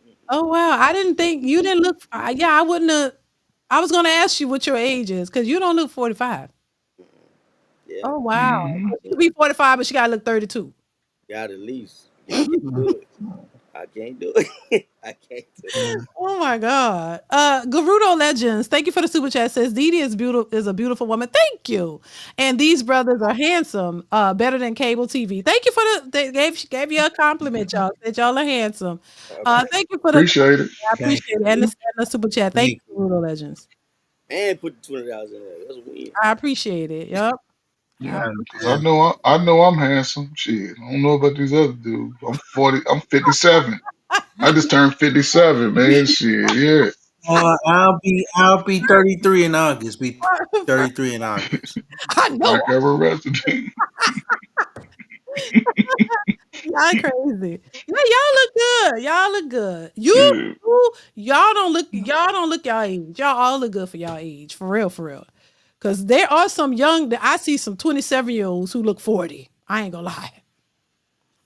Mm-mm. Oh wow. I didn't think you didn't look yeah, I wouldn't have I was gonna ask you what your age is because you don't look 45. Yeah. Oh wow. Hmm. So she Yeah. could be 45, but she gotta look 32. Got at least. I can't do it. I can't do it. I can't do it. Yeah. Oh my God. Garudo Legends, thank you for the super chat. Says DeeDee is a beautiful woman. Thank you. And these brothers are handsome, better than cable TV. Thank you for they gave you a compliment, y'all. Said y'all are handsome. Thank you for the Appreciate it. I Thank appreciate it. you. And the super chat. Thank Thank you, you. Garudo Legends. And put the $20 in there. That's a win. I appreciate it. Yep. I Yeah, cause appreciate Yeah. I know I'm handsome. Shit, I don't know about these other dudes. I'm 40. I'm 57. I just turned 57, man. Shit, yeah. I'll be 33 in August. Be it. 33 in August. I know. Black ever resident. Y'all crazy. Yeah, y'all look good. Y'all look good. Shit. Y'all don't look y'all age. Y'all all look good for y'all age. For real, for real. Cause there are some young that I see some 27-year-olds who look 40. I ain't gonna lie.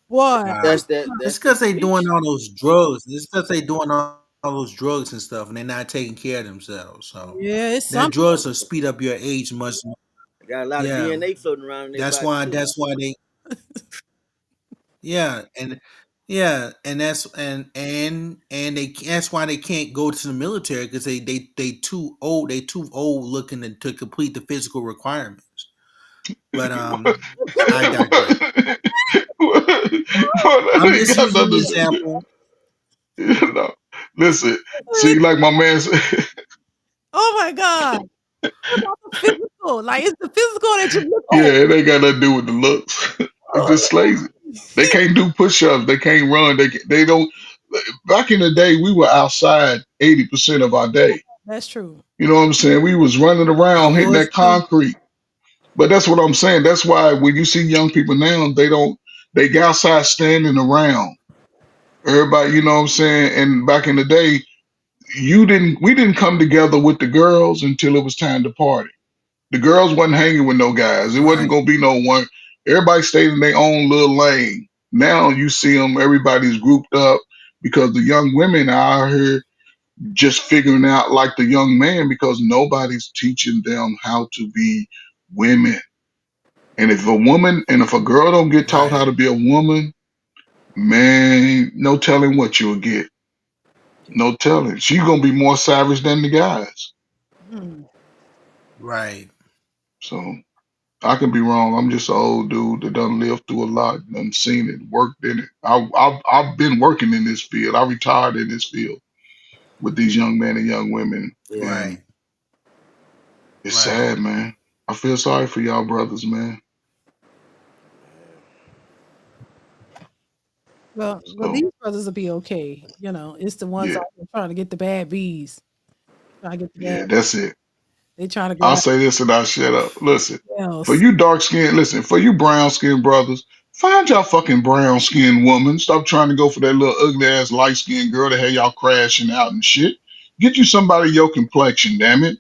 Boy. Wow. That's that. It's That's the because they doing bleach. all those drugs. It's because they doing all those drugs and stuff, and they're not taking care of themselves. So Yeah, it's that something. drugs will speed up your age much. Got a lot of Yeah, DNA floating around in their that's body why. too. That's why they. Yeah, and yeah, and they. That's why they can't go to the military because they too old. They too old looking to complete the physical requirements. But I digress. Well, that I'm ain't just got using nothing an to say. example. You know. Listen, see, like my man said, Oh my God. What about the physical? Like it's the physical that you look yeah, old. it ain't got nothing to do with the looks. It's just lazy. They can't do push-ups. They can't run. They don't. Back in the day, we were outside 80% of our day. That's true. You know what I'm saying? We was running I around hitting was that too. concrete. But that's what I'm saying. That's why when you see young people now, they don't. They get outside standing around. Everybody, you know what I'm saying? And back in the day, we didn't come together with the girls until it was time to party. The girls wasn't hanging with no guys. It wasn't Right. gonna be no one. Everybody stayed in their own little lane. Now you see them, everybody's grouped up because the young women are out here just figuring out like the young man because nobody's teaching them how to be women. And if a girl don't get taught how Right. to be a woman, man, no telling what you'll get. No telling. She's gonna be more savage than the guys. Hmm. Right. So I can be wrong. I'm just an old dude that done lived through a lot, done seen it, worked in it. I've been working in this field. I retired in this field with these young men and young women, Yeah. and Right. it's Right. sad, man. I feel sorry for y'all brothers, man. Well, So these brothers will be okay. You know, it's the ones yeah, out there trying to get the bad B's. Trying to get the bad. yeah, that's it. They trying to I'll grab say this and I'll shut up. Listen, for else. you dark skinned, listen, for you brown skinned brothers, find y'all fucking brown skinned woman. Stop trying to go for that little ugly ass light skinned girl that had y'all crashing out and shit. Get you somebody your complexion, damn it.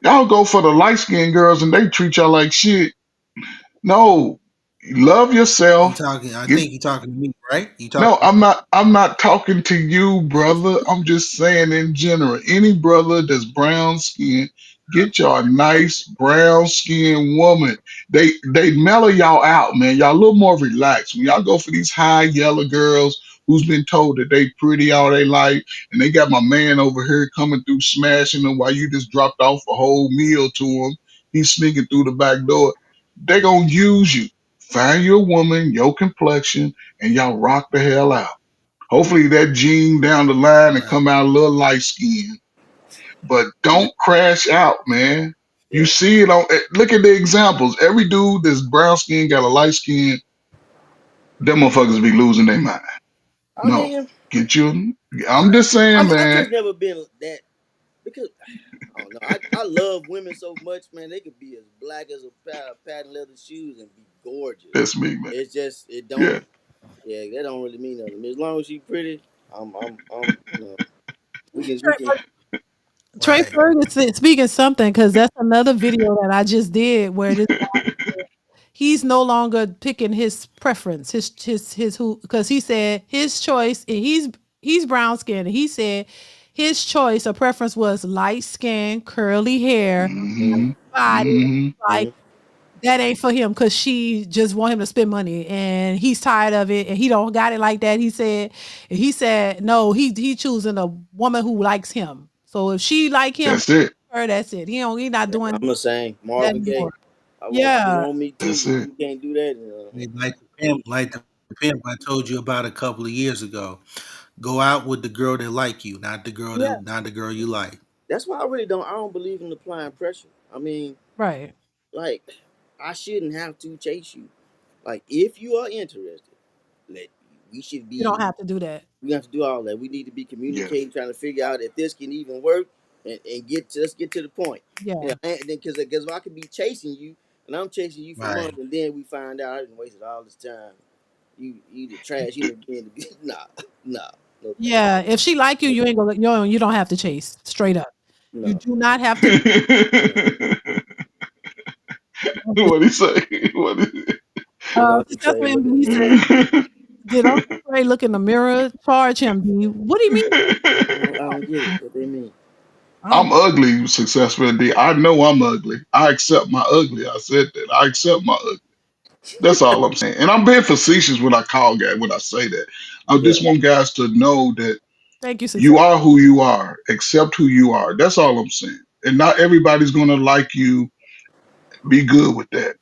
Y'all go for the light skinned girls and they treat y'all like shit. No, love You yourself. talking? I Get think you're talking to me, right? You no, talking? I'm not talking to you, brother. I'm just saying in general. Any brother that's brown skinned, get y'all a nice brown skinned woman. They mellow y'all out, man. Y'all a little more relaxed. When y'all go for these high yellow girls who's been told that they pretty all their life, and they got my man over here coming through smashing them while you just dropped off a whole meal to him. He's sneaking through the back door. They gonna use you. Find your woman, your complexion, and y'all rock the hell out. Hopefully that gene down the line and Right. come out a little light skinned, but don't crash out, man. You Yeah. see it on. Look at the examples. Every dude that's brown skin got a light skin. Them motherfuckers be losing their mind. I No, mean, get you. I'm just saying, I man. just never been that because I don't know. I love women so much, man. They could be as black as a pair of patent leather shoes and be gorgeous. That's me, man. It's just it Yeah, don't. Yeah, that don't really mean nothing. As long as she pretty, I'm. You know, we can. Trey Right. Ferguson speaking something because that's another video that I just did where this he's no longer picking his preference, his who because he said his choice and he's brown skinned and he said his choice or preference was light skin, curly hair, hmm body. hmm Like that ain't for him because she just want him to spend money and he's tired of it and he don't got it like that. He said no, he choosing a woman who likes him. So if she like him, That's it. her that's it. He not doing I'm the same. that Marvin Gaye. anymore. I want you Yeah. want me too. That's If it. you can't do that, Like the pimp I told you about a couple of years ago. Go out with the girl that like you, Yeah. not the girl you like. that's why I don't believe in applying pressure. I mean, Right. like I shouldn't have to chase you. Like if you are interested, let we should You don't be. have to do that. We have to do all that. We need to be Yeah, communicating, trying to figure out if this can even work, and let's get to the point. Yeah. Yeah, and then because I could be chasing you, and I'm chasing you for Right. months, and then we find out I didn't wasted all this time. You the trash. You didn't been nah, nah, no thank Yeah. If she like you, you, you ain't gonna you don't have to chase. Straight up. You no, do not have to no, what he say? What he without the That's Trey when looking he at me. said, did Uncle Trey look in the mirror? Charge him, D. What do you mean? I don't get it. What they mean? I don't I'm ugly, successful indeed. I know I'm ugly. I accept my ugly. I said that. I accept my ugly. That's all I'm saying. And I'm being facetious when I call guys when I say that. I Yeah, just want guys to know that thank you, you success. are who you are. Accept who you are. That's all I'm saying. And not everybody's gonna like you. Be good with that.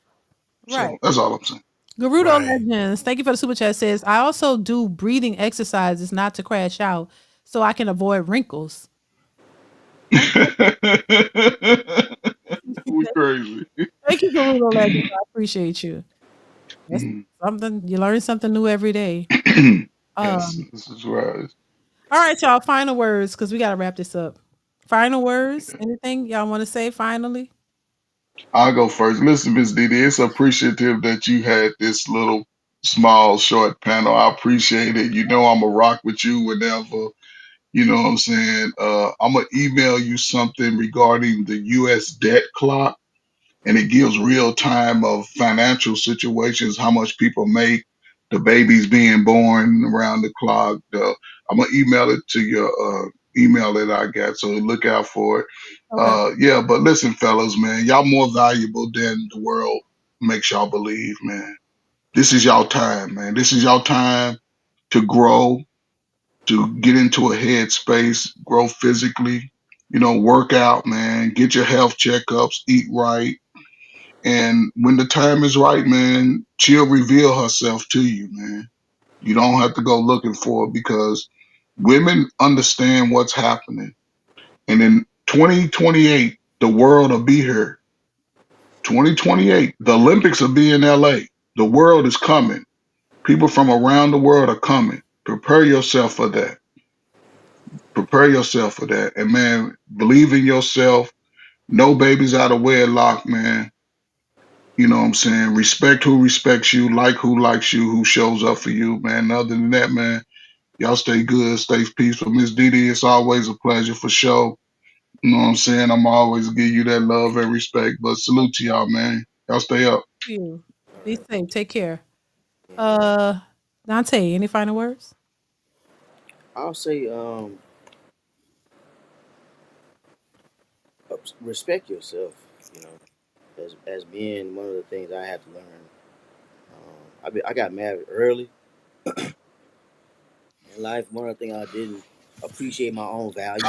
Right. So that's all I'm saying. Garudo Right. Legends, thank you for the super chat. Says, I also do breathing exercises not to crash out so I can avoid wrinkles. Okay. We crazy. Thank you, Garudo Legends. I appreciate you. That's Mm. something you learn something new every day. Yes, Um, this is right. all right, y'all. Final words because we gotta wrap this up. Final words. Anything y'all want to say finally? I'll go first. Listen, Miss DeeDee, it's appreciative that you had this little small short panel. I appreciate it. You know I'm a rock with you whenever, you know what I'm saying? I'm gonna email you something regarding the US debt clock, and it gives real time of financial situations, how much people make, the babies being born around the clock. I'm gonna email it to your email that I got, so look out for it. Okay. Yeah, but listen, fellas, man, y'all more valuable than the world makes y'all believe, man. This is y'all time, man. This is y'all time to grow, to get into a headspace, grow physically, work out, man, get your health checkups, eat right. And when the time is right, man, she'll reveal herself to you, man. You don't have to go looking for it because women understand what's happening. And in 2028, the world will be here. 2028, the Olympics will be in LA. The world is coming. People from around the world are coming. Prepare yourself for that. Prepare yourself for that. And man, believe in yourself. No babies out of wedlock, man. You know what I'm saying? Respect who respects you, like who likes you, who shows up for you, man. Other than that, man, y'all stay good, stay peaceful. Miss DeeDee, it's always a pleasure for sure. You know what I'm saying? I'm always give you that love and respect. But salute to y'all, man. Y'all stay up. You be All safe. Take care. right. Yeah. Dante, any final words? I'll say respect yourself. You know, as being one of the things I had to learn. I got married early in life. One of the things I didn't appreciate my own value.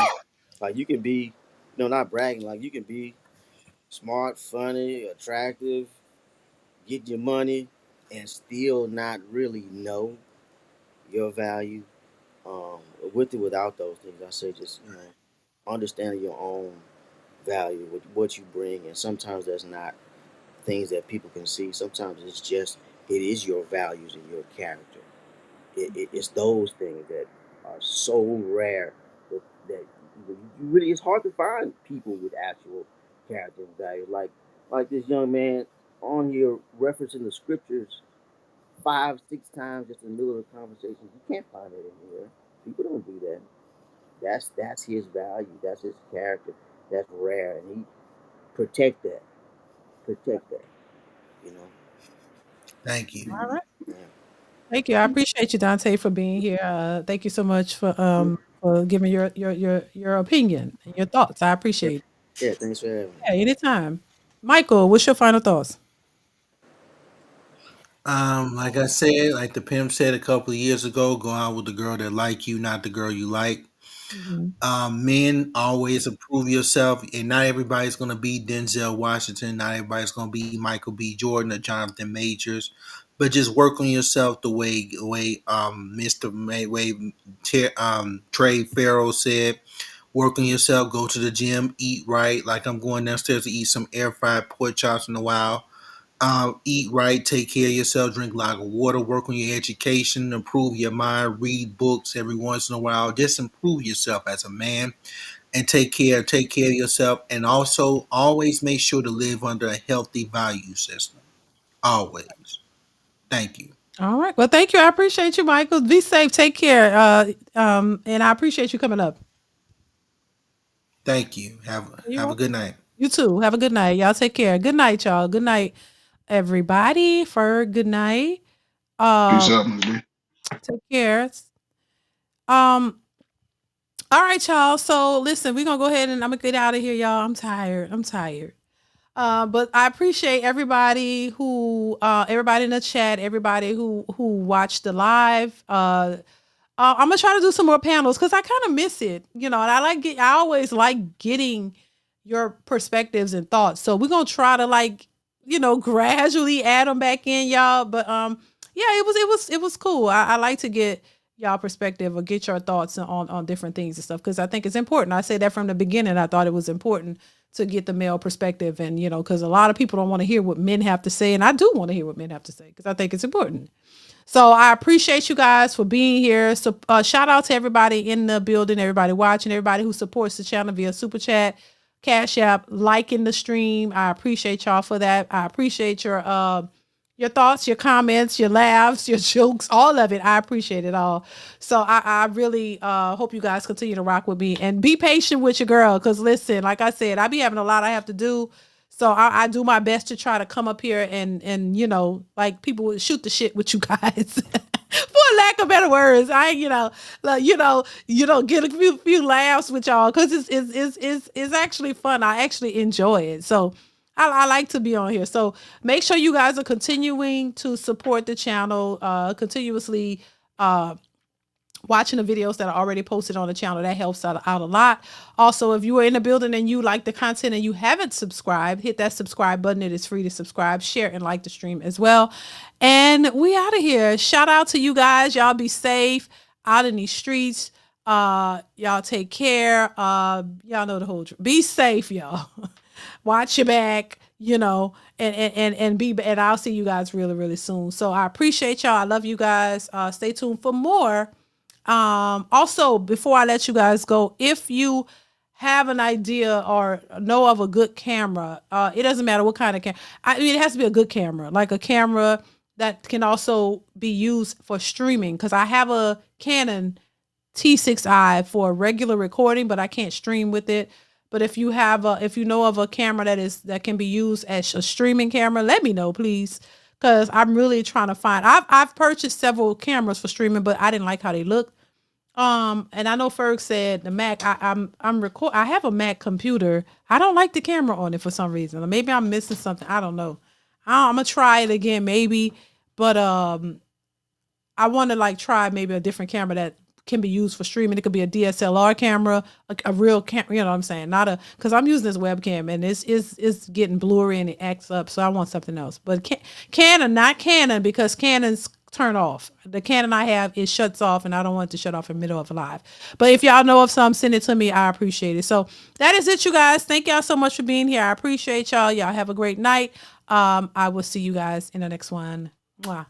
Like you can be, not bragging. Like you can be smart, funny, attractive, get your money, and still not really know your value. With or without those things, I say just understanding your own value, what you bring, and sometimes that's not things that people can see. Sometimes it is your values and your character. it's those things that are so rare that you really, it's hard to find people with actual character and value. Like this young man on here referencing the scriptures 5, 6 times just in the middle of the conversation. You can't find that in here. People don't do that. That's his value. That's his character. That's rare, and he protect that. Protect that. You know. Thank you. All right. Yeah. Thank you. I appreciate you, Dante, for being here. Thank you so much for giving your opinion and your thoughts. I appreciate it. Yeah. Thanks for having me. Yeah, anytime. Michael, what's your final thoughts? Like I said, like the pimp said a couple of years ago, go out with the girl that like you, not the girl you like. Mhm. Men, always improve yourself, and not everybody's gonna be Denzel Washington, not everybody's gonna be Michael B. Jordan or Jonathan Majors, but just work on yourself the way Mr. Trey Farrell said. Work on yourself, go to the gym, eat right. Like I'm going downstairs to eat some air fried pork chops in a while. Eat right, take care of yourself, drink a lot of water, work on your education, improve your mind, read books every once in a while. Just improve yourself as a man and take care of yourself. And also always make sure to live under a healthy value system. Always. Thank you. All right. Well, thank you. I appreciate you, Michael. Be safe. Take care. And I appreciate you coming up. Thank you. Have a good night. You too. Have a good night. Y'all take care. Good night, y'all. Good night, everybody. For good night. Peace Um, out, Ms. B. take care. Um, all right, y'all. So listen, we're gonna go ahead and I'm gonna get out of here, y'all. I'm tired. I'm tired. But I appreciate everybody in the chat, everybody who watched the live. I'm gonna try to do some more panels because I kind of miss it, and I always like getting your perspectives and thoughts. So we're gonna try to gradually add them back in, y'all. But yeah, it was cool. I like to get y'all perspective or get your thoughts on different things and stuff because I think it's important. I said that from the beginning. I thought it was important to get the male perspective, and because a lot of people don't want to hear what men have to say, and I do want to hear what men have to say because I think it's important. So I appreciate you guys for being here. So shout out to everybody in the building, everybody watching, everybody who supports the channel via Super Chat, Cash App, liking the stream. I appreciate y'all for that. I appreciate your thoughts, your comments, your laughs, your jokes, all of it. I appreciate it all. So I really hope you guys continue to rock with me and be patient with your girl. Because listen, like I said, I be having a lot I have to do. So I do my best to try to come up here and like people would shoot the shit with you guys. For lack of better words, get a few laughs with y'all because it's actually fun. I actually enjoy it. So I like to be on here. So make sure you guys are continuing to support the channel, continuously watching the videos that are already posted on the channel. That helps out a lot. Also, if you are in the building and you like the content and you haven't subscribed, hit that subscribe button. It is free to subscribe, share, and like the stream as well. And we out of here. Shout out to you guys. Y'all be safe out in these streets. Y'all take care. Y'all know the whole truth. Be safe, y'all. Watch your back, and I'll see you guys really, really soon. So I appreciate y'all. I love you guys. Stay tuned for more. Also, before I let you guys go, if you have an idea or know of a good camera, it doesn't matter what kind of camera. I mean, it has to be a good camera, like a camera that can also be used for streaming. Because I have a Canon T6i for regular recording, but I can't stream with it. But if you know of a camera that can be used as a streaming camera, let me know, please. Because I'm really trying to find. I've purchased several cameras for streaming, but I didn't like how they look. And I know Ferg said the Mac. I have a Mac computer. I don't like the camera on it for some reason. Maybe I'm missing something. I don't know. I'm gonna try it again, maybe. But I want to try maybe a different camera that can be used for streaming. It could be a DSLR camera, a real camera. You know what I'm saying? Not because I'm using this webcam and it's getting blurry and it acts up. So I want something else. But Canon, not Canon, because Canon's turn off. The Canon I have, it shuts off, and I don't want it to shut off in the middle of a live. But if y'all know of some, send it to me. I appreciate it. So that is it, you guys. Thank y'all so much for being here. I appreciate y'all. Y'all have a great night. I will see you guys in the next one. Mwah.